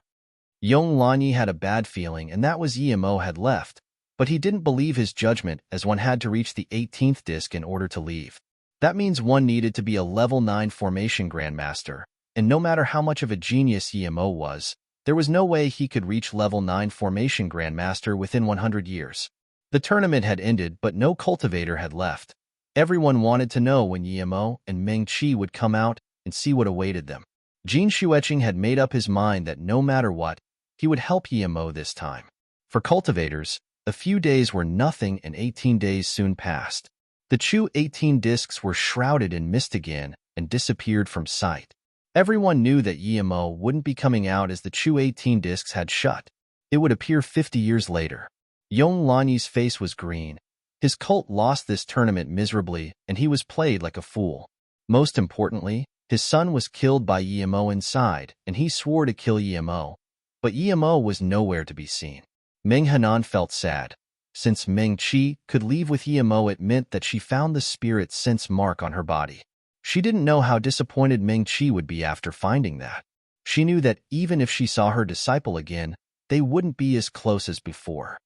Yonglanyi had a bad feeling, and that was Yemo had left, but he didn't believe his judgment as one had to reach the 18th disc in order to leave. That means one needed to be a level 9 formation grandmaster, and no matter how much of a genius Yemo was, there was no way he could reach level 9 formation grandmaster within 100 years. The tournament had ended, but no cultivator had left. Everyone wanted to know when Yemo and Meng Qi would come out and see what awaited them. Jin Xueqing had made up his mind that no matter what, he would help Yemo this time. For cultivators, a few days were nothing and 18 days soon passed. The Chu 18 discs were shrouded in mist again and disappeared from sight. Everyone knew that Yemo wouldn't be coming out as the Chu 18 discs had shut. It would appear 50 years later. Yonglanyi's face was green. His cult lost this tournament miserably, and he was played like a fool. Most importantly, his son was killed by Yemo inside, and he swore to kill Yemo. But Yemo was nowhere to be seen. Meng Hanan felt sad. Since Meng Qi could leave with Yemo, it meant that she found the spirit sense mark on her body. She didn't know how disappointed Meng Qi would be after finding that. She knew that even if she saw her disciple again, they wouldn't be as close as before.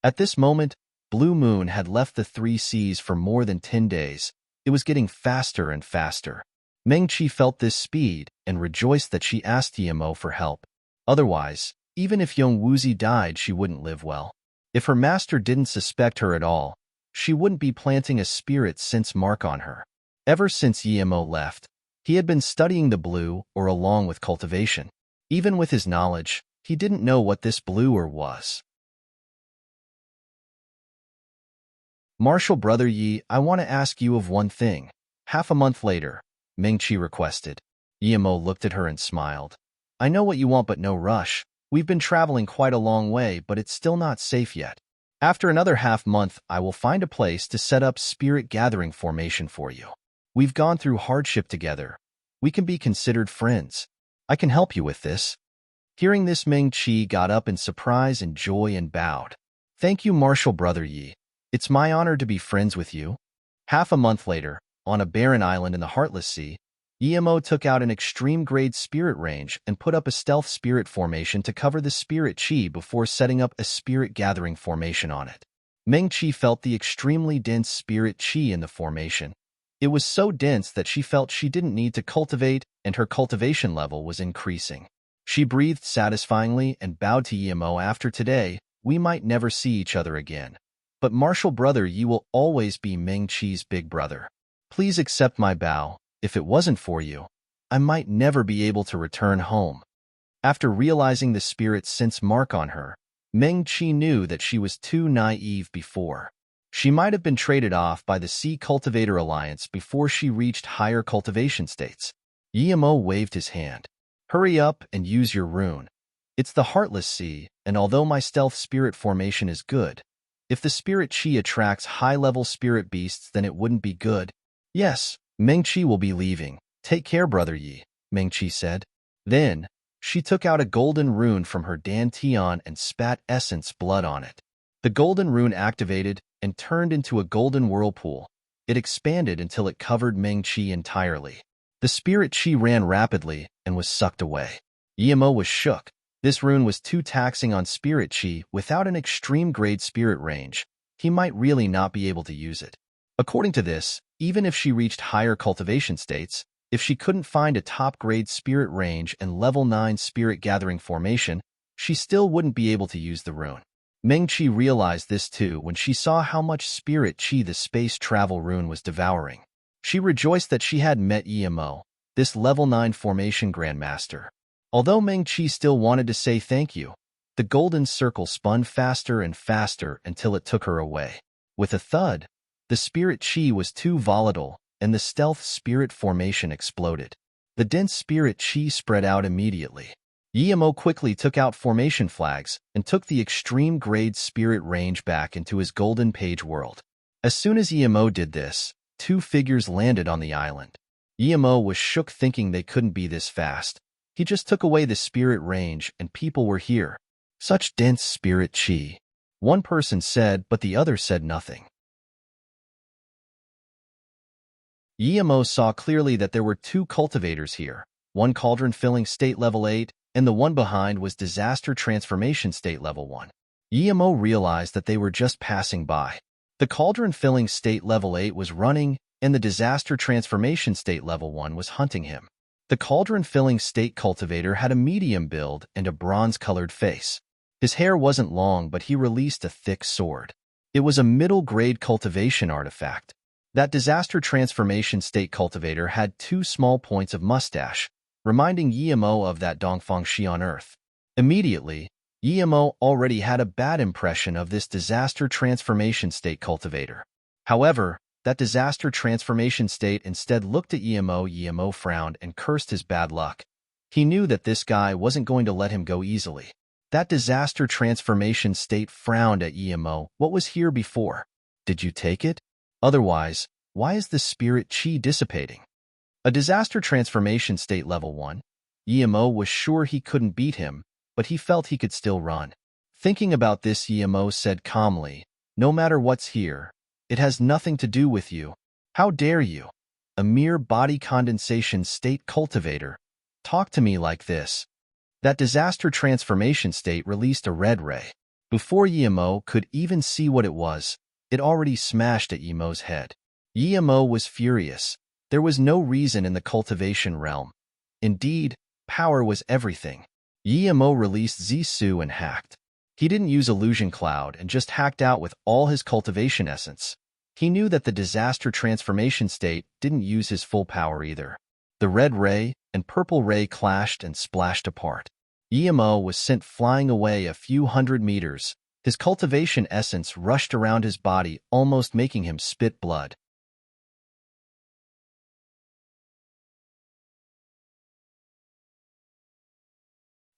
At this moment, Blue Moon had left the 3 seas for more than 10 days. It was getting faster and faster. Meng Qi felt this speed and rejoiced that she asked Yemo for help. Otherwise, even if Yong Wuzi died, she wouldn't live well. If her master didn't suspect her at all, she wouldn't be planting a spirit sense mark on her. Ever since Yemo left, he had been studying the blue or along with cultivation. Even with his knowledge, he didn't know what this blue or was. Martial Brother Yi, I want to ask you of one thing. Half a month later, Meng Qi requested. Yemo looked at her and smiled. I know what you want, but no rush. We've been traveling quite a long way, but it's still not safe yet. After another half-month, I will find a place to set up spirit gathering formation for you. We've gone through hardship together. We can be considered friends. I can help you with this. Hearing this, Meng Qi got up in surprise and joy and bowed. Thank you, Martial Brother Yi. It's my honor to be friends with you. Half a month later, on a barren island in the Heartless Sea, Yemo took out an extreme-grade spirit range and put up a stealth spirit formation to cover the spirit chi before setting up a spirit gathering formation on it. Meng Qi felt the extremely dense spirit chi in the formation. It was so dense that she felt she didn't need to cultivate, and her cultivation level was increasing. She breathed satisfyingly and bowed to Yemo. After today, we might never see each other again. But Martial Brother Yi will always be Meng Qi's big brother. Please accept my bow. If it wasn't for you, I might never be able to return home. After realizing the spirit's scent's mark on her, Meng-Chi knew that she was too naive before. She might have been traded off by the Sea Cultivator Alliance before she reached higher cultivation states. Yemo waved his hand. Hurry up and use your rune. It's the Heartless Sea, and although my stealth spirit formation is good, if the spirit chi attracts high-level spirit beasts, then it wouldn't be good. Yes, Meng-Chi will be leaving. Take care, Brother Yi, Meng-Chi said. Then, she took out a golden rune from her dantian and spat essence blood on it. The golden rune activated and turned into a golden whirlpool. It expanded until it covered Meng-Chi entirely. The spirit chi ran rapidly and was sucked away. Yemo was shook. This rune was too taxing on spirit chi. Without an extreme-grade spirit range, he might really not be able to use it. According to this, even if she reached higher cultivation states, if she couldn't find a top-grade spirit range and level 9 spirit gathering formation, she still wouldn't be able to use the rune. Meng-Chi realized this too when she saw how much spirit chi the space travel rune was devouring. She rejoiced that she had met Yemo, this level 9 formation grandmaster. Although Meng-Chi still wanted to say thank you, the golden circle spun faster and faster until it took her away. With a thud, the spirit chi was too volatile, and the stealth spirit formation exploded. The dense spirit chi spread out immediately. Yemo quickly took out formation flags and took the extreme-grade spirit range back into his golden page world. As soon as Yemo did this, 2 figures landed on the island. Yemo was shook thinking they couldn't be this fast. He just took away the spirit range and people were here. Such dense spirit chi. One person said, but the other said nothing. Yemo saw clearly that there were 2 cultivators here, one cauldron-filling state level 8, and the one behind was disaster transformation state level 1. Yemo realized that they were just passing by. The cauldron-filling state level 8 was running, and the disaster transformation state level 1 was hunting him. The cauldron-filling state cultivator had a medium build and a bronze-colored face. His hair wasn't long, but he released a thick sword. It was a middle-grade cultivation artifact. That disaster transformation state cultivator had 2 small points of mustache, reminding Yemo of that Dongfang Shi on Earth. Immediately, Yemo already had a bad impression of this disaster transformation state cultivator. However, that disaster transformation state instead looked at Yemo. Yemo frowned and cursed his bad luck. He knew that this guy wasn't going to let him go easily. That disaster transformation state frowned at Yemo. What was here before? Did you take it? Otherwise, why is the spirit chi dissipating? A disaster transformation state level 1. Yemo was sure he couldn't beat him, but he felt he could still run. Thinking about this, Yemo said calmly, "No matter what's here, it has nothing to do with you. How dare you? A mere body condensation state cultivator. Talk to me like this." That disaster transformation state released a red ray. Before Yemo could even see what it was, it already smashed at Yemo's head. Yemo was furious. There was no reason in the cultivation realm. Indeed, power was everything. Yemo released Zisu and hacked. He didn't use Illusion Cloud and just hacked out with all his cultivation essence. He knew that the disaster transformation state didn't use his full power either. The red ray and purple ray clashed and splashed apart. Yemo was sent flying away a few hundred meters. His cultivation essence rushed around his body, almost making him spit blood.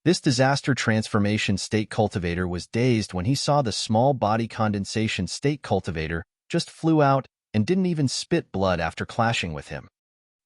This disaster transformation state cultivator was dazed when he saw the small body condensation state cultivator just flew out and didn't even spit blood after clashing with him.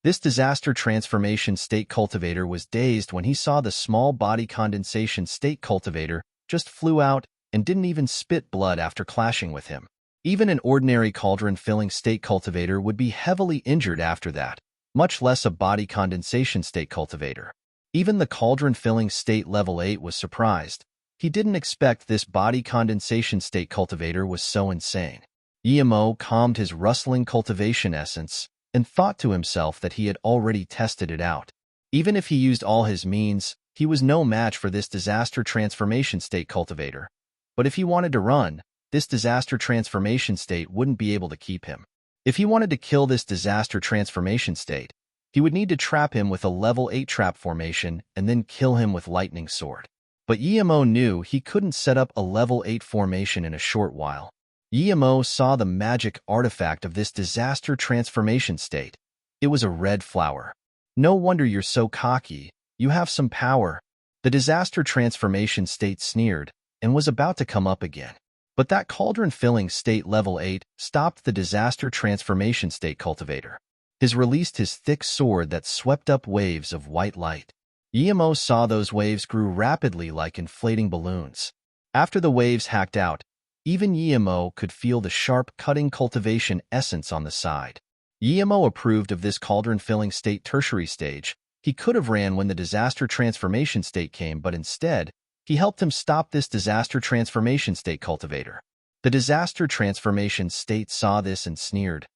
This disaster transformation state cultivator was dazed when he saw the small body condensation state cultivator just flew out and didn't even spit blood after clashing with him. Even an ordinary cauldron-filling state cultivator would be heavily injured after that, much less a body condensation state cultivator. Even the cauldron-filling state level 8 was surprised. He didn't expect this body condensation state cultivator was so insane. Yemo calmed his rustling cultivation essence and thought to himself that he had already tested it out. Even if he used all his means, he was no match for this disaster transformation state cultivator. But if he wanted to run, this disaster transformation state wouldn't be able to keep him. If he wanted to kill this disaster transformation state, He would need to trap him with a level 8 trap formation and then kill him with lightning sword. But Yemo knew he couldn't set up a level 8 formation in a short while. Yemo saw the magic artifact of this disaster transformation state. It was a red flower. No wonder you're so cocky. You have some power. The disaster transformation state sneered and was about to come up again. But that cauldron-filling state level 8 stopped the disaster transformation state cultivator. He released his thick sword that swept up waves of white light. Yemo saw those waves grew rapidly like inflating balloons. After the waves hacked out, even Yemo could feel the sharp cutting cultivation essence on the side. Yemo approved of this cauldron-filling state tertiary stage. He could have ran when the disaster transformation state came, but instead, he helped him stop this disaster transformation state cultivator. The disaster transformation state saw this and sneered.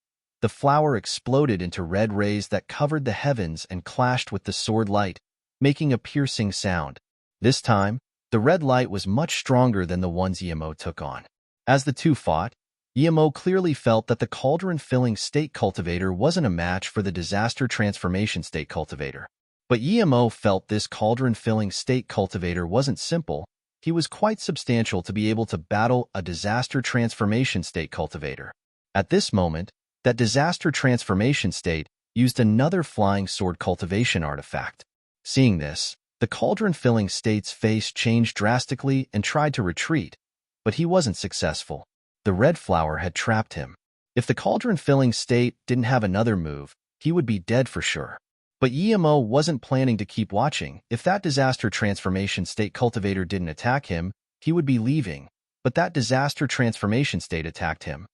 The flower exploded into red rays that covered the heavens and clashed with the sword light, making a piercing sound. This time, the red light was much stronger than the ones Yemo took on. As the two fought, Yemo clearly felt that the cauldron-filling state cultivator wasn't a match for the disaster transformation state cultivator. But Yemo felt this cauldron-filling state cultivator wasn't simple. He was quite substantial to be able to battle a disaster transformation state cultivator. At this moment, that disaster transformation state used another flying sword cultivation artifact. Seeing this, the cauldron-filling state's face changed drastically and tried to retreat, but he wasn't successful. The red flower had trapped him. If the cauldron-filling state didn't have another move, he would be dead for sure. But Yemo wasn't planning to keep watching. If that disaster transformation state cultivator didn't attack him, he would be leaving, but that disaster transformation state attacked him.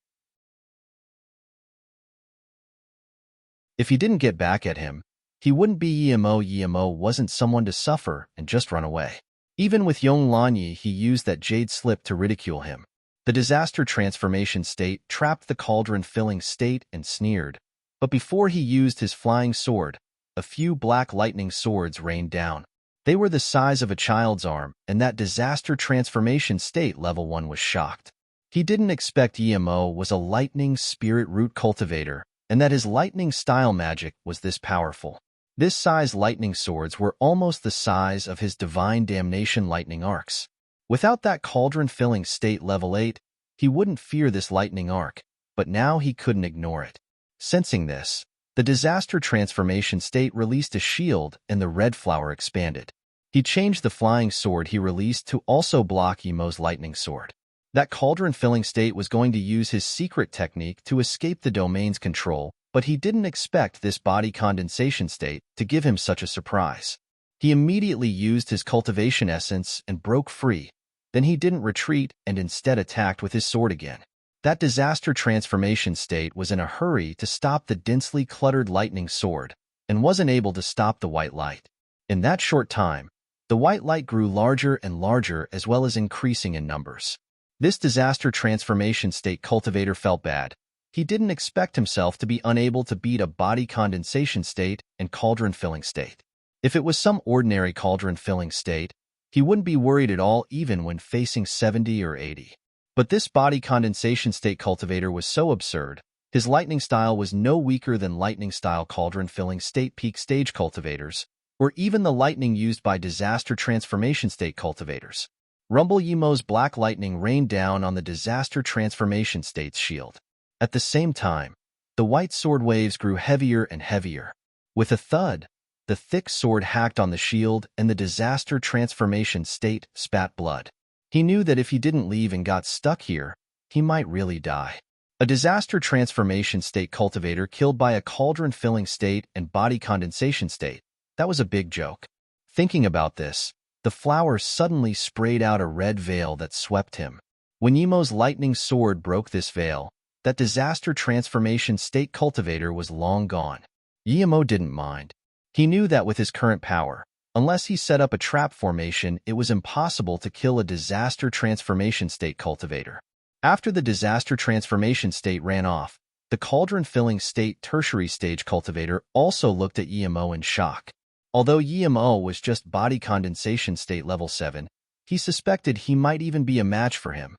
If he didn't get back at him, he wouldn't be Yemo. Yemo wasn't someone to suffer and just run away. Even with Yong Lanyi, he used that jade slip to ridicule him. The disaster transformation state trapped the cauldron-filling state and sneered. But before he used his flying sword, a few black lightning swords rained down. They were the size of a child's arm, and that disaster transformation state level 1 was shocked. He didn't expect Yemo was a lightning spirit root cultivator, and that his lightning style magic was this powerful. This size lightning swords were almost the size of his divine damnation lightning arcs. Without that cauldron-filling state level 8, he wouldn't fear this lightning arc, but now he couldn't ignore it. Sensing this, the disaster transformation state released a shield and the red flower expanded. He changed the flying sword he released to also block Yemo's lightning sword. That cauldron-filling state was going to use his secret technique to escape the domain's control, but he didn't expect this body condensation state to give him such a surprise. He immediately used his cultivation essence and broke free. Then he didn't retreat and instead attacked with his sword again. That disaster transformation state was in a hurry to stop the densely cluttered lightning sword and wasn't able to stop the white light. In that short time, the white light grew larger and larger as well as increasing in numbers. This disaster transformation state cultivator felt bad. He didn't expect himself to be unable to beat a body condensation state and cauldron-filling state. If it was some ordinary cauldron-filling state, he wouldn't be worried at all even when facing 70 or 80. But this body condensation state cultivator was so absurd. His lightning style was no weaker than lightning-style cauldron-filling state peak stage cultivators, or even the lightning used by disaster transformation state cultivators. Rumble Yemo's black lightning rained down on the disaster transformation state's shield. At the same time, the white sword waves grew heavier and heavier. With a thud, the thick sword hacked on the shield and the disaster transformation state spat blood. He knew that if he didn't leave and got stuck here, he might really die. A disaster transformation state cultivator killed by a cauldron-filling state and body condensation state. That was a big joke. Thinking about this, the flower suddenly sprayed out a red veil that swept him. When Yemo's lightning sword broke this veil, that disaster transformation state cultivator was long gone. Yemo didn't mind. He knew that with his current power, unless he set up a trap formation, it was impossible to kill a disaster transformation state cultivator. After the disaster transformation state ran off, the cauldron-filling state tertiary stage cultivator also looked at Yemo in shock. Although Yemo was just body condensation state level 7, he suspected he might even be a match for him.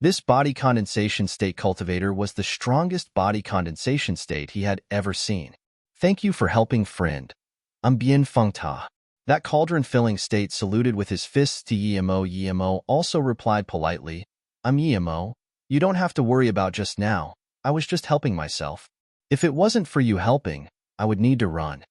This body condensation state cultivator was the strongest body condensation state he had ever seen. Thank you for helping, friend. I'm bien feng ta. That cauldron-filling state saluted with his fists to Yemo. Yemo also replied politely, I'm Yemo. You don't have to worry about just now. I was just helping myself. If it wasn't for you helping, I would need to run.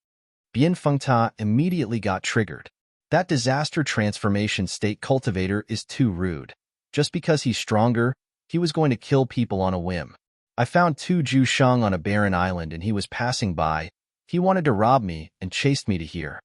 Bien feng ta immediately got triggered. That disaster transformation state cultivator is too rude. Just because he's stronger, he was going to kill people on a whim. I found Tu Ju Sheng on a barren island and he was passing by. He wanted to rob me and chased me to here.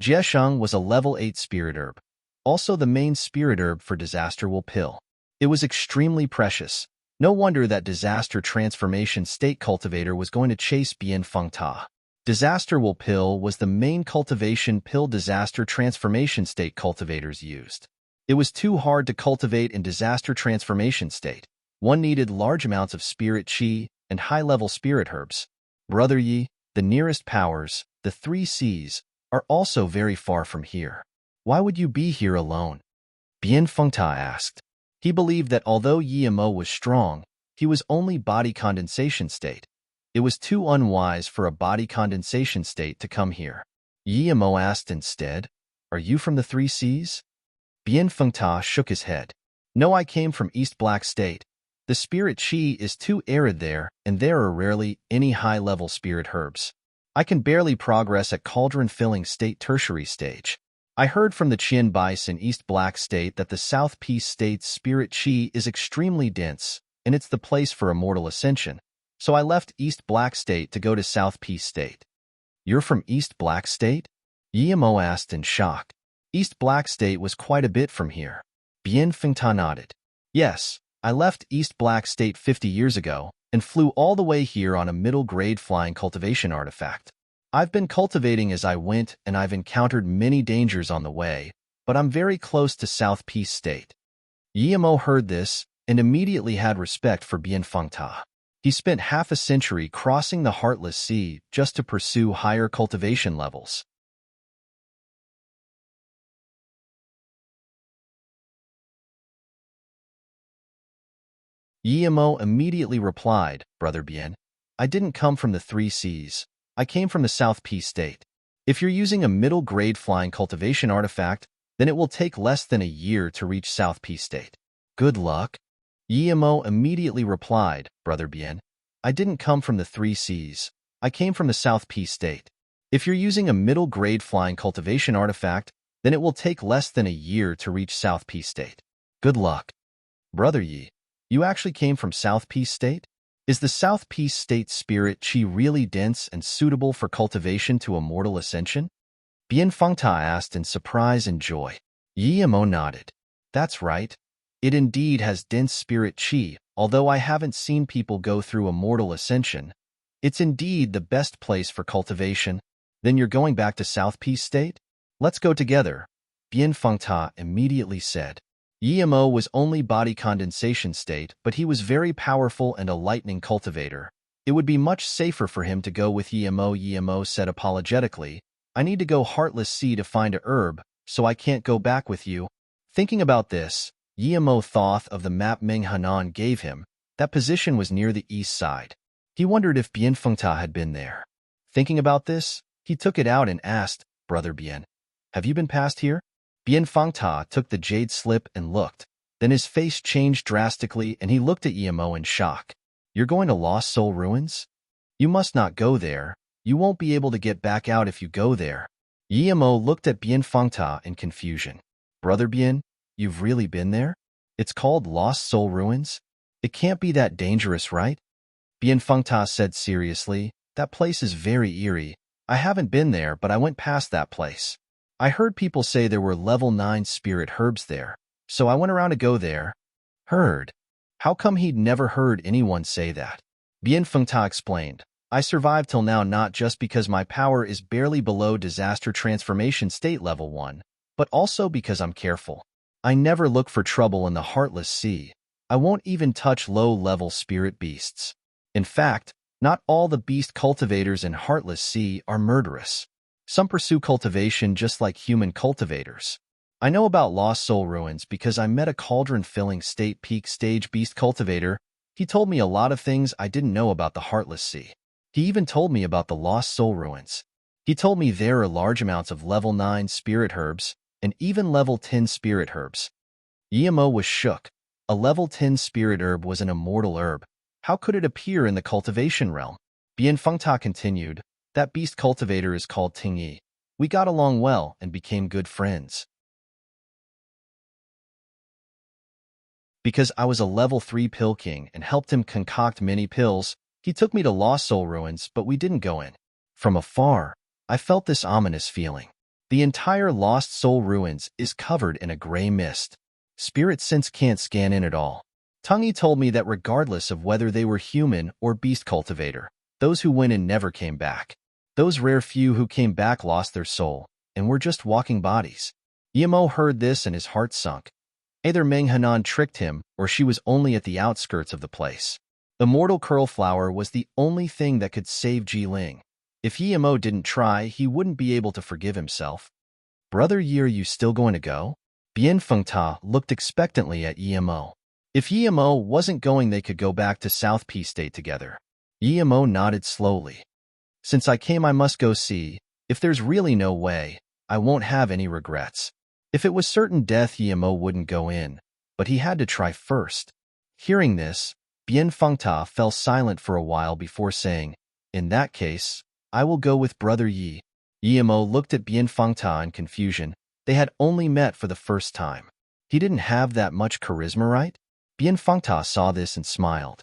Jie Sheng was a level 8 spirit herb, also the main spirit herb for disaster will pill. It was extremely precious. No wonder that disaster transformation state cultivator was going to chase Bien Feng Ta. Disaster will pill was the main cultivation pill disaster transformation state cultivators used. It was too hard to cultivate in disaster transformation state. One needed large amounts of spirit chi and high-level spirit herbs. Brother Yi, the nearest powers, the 3 Cs, are also very far from here. Why would you be here alone? Bien Feng Ta asked. He believed that although Yemo was strong, he was only body condensation state. It was too unwise for a body condensation state to come here. Yemo asked instead, Are you from the 3 Cs? Bien Feng Ta shook his head. No, I came from East Black State. The spirit chi is too arid there, and there are rarely any high-level spirit herbs. I can barely progress at cauldron-filling state tertiary stage. I heard from the Qian Bais in East Black State that the South Peace State's spirit chi is extremely dense, and it's the place for immortal ascension. So I left East Black State to go to South Peace State. You're from East Black State? Yemo asked in shock. East Black State was quite a bit from here. Bien Feng Ta nodded. Yes, I left East Black State 50 years ago and flew all the way here on a middle-grade flying cultivation artifact. I've been cultivating as I went and I've encountered many dangers on the way, but I'm very close to South Peace State. Yemo heard this and immediately had respect for Bien Feng Ta. He spent half a century crossing the Heartless Sea just to pursue higher cultivation levels. Yemo immediately replied, Brother Bien, I didn't come from the 3 Cs. I came from the South Peace State. If you're using a middle-grade flying cultivation artifact, then it will take less than a year to reach South Peace State. Good luck. Yemo immediately replied, Brother Bien, I didn't come from the 3 Cs. I came from the South Peace State. If you're using a middle-grade flying cultivation artifact, then it will take less than a year to reach South Peace State. Good luck. Brother Yi, you actually came from South Peace State? Is the South Peace State spirit chi really dense and suitable for cultivation to immortal ascension? Bien Feng Ta asked in surprise and joy. Yemo nodded. That's right. It indeed has dense spirit chi, although I haven't seen people go through immortal ascension. It's indeed the best place for cultivation. Then you're going back to South Peace State? Let's go together, Bien Feng Ta immediately said. Yemo was only body condensation state, but he was very powerful and a lightning cultivator. It would be much safer for him to go with Yemo. Yemo said apologetically, I need to go Heartless Sea to find a herb, so I can't go back with you. Thinking about this, Yemo thought of the map Meng Hanan gave him. That position was near the east side. He wondered if Bien Feng Ta had been there. Thinking about this, he took it out and asked, Brother Bien, have you been past here? Bien Feng Ta took the jade slip and looked. Then his face changed drastically and he looked at Yemo in shock. You're going to Lost Soul Ruins? You must not go there. You won't be able to get back out if you go there. Yemo looked at Bien Feng Ta in confusion. Brother Bien, you've really been there? It's called Lost Soul Ruins? It can't be that dangerous, right? Bien Feng Ta said seriously, that place is very eerie. I haven't been there, but I went past that place. I heard people say there were level 9 spirit herbs there, so I went around to go there. Heard? How come he'd never heard anyone say that? Bien Feng Ta explained, I survived till now not just because my power is barely below disaster transformation state level 1, but also because I'm careful. I never look for trouble in the Heartless Sea. I won't even touch low-level spirit beasts. In fact, not all the beast cultivators in Heartless Sea are murderous. Some pursue cultivation just like human cultivators. I know about Lost Soul Ruins because I met a cauldron-filling state peak stage beast cultivator. He told me a lot of things I didn't know about the Heartless Sea. He even told me about the Lost Soul Ruins. He told me there are large amounts of level 9 spirit herbs and even level 10 spirit herbs. Yemo was shook. A level 10 spirit herb was an immortal herb. How could it appear in the cultivation realm? Bien Fengta continued, that beast cultivator is called Tingyi. We got along well and became good friends. Because I was a level 3 pill king and helped him concoct many pills, he took me to Lost Soul Ruins, but we didn't go in. From afar, I felt this ominous feeling. The entire Lost Soul Ruins is covered in a gray mist. Spirit sense can't scan in at all. Tungi told me that regardless of whether they were human or beast cultivator, those who went in never came back. Those rare few who came back lost their soul, and were just walking bodies. Yemo heard this and his heart sunk. Either Meng Hanan tricked him, or she was only at the outskirts of the place. The mortal curl flower was the only thing that could save Ji Ling. If Yemo didn't try, he wouldn't be able to forgive himself. Brother Yi, are you still going to go? Bien Fengta looked expectantly at Yemo. If Yemo wasn't going, they could go back to South P State together. Yemo nodded slowly. Since I came, I must go see. If there's really no way, I won't have any regrets. If it was certain death, Yemo wouldn't go in, but he had to try first. Hearing this, Bien Fengta fell silent for a while before saying, in that case, I will go with Brother Yi. Yemo looked at Bien Fengta in confusion. They had only met for the first time. He didn't have that much charisma, right? Bien Fengta saw this and smiled.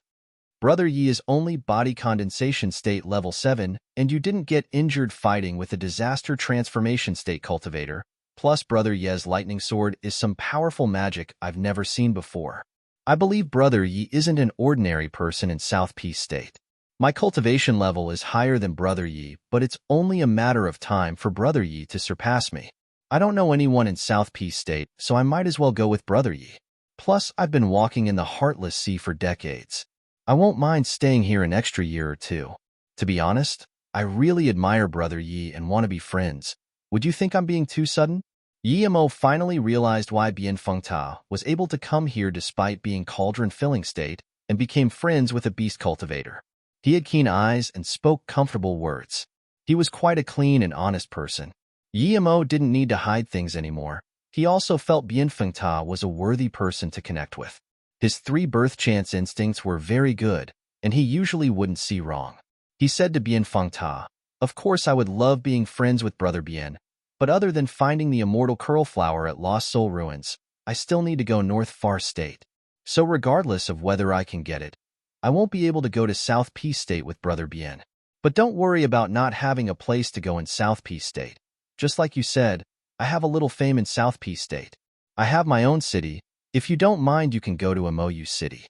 Brother Yi is only body condensation state level 7, and you didn't get injured fighting with a disaster transformation state cultivator. Plus, Brother Ye's lightning sword is some powerful magic I've never seen before. I believe Brother Yi isn't an ordinary person in South Peace State. My cultivation level is higher than Brother Yi, but it's only a matter of time for Brother Yi to surpass me. I don't know anyone in South Peace State, so I might as well go with Brother Yi. Plus, I've been walking in the Heartless Sea for decades. I won't mind staying here an extra year or two. To be honest, I really admire Brother Yi and want to be friends. Would you think I'm being too sudden? Yemo finally realized why Bien Fengta was able to come here despite being cauldron-filling state and became friends with a beast cultivator. He had keen eyes and spoke comfortable words. He was quite a clean and honest person. Yemo didn't need to hide things anymore. He also felt Bien Fengta was a worthy person to connect with. His 3 birth chance instincts were very good, and he usually wouldn't see wrong. He said to Bien Fengta, of course I would love being friends with Brother Bien, but other than finding the immortal curl flower at Lost Soul Ruins, I still need to go North Far State. So regardless of whether I can get it, I won't be able to go to South Peace State with Brother Bien. But don't worry about not having a place to go in South Peace State. Just like you said, I have a little fame in South Peace State. I have my own city. If you don't mind, you can go to Mou City.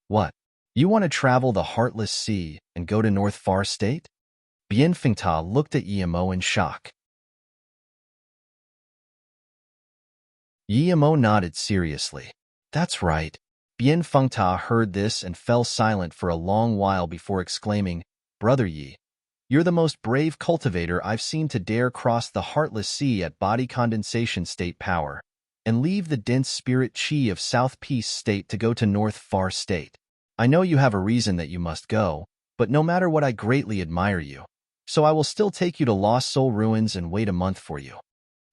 What? You want to travel the Heartless Sea and go to North Far State? Bien Fengta looked at Yemo in shock. Yemo nodded seriously. That's right. Bien Fengta heard this and fell silent for a long while before exclaiming, Brother Yi, you're the most brave cultivator I've seen to dare cross the Heartless Sea at body condensation state power and leave the dense spirit chi of South Peace State to go to North Far State. I know you have a reason that you must go, but no matter what, I greatly admire you. So I will still take you to Lost Soul Ruins and wait a month for you.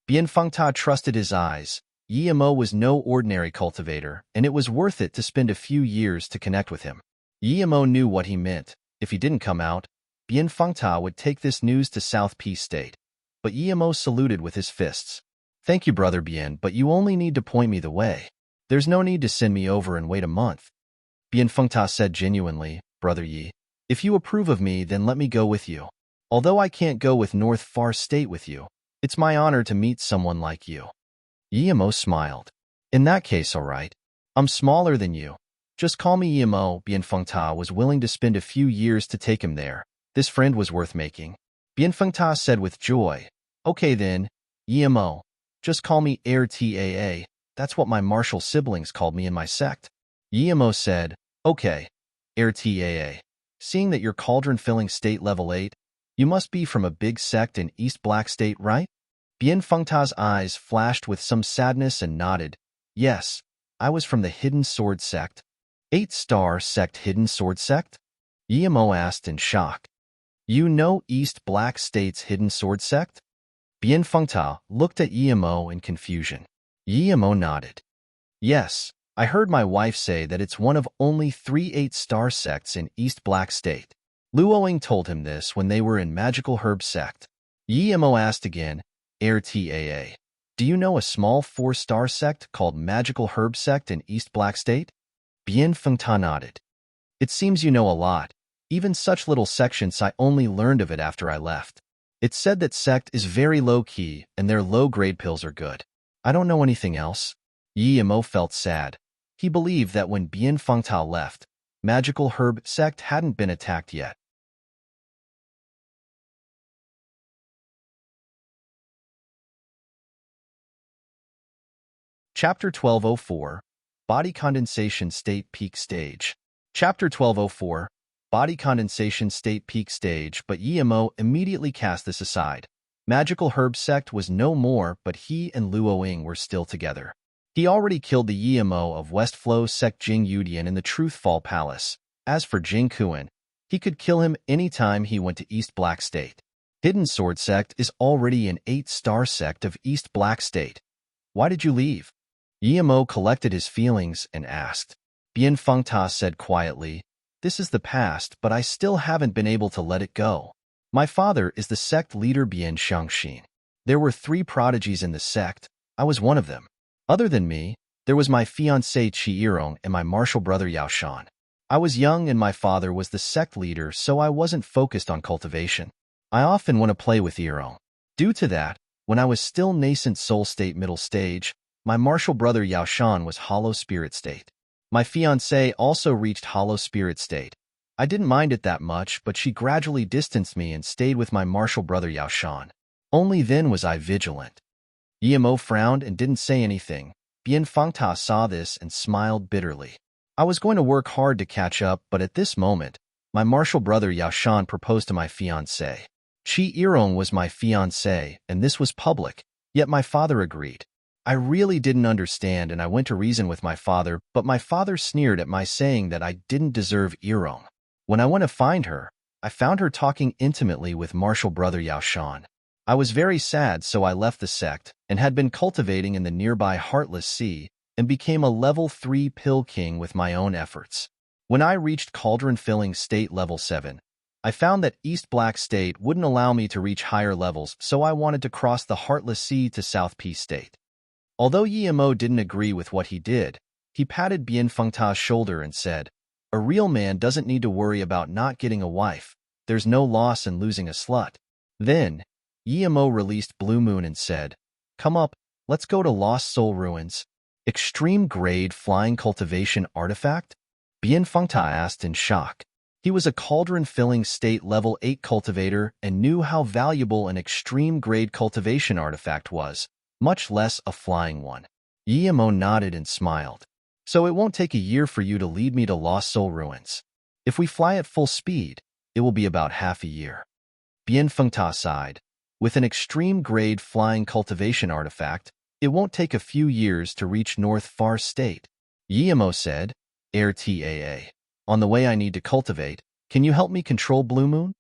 Bien Fengta trusted his eyes. Yemo was no ordinary cultivator, and it was worth it to spend a few years to connect with him. Yemo knew what he meant. If he didn't come out, Bien Fengta would take this news to South Peace State. But Yemo saluted with his fists. Thank you, Brother Bien, but you only need to point me the way. There's no need to send me over and wait a month. Bien Fengta said genuinely, Brother Yi, if you approve of me, then let me go with you. Although I can't go with North Far State with you, it's my honor to meet someone like you. Yemo smiled. In that case, all right. I'm smaller than you. Just call me Yemo. Bien Fengta was willing to spend a few years to take him there. This friend was worth making. Bien Fengta said with joy, okay then, Yemo. Just call me Heir Taa. That's what my martial siblings called me in my sect. Yemo said, okay, Heir Taa. Seeing that you're cauldron-filling state level 8, you must be from a big sect in East Black State, right? Bien Fengta's eyes flashed with some sadness and nodded. Yes, I was from the Hidden Sword Sect. 8-star sect Hidden Sword Sect? Yemo asked in shock. You know East Black State's Hidden Sword Sect? Bien Fengta looked at Yemo in confusion. Yemo nodded. Yes, I heard my wife say that it's one of only 3 8-star sects in East Black State. Luoying told him this when they were in Magical Herb Sect. Yemo asked again, RTAA. Do you know a small 4-star sect called Magical Herb Sect in East Black State? Bien Fengta nodded. It seems you know a lot. Even such little sections I only learned of it after I left. It's said that sect is very low-key and their low-grade pills are good. I don't know anything else. Yemo felt sad. He believed that when Bien Fengta left, Magical Herb Sect hadn't been attacked yet. Chapter 1204, Body Condensation State Peak Stage. Chapter 1204, Body Condensation State Peak Stage, but Yemo immediately cast this aside. Magical Herb Sect was no more, but he and Luoying were still together. He already killed the Yemo of Westflow Sect Jing Yudian in the Truthfall Palace. As for Jing Kuan, he could kill him anytime he went to East Black State. Hidden Sword Sect is already an 8-star sect of East Black State. Why did you leave? Yemo collected his feelings and asked. Bien Fengta said quietly, This is the past, but I still haven't been able to let it go. My father is the sect leader Bien Shangxin. There were 3 prodigies in the sect. I was one of them. Other than me, there was my fiancé Qi Yirong and my martial brother Yao Shan. I was young and my father was the sect leader, so I wasn't focused on cultivation. I often want to play with Yirong. Due to that, when I was still nascent soul state middle stage, my martial brother Yao Shan was hollow spirit state. My fiancée also reached hollow spirit state. I didn't mind it that much, but she gradually distanced me and stayed with my martial brother Yao Shan. Only then was I vigilant. Yemo frowned and didn't say anything. Bien Fengta saw this and smiled bitterly. I was going to work hard to catch up, but at this moment, my martial brother Yao Shan proposed to my fiancée. Qi Yirong was my fiancée, and this was public, yet my father agreed. I really didn't understand, and I went to reason with my father, but my father sneered at my saying that I didn't deserve Yirong. When I went to find her, I found her talking intimately with martial brother Yao Shan. I was very sad, so I left the sect and had been cultivating in the nearby Heartless Sea and became a level 3 pill king with my own efforts. When I reached Cauldron Filling State level 7, I found that East Black State wouldn't allow me to reach higher levels, so I wanted to cross the Heartless Sea to South Peace State. Although Yemo didn't agree with what he did, he patted Bien Fengta's shoulder and said, A real man doesn't need to worry about not getting a wife. There's no loss in losing a slut. Then, Yemo released Blue Moon and said, Come up, let's go to Lost Soul Ruins. Extreme Grade Flying Cultivation Artifact? Bien Fengta asked in shock. He was a Cauldron Filling State level 8 cultivator and knew how valuable an extreme grade cultivation artifact was, much less a flying one. Yemo nodded and smiled. So it won't take a year for you to lead me to Lost Soul Ruins. If we fly at full speed, it will be about half a year. Bien Fengta sighed. With an extreme grade flying cultivation artifact, it won't take a few years to reach North Far State. Yemo said, RTAA. On the way I need to cultivate, can you help me control Blue Moon?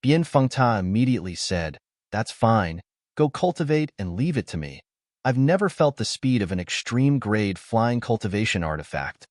Bien Fengta immediately said, That's fine. Go cultivate and leave it to me. I've never felt the speed of an extreme grade flying cultivation artifact.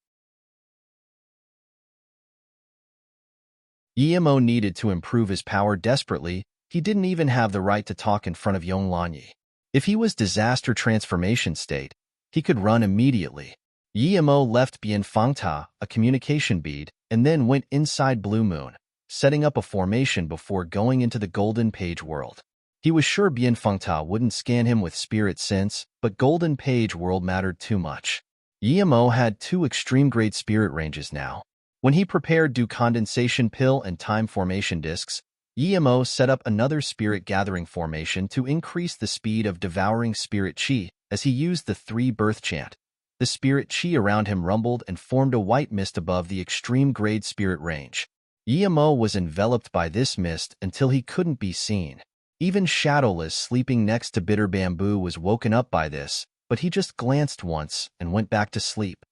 Yemo needed to improve his power desperately. He didn't even have the right to talk in front of Yong Lanyi. If he was disaster transformation state, he could run immediately. Yemo left Bien Fengta a communication bead and then went inside Blue Moon, setting up a formation before going into the Golden Page world. He was sure Bien Fengta wouldn't scan him with spirit sense, but Golden Page world mattered too much. Yemo had 2 extreme-grade spirit ranges now. When he prepared Do Condensation Pill and Time Formation Discs, Yemo set up another spirit gathering formation to increase the speed of devouring spirit chi as he used the 3 birth chant. The spirit chi around him rumbled and formed a white mist above the extreme-grade spirit range. Yemo was enveloped by this mist until he couldn't be seen. Even Shadowless, sleeping next to Bitter Bamboo, was woken up by this, but he just glanced once and went back to sleep.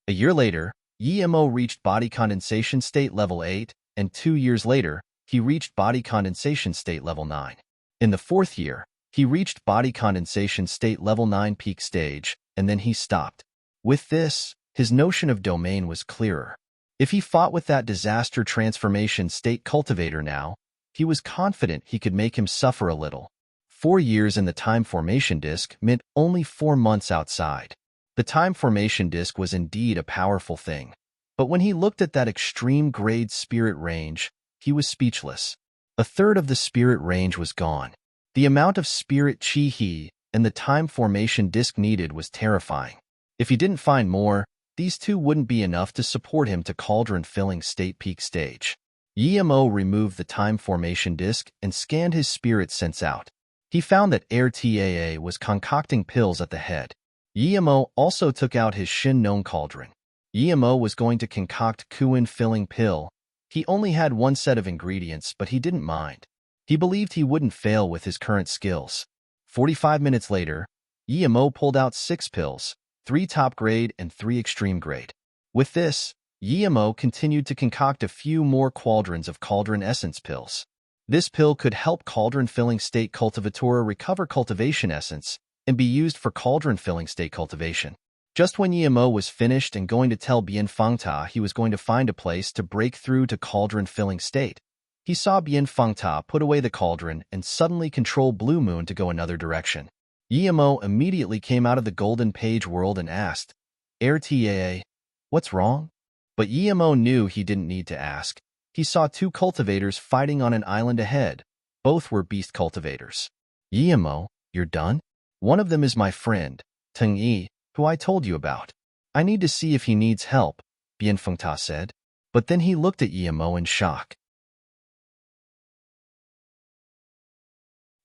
A year later, Emo reached body condensation state level 8, and 2 years later, he reached body condensation state level 9. In the 4th year, he reached body condensation state level 9 peak stage, and then he stopped. With this, his notion of domain was clearer. If he fought with that disaster transformation state cultivator now, he was confident he could make him suffer a little. 4 years in the time formation disk meant only 4 months outside. The time formation disk was indeed a powerful thing. But when he looked at that extreme grade spirit range, he was speechless. A third of the spirit range was gone. The amount of spirit chi he and the time formation disk needed was terrifying. If he didn't find more, these two wouldn't be enough to support him to cauldron-filling state peak stage. Emo removed the time formation disk and scanned his spirit sense out. He found that RTAA was concocting pills at the head. Emo also took out his Shin known cauldron. Emo was going to concoct Kuin-filling pill. He only had 1 set of ingredients, but he didn't mind. He believed he wouldn't fail with his current skills. 45 minutes later, Emo pulled out 6 pills, 3 top grade and 3 extreme grade. With this, Emo continued to concoct a few more cauldrons of cauldron essence pills. This pill could help cauldron-filling state cultivatora recover cultivation essence and be used for cauldron-filling state cultivation. Just when Emo was finished and going to tell Bien Fengta he was going to find a place to break through to cauldron-filling state, he saw Bien Fengta put away the cauldron and suddenly control Blue Moon to go another direction. Emo immediately came out of the golden page world and asked, "RTA, what's wrong?" But Emo knew he didn't need to ask. He saw 2 cultivators fighting on an island ahead. Both were beast cultivators. "Emo, you're done? One of them is my friend, Teng Yi, who I told you about. I need to see if he needs help," Bien Fengta said. But then he looked at Emo in shock.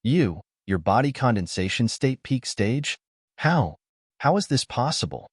Your body condensation state peak stage? How? How is this possible?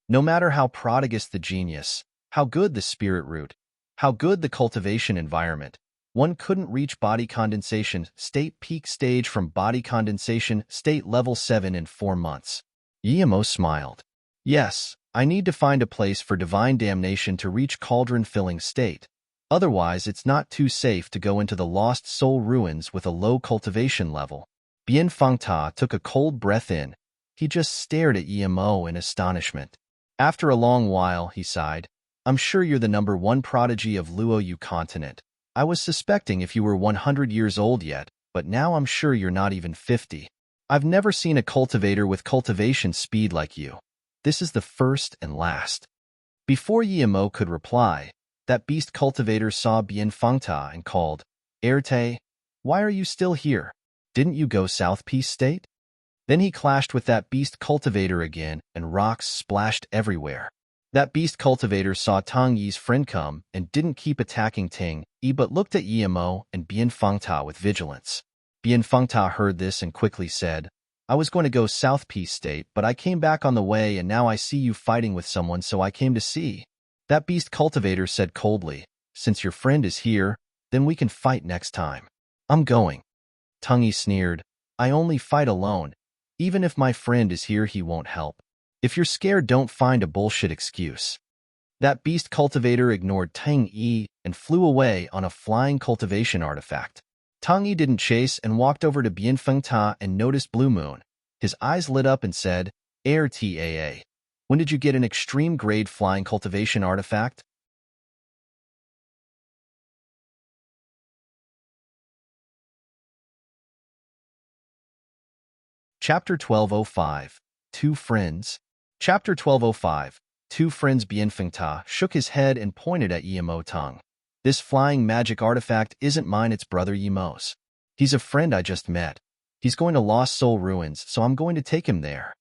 No matter how prodigious the genius, how good the spirit root, how good the cultivation environment, one couldn't reach body condensation state peak stage from body condensation state level 7 in 4 months. Emo smiled. "Yes, I need to find a place for divine damnation to reach cauldron-filling state. Otherwise, it's not too safe to go into the lost soul ruins with a low cultivation level." Bien Fengta took a cold breath in. He just stared at Emo in astonishment. After a long while, he sighed. "I'm sure you're the #1 prodigy of Luoyu continent. I was suspecting if you were 100 years old yet, but now I'm sure you're not even 50. I've never seen a cultivator with cultivation speed like you. This is the first and last." Before Emo could reply, that beast cultivator saw Bien Fengta and called, "Erte, why are you still here? Didn't you go South Peace State?" Then he clashed with that beast cultivator again, and rocks splashed everywhere. That beast cultivator saw Tang Yi's friend come and didn't keep attacking Tang Yi but looked at Emo and Bien Fengta with vigilance. Bien Fengta heard this and quickly said, "I was going to go South Peace State, but I came back on the way and now I see you fighting with someone, so I came to see." That beast cultivator said coldly, "Since your friend is here, then we can fight next time." "I'm going." Tang Yi sneered, "I only fight alone. Even if my friend is here, he won't help. If you're scared, don't find a bullshit excuse." That beast cultivator ignored Tang Yi and flew away on a flying cultivation artifact. Tang Yi didn't chase and walked over to Bien Fengta and noticed Blue Moon. His eyes lit up and said, "RTAA, when did you get an extreme grade flying cultivation artifact?" Chapter 1205, Two Friends. Chapter 1205, Two Friends. Bien Fengta shook his head and pointed at Emo Tang. "This flying magic artifact isn't mine, it's Brother Emo's. He's a friend I just met. He's going to Lost Soul Ruins, so I'm going to take him there."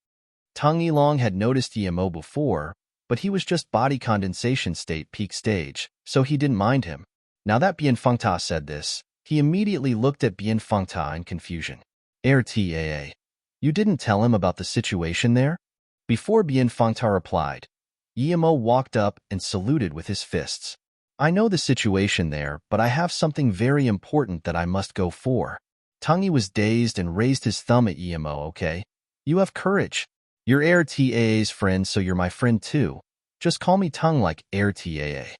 Tang Yilong had noticed Emo before, but he was just body condensation state peak stage, so he didn't mind him. Now that Bien Fengta said this, he immediately looked at Bien Fengta in confusion. "RTAA, you didn't tell him about the situation there?" Before Bien Fengta replied, Emo walked up and saluted with his fists. "I know the situation there, but I have something very important that I must go for." Tang was dazed and raised his thumb at Emo. Okay, you have courage. You're Air Taa's friend, so you're my friend too. Just call me Tang like Air Taa.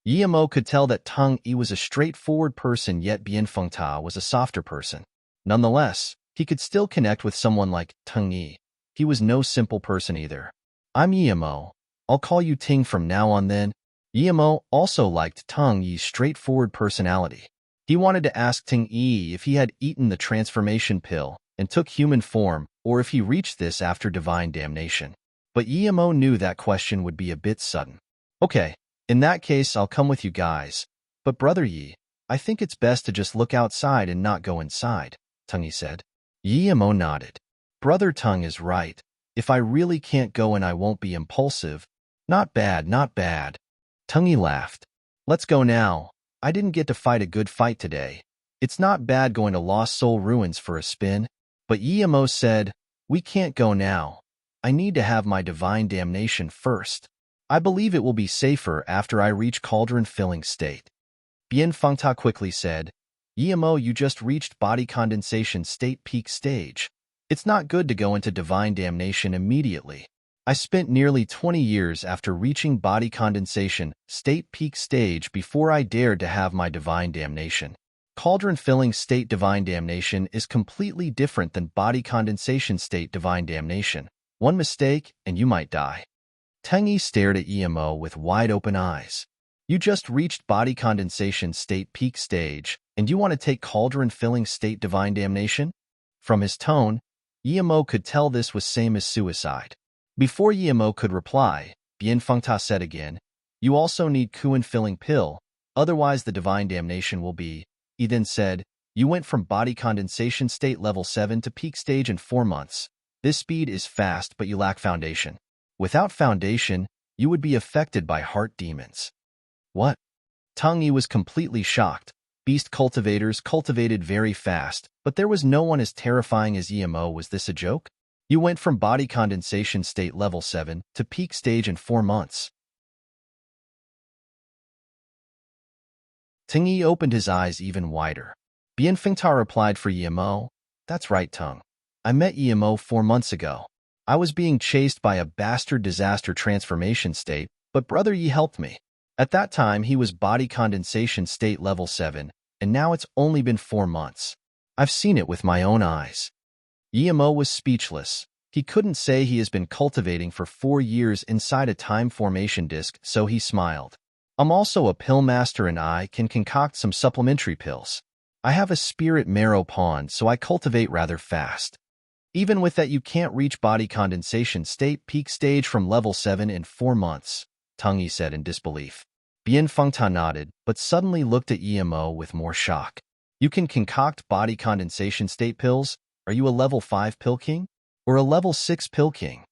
Emo could tell that Tang Yi was a straightforward person, yet Bien Fengta was a softer person. Nonetheless, he could still connect with someone like Tang Yi. He was no simple person either. I'm Emo. I'll call you Ting from now on then. Emo also liked Tang Yi's straightforward personality. He wanted to ask Ting Yi if he had eaten the transformation pill and took human form, or if he reached this after divine damnation. But Emo knew that question would be a bit sudden. Okay, in that case I'll come with you guys. But Brother Yi, I think it's best to just look outside and not go inside, Tang Yi said. Emo nodded. Brother Tang is right. If I really can't go and I won't be impulsive. Not bad, not bad. Tang Yi laughed. Let's go now. I didn't get to fight a good fight today. It's not bad going to Lost Soul Ruins for a spin. But Emo said, we can't go now. I need to have my divine damnation first. I believe it will be safer after I reach cauldron-filling state. Bien Fengta quickly said, Emo, you just reached body condensation state peak stage. It's not good to go into divine damnation immediately. I spent nearly 20 years after reaching body condensation state peak stage before I dared to have my divine damnation. Cauldron-filling state divine damnation is completely different than body condensation state divine damnation. One mistake, and you might die. Tang Yi stared at Emo with wide-open eyes. You just reached body condensation state peak stage, and you want to take cauldron-filling state divine damnation? From his tone, Emo could tell this was same as suicide. Before Emo could reply, Bien Fengta said again, you also need Kuan-filling pill, otherwise the divine damnation will be. He then said, you went from body condensation state level 7 to peak stage in 4 months. This speed is fast, but you lack foundation. Without foundation, you would be affected by heart demons. What? Tang Yi was completely shocked. Beast cultivators cultivated very fast, but there was no one as terrifying as Emo. Was this a joke? You went from body condensation state level 7 to peak stage in 4 months. Tang Yi opened his eyes even wider. Bien Fengta replied for Emo, that's right, Tang. I met Emo 4 months ago. I was being chased by a bastard disaster transformation state, but Brother Yi helped me. At that time, he was body condensation state level 7, and now it's only been 4 months. I've seen it with my own eyes. Emo was speechless. He couldn't say he has been cultivating for 4 years inside a time formation disc, so he smiled. I'm also a pill master and I can concoct some supplementary pills. I have a spirit marrow pond, so I cultivate rather fast. Even with that, you can't reach body condensation state peak stage from level 7 in 4 months, Tang Yi said in disbelief. Bien Fengta nodded, but suddenly looked at Emo with more shock. You can concoct body condensation state pills? Are you a level 5 pill king? Or a level 6 pill king?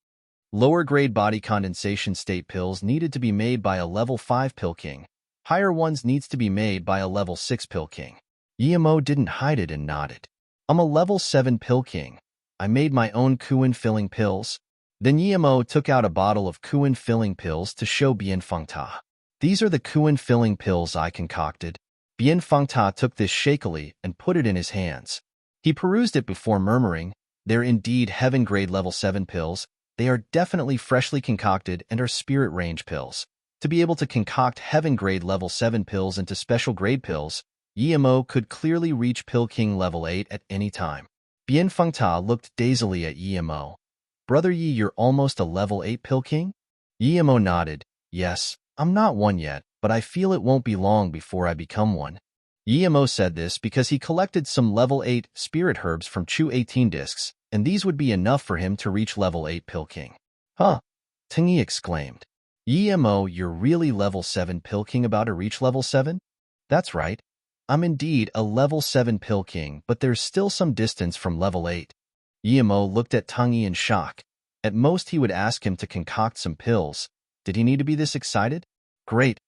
Lower grade body condensation state pills needed to be made by a level 5 pill king. Higher ones needs to be made by a level 6 pill king. Emo didn't hide it and nodded. I'm a level 7 pill king. I made my own Kuan-filling pills. Then Emo took out a bottle of Kuan-filling pills to show Bien Fengta. These are the Kuan-filling pills I concocted. Bien Fengta took this shakily and put it in his hands. He perused it before murmuring, they're indeed heaven-grade level 7 pills. They are definitely freshly concocted and are spirit range pills. To be able to concoct heaven-grade level 7 pills into special grade pills, Emo could clearly reach Pill King level 8 at any time. Bien Fengta looked dazedly at Emo. Brother Yi, you're almost a level 8 Pill King? Emo nodded. Yes, I'm not one yet, but I feel it won't be long before I become one. Emo said this because he collected some level 8 spirit herbs from Chu 18 discs, and these would be enough for him to reach level 8 Pill King. Huh? Tang Yi exclaimed. Emo, you're really level 7 Pill King about to reach level 7? That's right. I'm indeed a level 7 Pill King, but there's still some distance from level 8. Emo looked at Tang Yi in shock. At most he would ask him to concoct some pills. Did he need to be this excited? Great.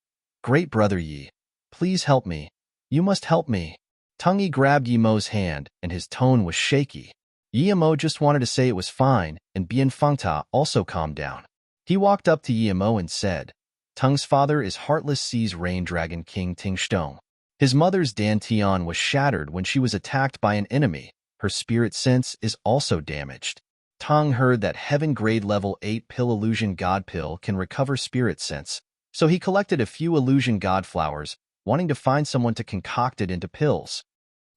Great, Brother Yi. Please help me. You must help me. Tang Yi grabbed Emo's hand, and his tone was shaky. Emo just wanted to say it was fine, and Bien Fengta also calmed down. He walked up to Emo and said, Tang's father is Heartless Sea's Rain Dragon King Ting Shtong. His mother's dantian was shattered when she was attacked by an enemy. Her spirit sense is also damaged. Tang heard that Heaven Grade Level 8 Pill Illusion God Pill can recover spirit sense, so he collected a few illusion god flowers, wanting to find someone to concoct it into pills.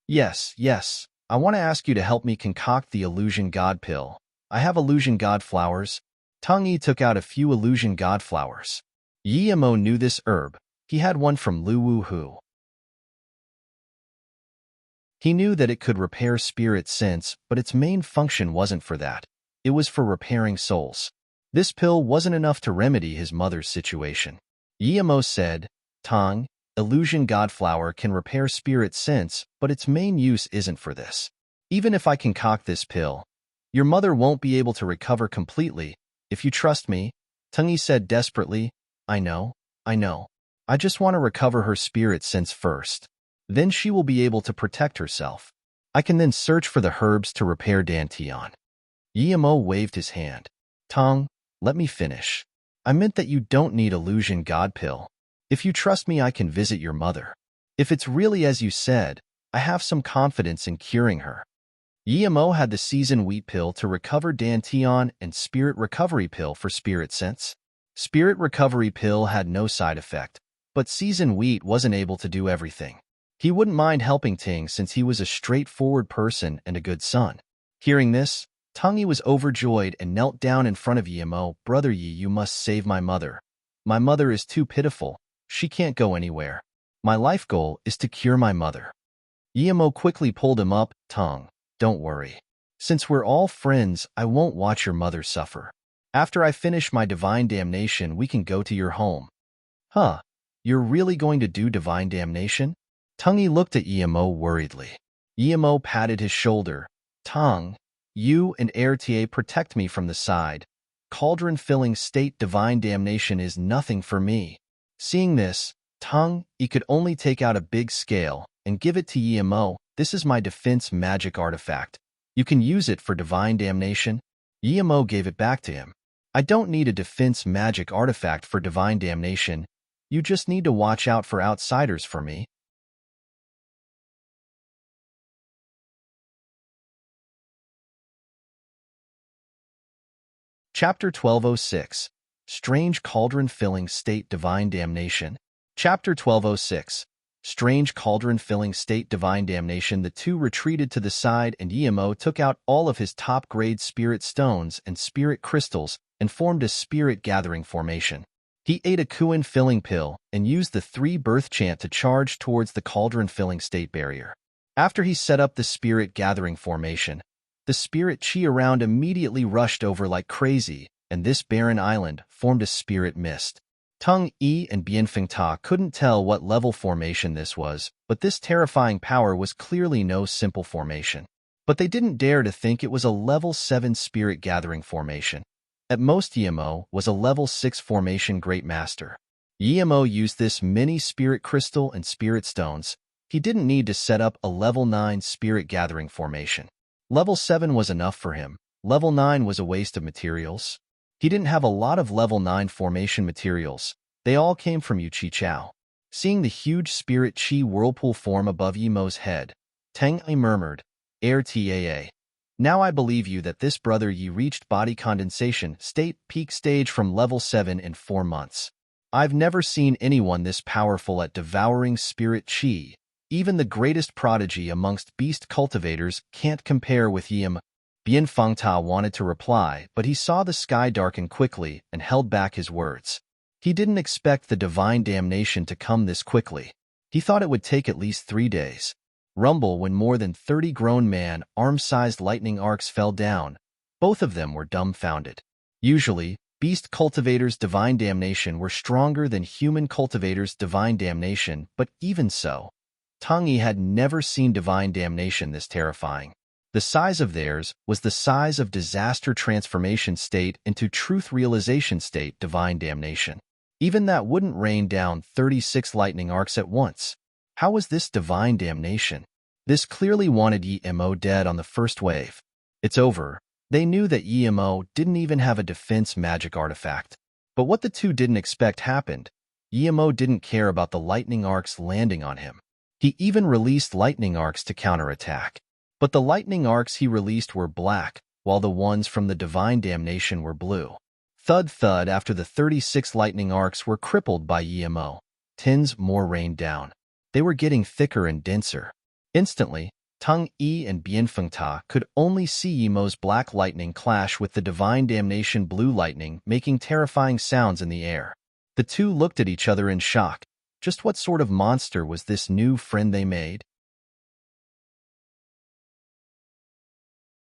Yes, I want to ask you to help me concoct the illusion god pill. I have illusion god flowers. Tang Yi took out a few illusion god flowers. Yi Mo knew this herb. He had one from Lu Wu Hu. He knew that it could repair spirit sense, but its main function wasn't for that. It was for repairing souls. This pill wasn't enough to remedy his mother's situation. Yi Mo said, Tang, illusion god flower can repair spirit sense, but its main use isn't for this. Even if I concoct this pill, your mother won't be able to recover completely. If you trust me, Tang Yi said desperately, I know. I just want to recover her spirit sense first. Then she will be able to protect herself. I can then search for the herbs to repair dantian. Yi Mo waved his hand. Tang, let me finish. I meant that you don't need illusion god pill. If you trust me, I can visit your mother. If it's really as you said, I have some confidence in curing her. Yi Mo had the seasoned wheat pill to recover dantian and spirit recovery pill for spirit sense. Spirit recovery pill had no side effect, but seasoned wheat wasn't able to do everything. He wouldn't mind helping Ting since he was a straightforward person and a good son. Hearing this, Tang Yi was overjoyed and knelt down in front of Yi Mo. Brother Yi, you must save my mother. My mother is too pitiful. She can't go anywhere. My life goal is to cure my mother. Yi Mo quickly pulled him up. Tang, don't worry. Since we're all friends, I won't watch your mother suffer. After I finish my divine damnation, we can go to your home. Huh? You're really going to do divine damnation? Tang Yi looked at Yi Mo worriedly. Yi Mo patted his shoulder. Tang, you and Ertier protect me from the side. Cauldron-filling state divine damnation is nothing for me. Seeing this, Tang Yi could only take out a big scale and give it to Yi Mo. This is my defense magic artifact. You can use it for divine damnation. Yi Mo gave it back to him. I don't need a defense magic artifact for divine damnation. You just need to watch out for outsiders for me. Chapter 1206. Strange Cauldron-Filling State Divine Damnation. Chapter 1206. Strange Cauldron-Filling State Divine Damnation. The two retreated to the side and Yi Mo took out all of his top-grade spirit stones and spirit crystals and formed a spirit gathering formation. He ate a Kuan-filling pill and used the 3-birth chant to charge towards the cauldron-filling state barrier. After he set up the spirit gathering formation, the spirit chi around immediately rushed over like crazy, and this barren island formed a spirit mist. Tang Yi and Bianfeng Ta couldn't tell what level formation this was, but this terrifying power was clearly no simple formation. But they didn't dare to think it was a level 7 spirit gathering formation. At most, Yi Mo was a level 6 formation Great Master. Yi Mo used this mini spirit crystal and spirit stones. He didn't need to set up a level 9 spirit gathering formation. Level 7 was enough for him. Level 9 was a waste of materials. He didn't have a lot of level 9 formation materials. They all came from Yu Chi Chao. Seeing the huge spirit chi whirlpool form above Yi Mo's head, Tang Yi murmured, "Taa. Now I believe you that this brother Yi reached body condensation state peak stage from level 7 in 4 months. I've never seen anyone this powerful at devouring spirit chi. Even the greatest prodigy amongst beast cultivators can't compare with Yi Mo." Bianfeng Ta wanted to reply, but he saw the sky darken quickly and held back his words. He didn't expect the divine damnation to come this quickly. He thought it would take at least 3 days. Rumble when more than 30 grown man, arm-sized lightning arcs fell down. Both of them were dumbfounded. Usually, beast cultivators' divine damnation were stronger than human cultivators' divine damnation, but even so, Tang Yi had never seen divine damnation this terrifying. The size of theirs was the size of disaster transformation state into truth realization state divine damnation. Even that wouldn't rain down 36 lightning arcs at once. How was this divine damnation? This clearly wanted Yi Mo dead on the first wave. It's over. They knew that Yi Mo didn't even have a defense magic artifact. But what the two didn't expect happened. Yi Mo didn't care about the lightning arcs landing on him. He even released lightning arcs to counterattack. But the lightning arcs he released were black, while the ones from the divine damnation were blue. Thud thud after the 36 lightning arcs were crippled by Yimo. 10s more rained down. They were getting thicker and denser. Instantly, Tung Yi and Bianfengta could only see Yimo's black lightning clash with the divine damnation blue lightning, making terrifying sounds in the air. The two looked at each other in shock. Just what sort of monster was this new friend they made?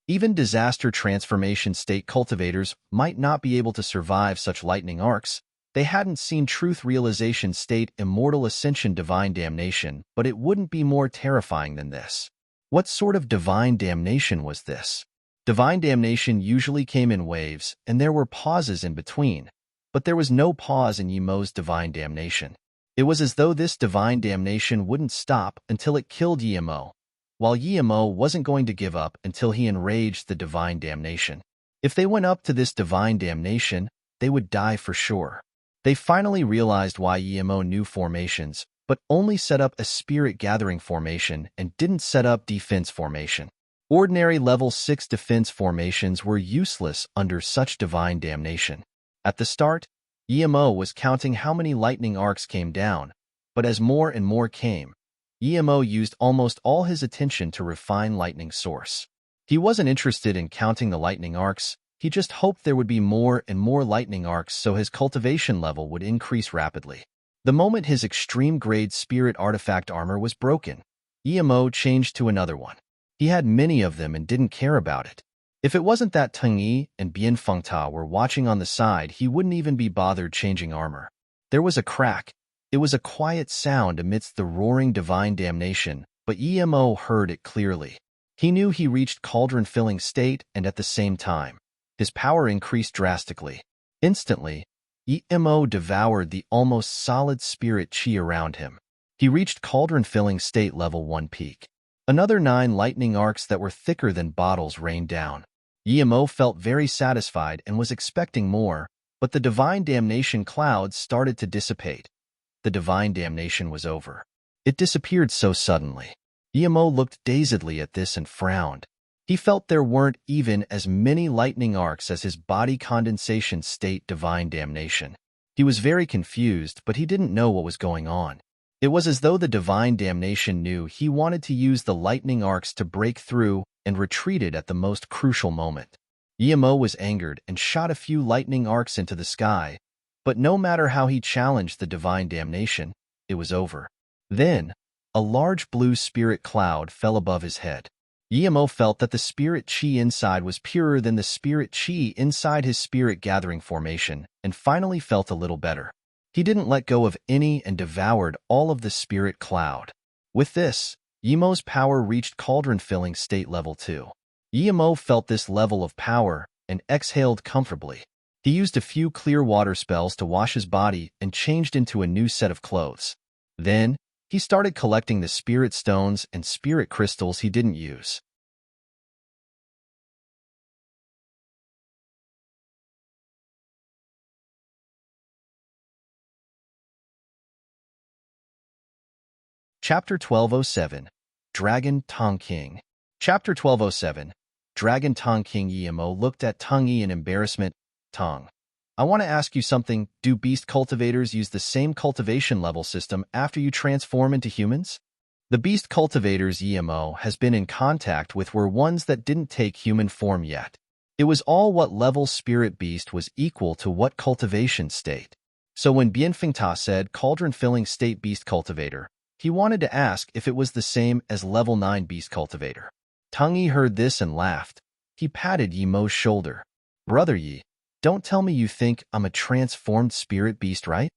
Even disaster transformation state cultivators might not be able to survive such lightning arcs. They hadn't seen truth realization state immortal ascension divine damnation, but it wouldn't be more terrifying than this. What sort of divine damnation was this? Divine damnation usually came in waves, and there were pauses in between, but there was no pause in Yimo's divine damnation. It was as though this divine damnation wouldn't stop until it killed Yimo, while Yimo wasn't going to give up until he enraged the divine damnation. If they went up to this divine damnation, they would die for sure. They finally realized why Yimo knew formations, but only set up a spirit gathering formation and didn't set up defense formation. Ordinary level 6 defense formations were useless under such divine damnation. At the start, Yimo was counting how many lightning arcs came down, but as more and more came, Yimo used almost all his attention to refine lightning source. He wasn't interested in counting the lightning arcs, he just hoped there would be more and more lightning arcs so his cultivation level would increase rapidly. The moment his extreme-grade spirit artifact armor was broken, Yimo changed to another one. He had many of them and didn't care about it. If it wasn't that Tung Yi and Bianfengta were watching on the side, he wouldn't even be bothered changing armor. There was a crack. It was a quiet sound amidst the roaring divine damnation, but Yimo heard it clearly. He knew he reached cauldron-filling state, and at the same time, his power increased drastically. Instantly, Yimo devoured the almost solid spirit chi around him. He reached cauldron-filling state level 1 peak. Another 9 lightning arcs that were thicker than bottles rained down. Yimo felt very satisfied and was expecting more, but the divine damnation clouds started to dissipate. The divine damnation was over. It disappeared so suddenly. Yimo looked dazedly at this and frowned. He felt there weren't even as many lightning arcs as his body condensation state divine damnation. He was very confused, but he didn't know what was going on. It was as though the divine damnation knew he wanted to use the lightning arcs to break through and retreated at the most crucial moment. Yimo was angered and shot a few lightning arcs into the sky, but no matter how he challenged the divine damnation, it was over. Then, a large blue spirit cloud fell above his head. Yimo felt that the spirit chi inside was purer than the spirit chi inside his spirit gathering formation, and finally felt a little better. He didn't let go of any and devoured all of the spirit cloud. With this, Yimo's power reached cauldron-filling state level 2. Yimo felt this level of power and exhaled comfortably. He used a few clear water spells to wash his body and changed into a new set of clothes. Then, he started collecting the spirit stones and spirit crystals he didn't use. Chapter 1207, Dragon Tong King. Chapter 1207, Dragon Tong King. Yimo looked at Tung Yi in embarrassment. Tong, I want to ask you something. Do beast cultivators use the same cultivation level system after you transform into humans? The beast cultivators Yimo has been in contact with were ones that didn't take human form yet. It was all what level spirit beast was equal to what cultivation state. So when Bianfengta said cauldron-filling state beast cultivator, he wanted to ask if it was the same as level 9 beast cultivator. Tung Yi heard this and laughed. He patted Yimo's shoulder. Brother Yi, don't tell me you think I'm a transformed spirit beast, right?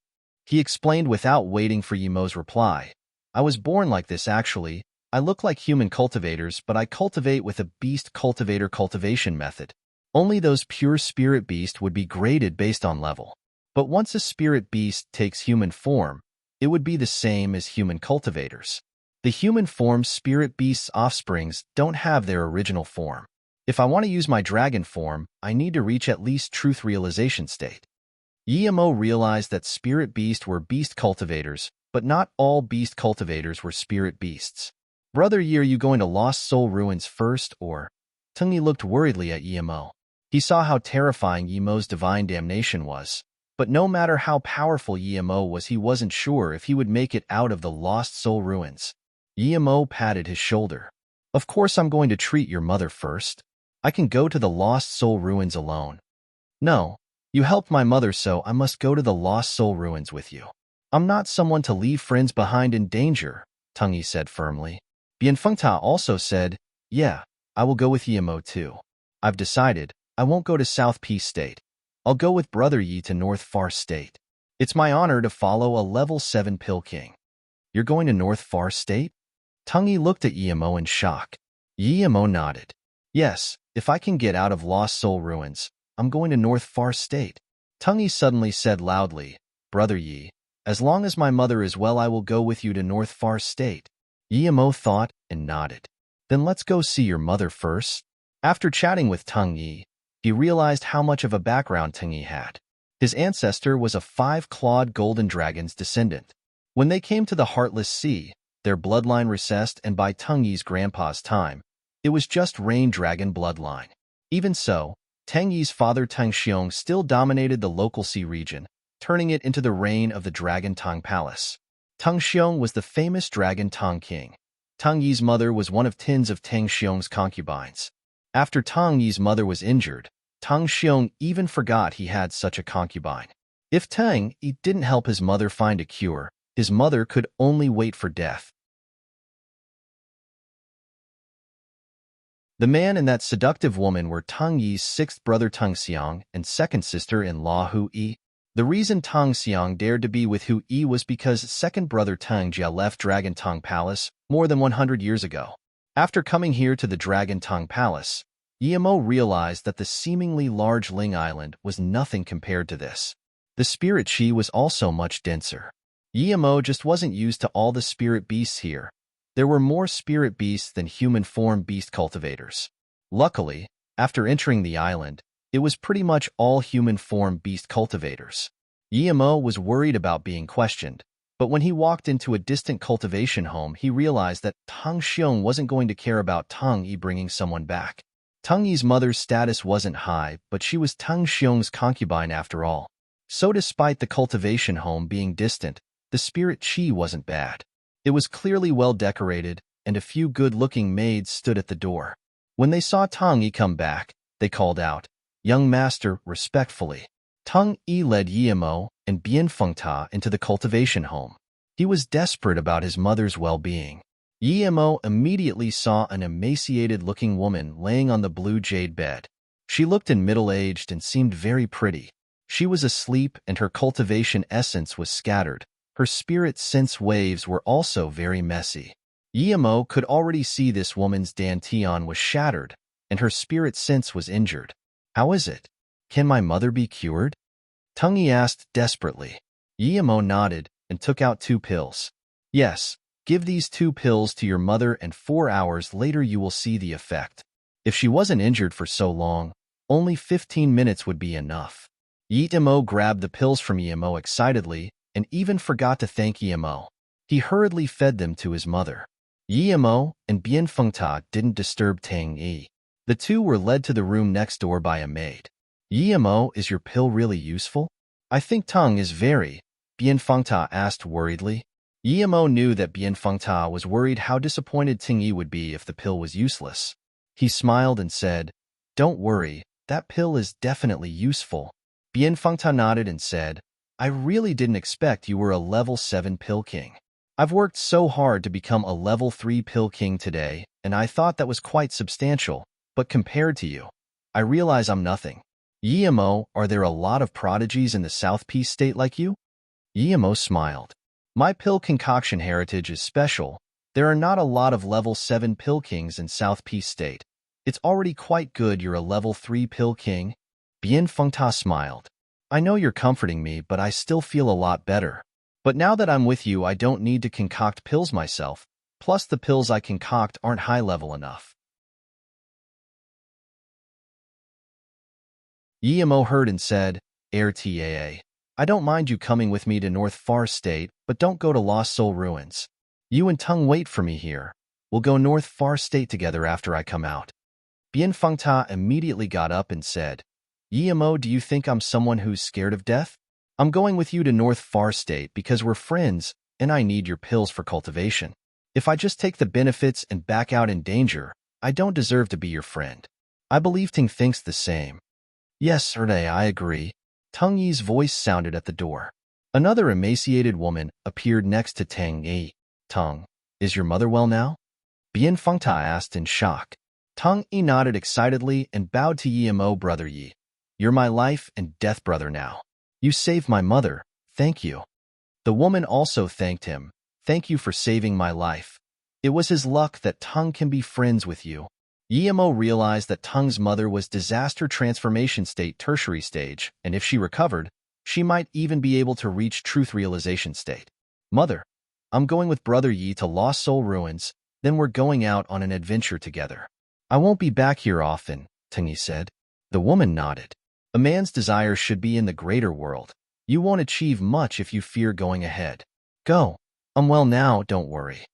He explained without waiting for Yimo's reply. I was born like this actually. I look like human cultivators, but I cultivate with a beast cultivator cultivation method. Only those pure spirit beast would be graded based on level. But once a spirit beast takes human form, it would be the same as human cultivators. The human form spirit beast's offsprings don't have their original form. If I want to use my dragon form, I need to reach at least truth realization state. Yimo realized that spirit beast were beast cultivators, but not all beast cultivators were spirit beasts. Brother Yi, are you going to Lost Soul Ruins first, or? Tengyi looked worriedly at Yimo. He saw how terrifying Yimo's divine damnation was. But no matter how powerful Yimo was, he wasn't sure if he would make it out of the Lost Soul Ruins. Yimo patted his shoulder. Of course I'm going to treat your mother first. I can go to the Lost Soul Ruins alone. No, you helped my mother, so I must go to the Lost Soul Ruins with you. I'm not someone to leave friends behind in danger, Tengyi said firmly. Bianfengta also said, yeah, I will go with Yimo too. I've decided, I won't go to South Peace State. I'll go with Brother Yi to North Far State. It's my honor to follow a level 7 Pill King. You're going to North Far State? Tengyi looked at Yimo in shock. Yimo nodded. Yes, if I can get out of Lost Soul Ruins, I'm going to North Far State. Tengyi suddenly said loudly, Brother Yi, as long as my mother is well, I will go with you to North Far State. Yimo thought and nodded. Then let's go see your mother first. After chatting with Tengyi, he realized how much of a background Tengyi had. His ancestor was a 5-clawed golden dragon's descendant. When they came to the Heartless Sea, their bloodline recessed, and by Tengyi's grandpa's time, it was just Rain Dragon bloodline. Even so, Tengyi's father Teng Xiong still dominated the local sea region, turning it into the reign of the Dragon Tang Palace. Teng Xiong was the famous Dragon Tang King. Tengyi's mother was one of tens of Teng Xiong's concubines. After Tengyi's mother was injured, Teng Xiong even forgot he had such a concubine. If Teng Yi didn't help his mother find a cure, his mother could only wait for death. The man and that seductive woman were Teng Yi's sixth brother Teng Xiang and second sister-in-law Hu Yi. The reason Teng Xiang dared to be with Hu Yi was because second brother Teng Jia left Dragon Tang Palace more than 100 years ago. After coming here to the Dragon Tang Palace, Yimo realized that the seemingly large Ling Island was nothing compared to this. The spirit chi was also much denser. Yimo just wasn't used to all the spirit beasts here. There were more spirit beasts than human-form beast cultivators. Luckily, after entering the island, it was pretty much all human-form beast cultivators. Yimo was worried about being questioned, but when he walked into a distant cultivation home, he realized that Teng Xiong wasn't going to care about Teng Yi bringing someone back. Teng Yi's mother's status wasn't high, but she was Teng Xiong's concubine after all. So despite the cultivation home being distant, the spirit chi wasn't bad. It was clearly well decorated, and a few good-looking maids stood at the door. When they saw Teng Yi come back, they called out, "Young master," respectfully. Teng Yi led Yimo and Bianfengta into the cultivation home. He was desperate about his mother's well-being. Yimo immediately saw an emaciated-looking woman laying on the blue jade bed. She looked middle-aged and seemed very pretty. She was asleep, and her cultivation essence was scattered. Her spirit sense waves were also very messy. Yimo could already see this woman's dantian was shattered, and her spirit sense was injured. "How is it? Can my mother be cured?" Teng Yi asked desperately. Yimo nodded and took out 2 pills. "Yes, give these 2 pills to your mother, and 4 hours later you will see the effect. If she wasn't injured for so long, only 15 minutes would be enough." Yimo grabbed the pills from Yimo excitedly and even forgot to thank Yimo. He hurriedly fed them to his mother. Yimo and Bianfengta didn't disturb Teng Yi. The two were led to the room next door by a maid. "Yimo, is your pill really useful?" "I think Teng is very," Bianfengta asked worriedly. Yimo knew that Bianfengta was worried how disappointed Teng Yi would be if the pill was useless. He smiled and said, "Don't worry, that pill is definitely useful." Bianfengta nodded and said, "I really didn't expect you were a level 7 pill king. I've worked so hard to become a level 3 pill king today, and I thought that was quite substantial, but compared to you, I realize I'm nothing." "Yimo, are there a lot of prodigies in the South Peace State like you?" Yimo smiled. "My pill concoction heritage is special. There are not a lot of level 7 pill kings in South Peace State. It's already quite good you're a level 3 pill king." Bianfengta smiled. "I know you're comforting me, but I still feel a lot better. But now that I'm with you, I don't need to concoct pills myself. Plus, the pills I concoct aren't high level enough." Yimo heard and said, "RTAA. I don't mind you coming with me to North Far State, but don't go to Lost Soul Ruins. You and Tung wait for me here. We'll go North Far State together after I come out. Bien Fengta immediately got up and said, Yimo, do you think I'm someone who's scared of death? I'm going with you to North Far State because we're friends and I need your pills for cultivation. If I just take the benefits and back out in danger, I don't deserve to be your friend. I believe Ting thinks the same. Yes, Erde, I agree. Tung Yi's voice sounded at the door. Another emaciated woman appeared next to Tang Yi. Tung, is your mother well now? Bien Fengta asked in shock. Tung Yi nodded excitedly and bowed to Yimo, brother Yi. You're my life and death brother now. You saved my mother, thank you. The woman also thanked him. Thank you for saving my life. It was his luck that Tung can be friends with you. Yimo realized that Tung's mother was disaster transformation state tertiary stage, and if she recovered, she might even be able to reach truth realization state. Mother, I'm going with brother Yi to Lost Soul Ruins, then we're going out on an adventure together. I won't be back here often, Tung Yi said. The woman nodded. A man's desire should be in the greater world. You won't achieve much if you fear going ahead. Go. I'm well now, don't worry.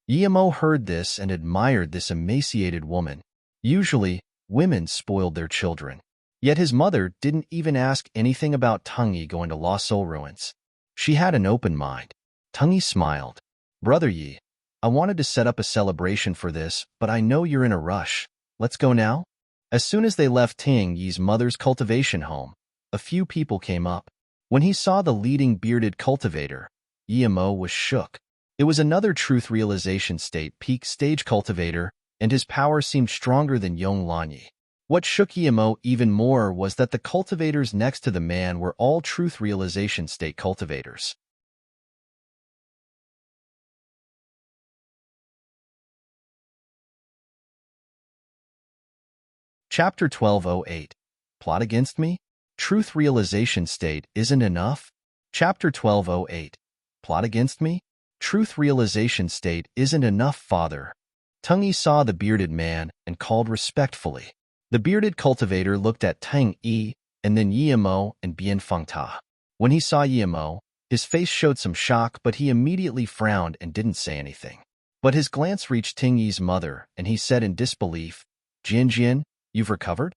Yimo heard this and admired this emaciated woman. Usually, women spoiled their children. Yet his mother didn't even ask anything about Tung Yi going to Lost Soul Ruins. She had an open mind. Tung Yi smiled. Brother Yi, I wanted to set up a celebration for this, but I know you're in a rush. Let's go now? As soon as they left Ting Yi's mother's cultivation home, a few people came up. When he saw the leading bearded cultivator, Yimo was shook. It was another truth realization state peak stage cultivator, and his power seemed stronger than Yong Lanyi. What shook Yimo even more was that the cultivators next to the man were all truth realization state cultivators. Chapter 1208. Plot against me? Truth realization state isn't enough? Chapter 1208. Plot against me? Truth realization state isn't enough, father. Tung Yi saw the bearded man and called respectfully. The bearded cultivator looked at Tang Yi and then Yimo and Bien Fengta. When he saw Yimo, his face showed some shock, but he immediately frowned and didn't say anything. But his glance reached Ting Yi's mother, and he said in disbelief, Jian Jian, you've recovered?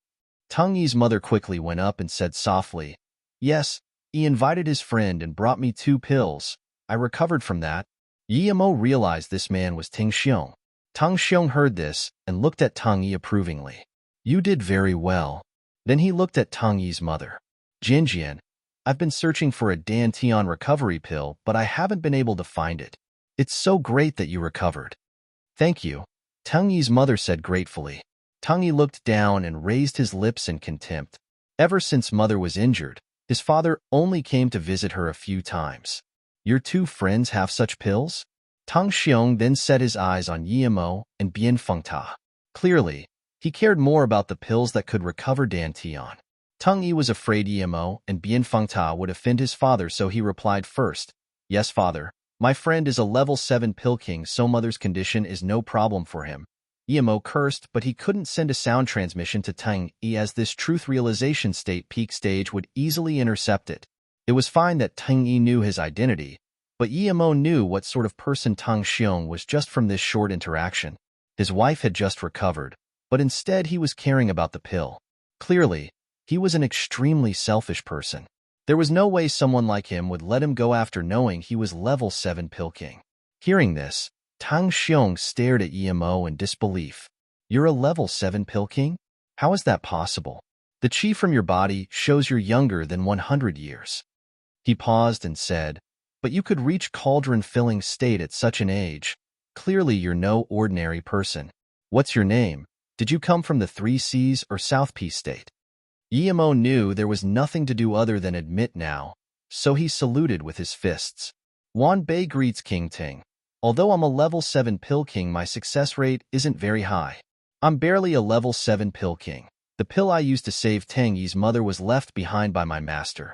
Tung Yi's mother quickly went up and said softly, Yes, he invited his friend and brought me 2 pills. I recovered from that. Yimo realized this man was Ting Xiong. Tang Xiong heard this and looked at Tung Yi approvingly. You did very well. Then he looked at Tung Yi's mother. Jian Jian, I've been searching for a Dantian recovery pill, but I haven't been able to find it. It's so great that you recovered. Thank you, Tung Yi's mother said gratefully. Tung Yi looked down and raised his lips in contempt. Ever since mother was injured, his father only came to visit her a few times. Your 2 friends have such pills? Tang Xiong then set his eyes on Yimo and Bien Fengta. Clearly, he cared more about the pills that could recover Dantian. Tung Yi was afraid Yimo and Bien Fengta would offend his father, so he replied first, Yes, father. My friend is a level 7 pill king, so mother's condition is no problem for him. Yimo cursed, but he couldn't send a sound transmission to Tang Yi as this truth realization state peak stage would easily intercept it. It was fine that Tang Yi knew his identity, but Yimo knew what sort of person Tang Xiong was just from this short interaction. His wife had just recovered, but instead he was caring about the pill. Clearly, he was an extremely selfish person. There was no way someone like him would let him go after knowing he was level 7 pill king. Hearing this, Tang Xiong stared at Yimo in disbelief. You're a level 7 pill king? How is that possible? The chi from your body shows you're younger than 100 years. He paused and said, But you could reach cauldron-filling state at such an age. Clearly you're no ordinary person. What's your name? Did you come from the 3 Seas or South P state? Yimo knew there was nothing to do other than admit now, so he saluted with his fists. Wan Bei greets King Ting. Although I'm a level 7 pill king, my success rate isn't very high. I'm barely a level 7 pill king. The pill I used to save Tang Yi's mother was left behind by my master.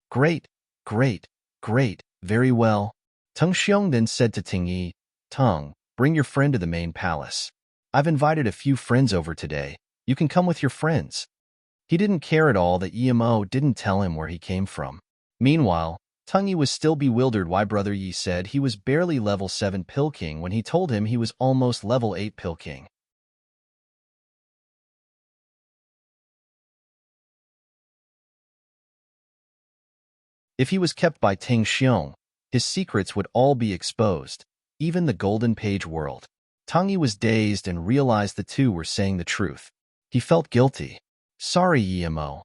Great, great, great, very well. Tung Xiong then said to Ting Yi, Tung, bring your friend to the main palace. I've invited a few friends over today. You can come with your friends. He didn't care at all that Yimo didn't tell him where he came from. Meanwhile, Tung was still bewildered why Brother Yi said he was barely level 7 Pill King when he told him he was almost level 8 Pill King. If he was kept by Ting Xiong, his secrets would all be exposed, even the Golden Page world. Tung was dazed and realized the two were saying the truth. He felt guilty. Sorry, Yimo.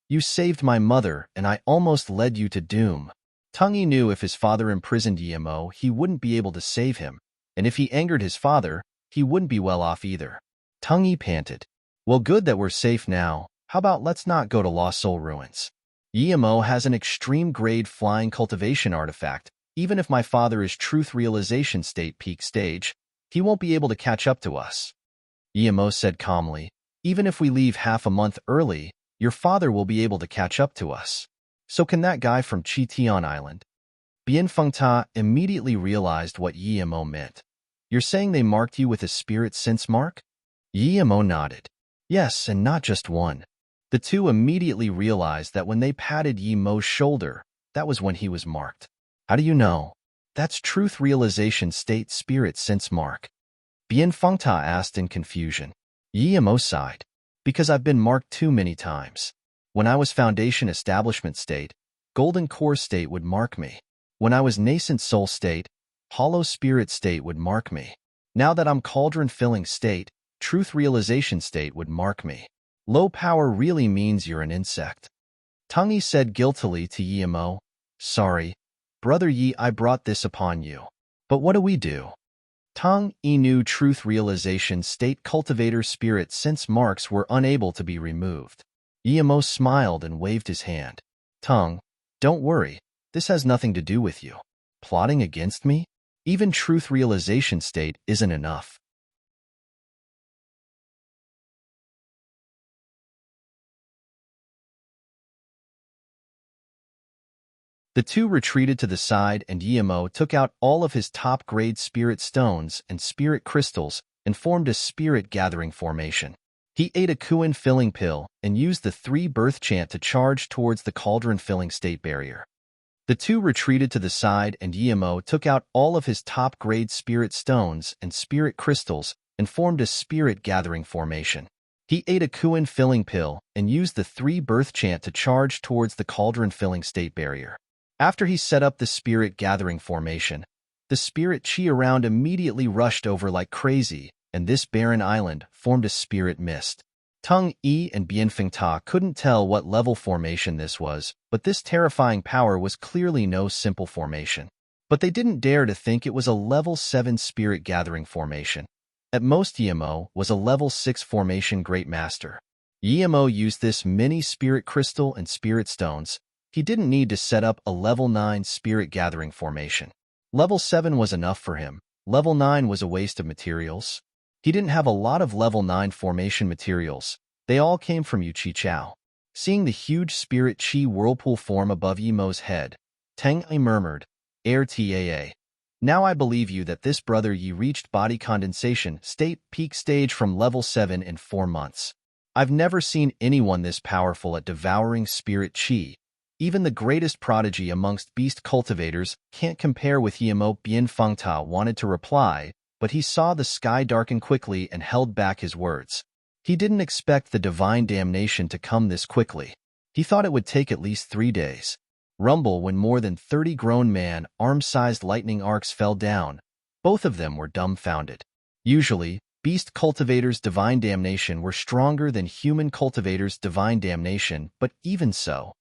You saved my mother, and I almost led you to doom. Tung knew if his father imprisoned Yimo, he wouldn't be able to save him, and if he angered his father, he wouldn't be well off either. Tung panted. Well, good that we're safe now. How about let's not go to Lost Soul Ruins? Yimo has an extreme-grade flying cultivation artifact. Even if my father is truth realization state peak stage, he won't be able to catch up to us. Yimo said calmly, even if we leave half a month early, your father will be able to catch up to us. So can that guy from Chitian Island? Bianfengta immediately realized what Yimo meant. You're saying they marked you with a spirit sense mark? Yimo nodded. Yes, and not just one. The two immediately realized that when they patted Yimo's shoulder, that was when he was marked. How do you know? That's truth realization state spirit sense mark. Bianfengta asked in confusion. Yimo sighed. Because I've been marked too many times. When I was foundation establishment state, golden core state would mark me. When I was nascent soul state, hollow spirit state would mark me. Now that I'm cauldron filling state, truth realization state would mark me. Low power really means you're an insect. Tung said guiltily to Yimo, sorry, Brother Yi, I brought this upon you. But what do we do? Tung knew truth realization state cultivator spirit sense marks were unable to be removed. Yimo smiled and waved his hand. Tung, don't worry, this has nothing to do with you. Plotting against me? Even truth realization state isn't enough. The two retreated to the side and Yimo took out all of his top-grade spirit stones and spirit crystals and formed a spirit gathering formation. He ate a Kuan filling pill and used the 3 birth chant to charge towards the cauldron filling state barrier. The two retreated to the side and Yimo took out all of his top-grade spirit stones and spirit crystals and formed a spirit gathering formation. He ate a Kuan filling pill and used the 3 birth chant to charge towards the cauldron filling state barrier. After he set up the spirit gathering formation, the spirit chi around immediately rushed over like crazy, and this barren island formed a spirit mist. Tung and Bianfengta couldn't tell what level formation this was, but this terrifying power was clearly no simple formation. But they didn't dare to think it was a level 7 spirit gathering formation. At most, Yimo was a level 6 formation great master. Yimo used this mini spirit crystal and spirit stones. He didn't need to set up a level 9 spirit gathering formation. Level 7 was enough for him. Level 9 was a waste of materials. He didn't have a lot of level 9 formation materials. They all came from Yu Chi Chao. Seeing the huge spirit chi whirlpool form above Yimo's head, Teng murmured, Air Taa. Now I believe you that this brother Yi reached body condensation state peak stage from level 7 in 4 months. I've never seen anyone this powerful at devouring spirit chi. Even the greatest prodigy amongst beast cultivators can't compare with Yimo. Bianfengta wanted to reply, but he saw the sky darken quickly and held back his words. He didn't expect the divine damnation to come this quickly. He thought it would take at least 3 days. Rumble when more than 30 grown man, arm-sized lightning arcs fell down. Both of them were dumbfounded. Usually, beast cultivators' divine damnation were stronger than human cultivators' divine damnation, but even so,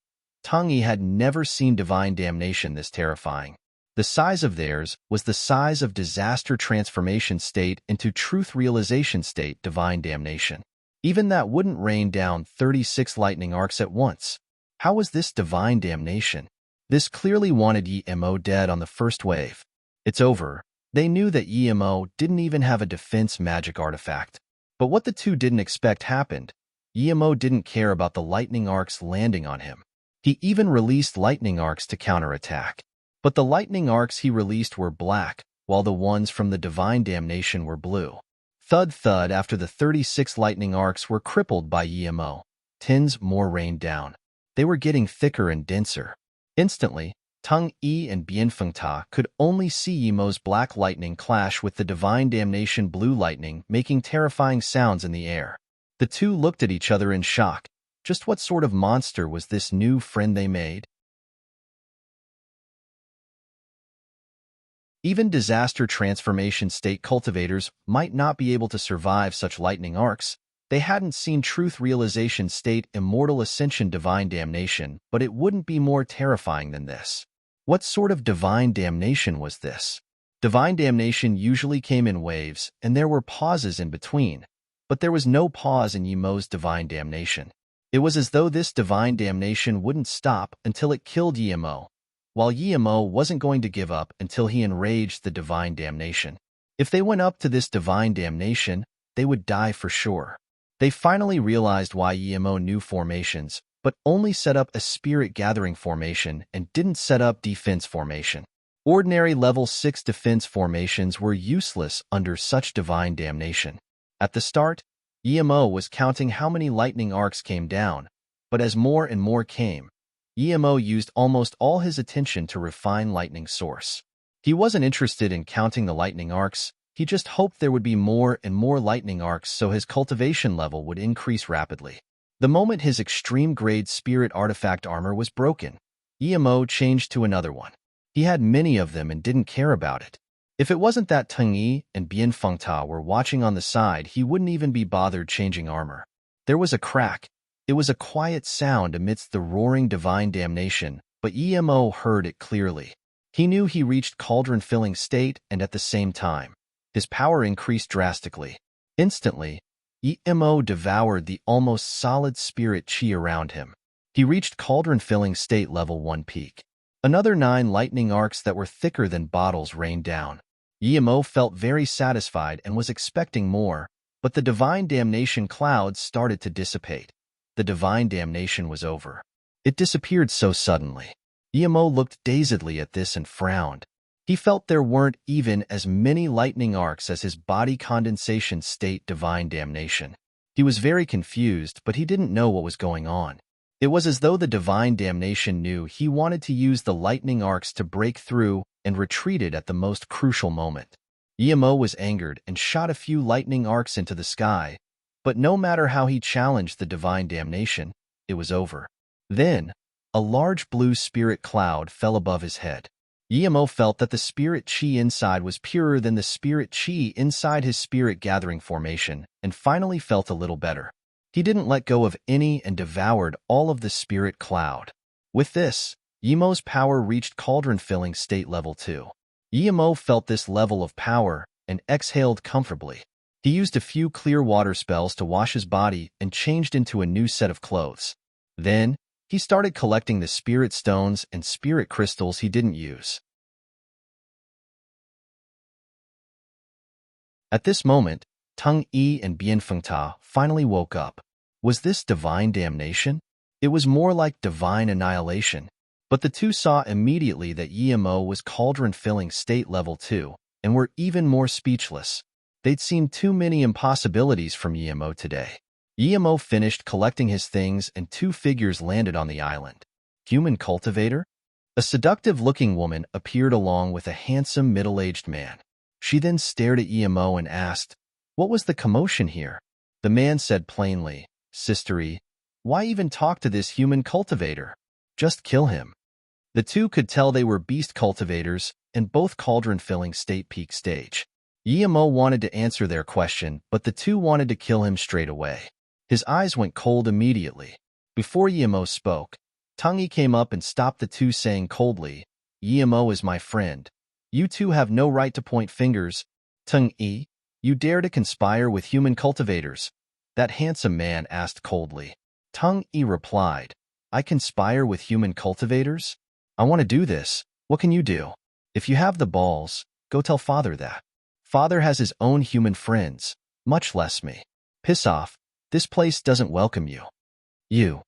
Tung had never seen divine damnation this terrifying. The size of theirs was the size of disaster transformation state into truth realization state divine damnation. Even that wouldn't rain down 36 lightning arcs at once. How was this divine damnation? This clearly wanted Yimo dead on the first wave. It's over. They knew that Yimo didn't even have a defense magic artifact. But what the two didn't expect happened. Yimo didn't care about the lightning arcs landing on him. He even released lightning arcs to counterattack. But the lightning arcs he released were black, while the ones from the divine damnation were blue. Thud thud after the 36 lightning arcs were crippled by Yimo. Tens more rained down. They were getting thicker and denser. Instantly, Tung Yi and Bianfengta could only see Yimo's black lightning clash with the divine damnation blue lightning, making terrifying sounds in the air. The two looked at each other in shock. Just what sort of monster was this new friend they made? Even disaster transformation state cultivators might not be able to survive such lightning arcs. They hadn't seen truth realization state immortal ascension divine damnation, but it wouldn't be more terrifying than this. What sort of divine damnation was this? Divine damnation usually came in waves, and there were pauses in between, but there was no pause in Yimo's divine damnation. It was as though this divine damnation wouldn't stop until it killed Yimo, while Yimo wasn't going to give up until he enraged the divine damnation. If they went up to this divine damnation, they would die for sure. They finally realized why Yimo knew formations, but only set up a spirit gathering formation and didn't set up defense formation. Ordinary level 6 defense formations were useless under such divine damnation. At the start, Yimo was counting how many lightning arcs came down, but as more and more came, Yimo used almost all his attention to refine lightning source. He wasn't interested in counting the lightning arcs, he just hoped there would be more and more lightning arcs so his cultivation level would increase rapidly. The moment his extreme-grade spirit artifact armor was broken, Yimo changed to another one. He had many of them and didn't care about it. If it wasn't that Tung Yi and Bianfengta were watching on the side, he wouldn't even be bothered changing armor. There was a crack. It was a quiet sound amidst the roaring divine damnation, but Yimo heard it clearly. He knew he reached cauldron-filling state, and at the same time, his power increased drastically. Instantly, Yimo devoured the almost solid spirit chi around him. He reached cauldron-filling state level 1 peak. Another 9 lightning arcs that were thicker than bottles rained down. Yimo felt very satisfied and was expecting more, but the divine damnation clouds started to dissipate. The divine damnation was over. It disappeared so suddenly. Yimo looked dazedly at this and frowned. He felt there weren't even as many lightning arcs as his body condensation state divine damnation. He was very confused, but he didn't know what was going on. It was as though the divine damnation knew he wanted to use the lightning arcs to break through and retreated at the most crucial moment. Yimo was angered and shot a few lightning arcs into the sky, but no matter how he challenged the divine damnation, it was over. Then, a large blue spirit cloud fell above his head. Yimo felt that the spirit chi inside was purer than the spirit chi inside his spirit gathering formation, and finally felt a little better. He didn't let go of any and devoured all of the spirit cloud. With this, Yimo's power reached cauldron-filling state level 2. Yimo felt this level of power and exhaled comfortably. He used a few clear water spells to wash his body and changed into a new set of clothes. Then, he started collecting the spirit stones and spirit crystals he didn't use. At this moment, Tung Yi and Bianfengta finally woke up. Was this divine damnation? It was more like divine annihilation. But the two saw immediately that Yimo was cauldron-filling state level 2, and were even more speechless. They'd seen too many impossibilities from Yimo today. Yimo finished collecting his things and 2 figures landed on the island. Human cultivator? A seductive-looking woman appeared along with a handsome middle-aged man. She then stared at Yimo and asked, "What was the commotion here?" The man said plainly, "Sistery, why even talk to this human cultivator? Just kill him." The two could tell they were beast cultivators and both cauldron-filling state peak stage. Yimo wanted to answer their question, but the two wanted to kill him straight away. His eyes went cold immediately. Before Yimo spoke, Tung Yi came up and stopped the two, saying coldly, "Yimo is my friend. You two have no right to point fingers. Tung Yi, you dare to conspire with human cultivators?" That handsome man asked coldly. Tung Yi replied, "I conspire with human cultivators? I want to do this. What can you do? If you have the balls, go tell father that. Father has his own human friends, much less me. Piss off. This place doesn't welcome you." "You."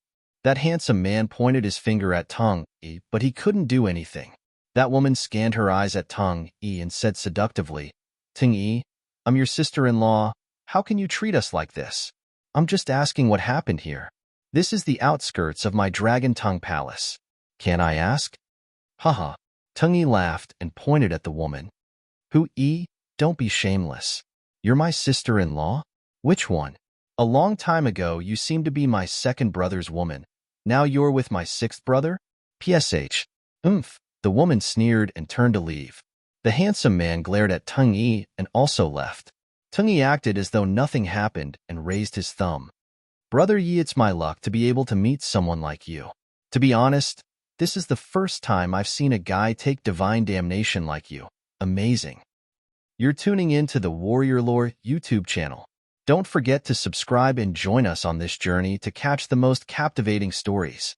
That handsome man pointed his finger at Tung Yi, but he couldn't do anything. That woman scanned her eyes at Tung Yi and said seductively, "Tung Yi, I'm your sister-in-law. How can you treat us like this? I'm just asking what happened here. This is the outskirts of my Dragon Tongue Palace. Can I ask? Haha. Tung-Yi laughed and pointed at the woman. Who? Don't be shameless. You're my sister-in-law? Which one? A long time ago, you seemed to be my second brother's woman. Now you're with my sixth brother? PSH. The woman sneered and turned to leave. The handsome man glared at Tung-Yi and also left. Tung-Yi acted as though nothing happened and raised his thumb. Brother Yi, it's my luck to be able to meet someone like you. To be honest, this is the first time I've seen a guy take divine damnation like you. Amazing. You're tuning in to the Warrior Lore YouTube channel. Don't forget to subscribe and join us on this journey to catch the most captivating stories.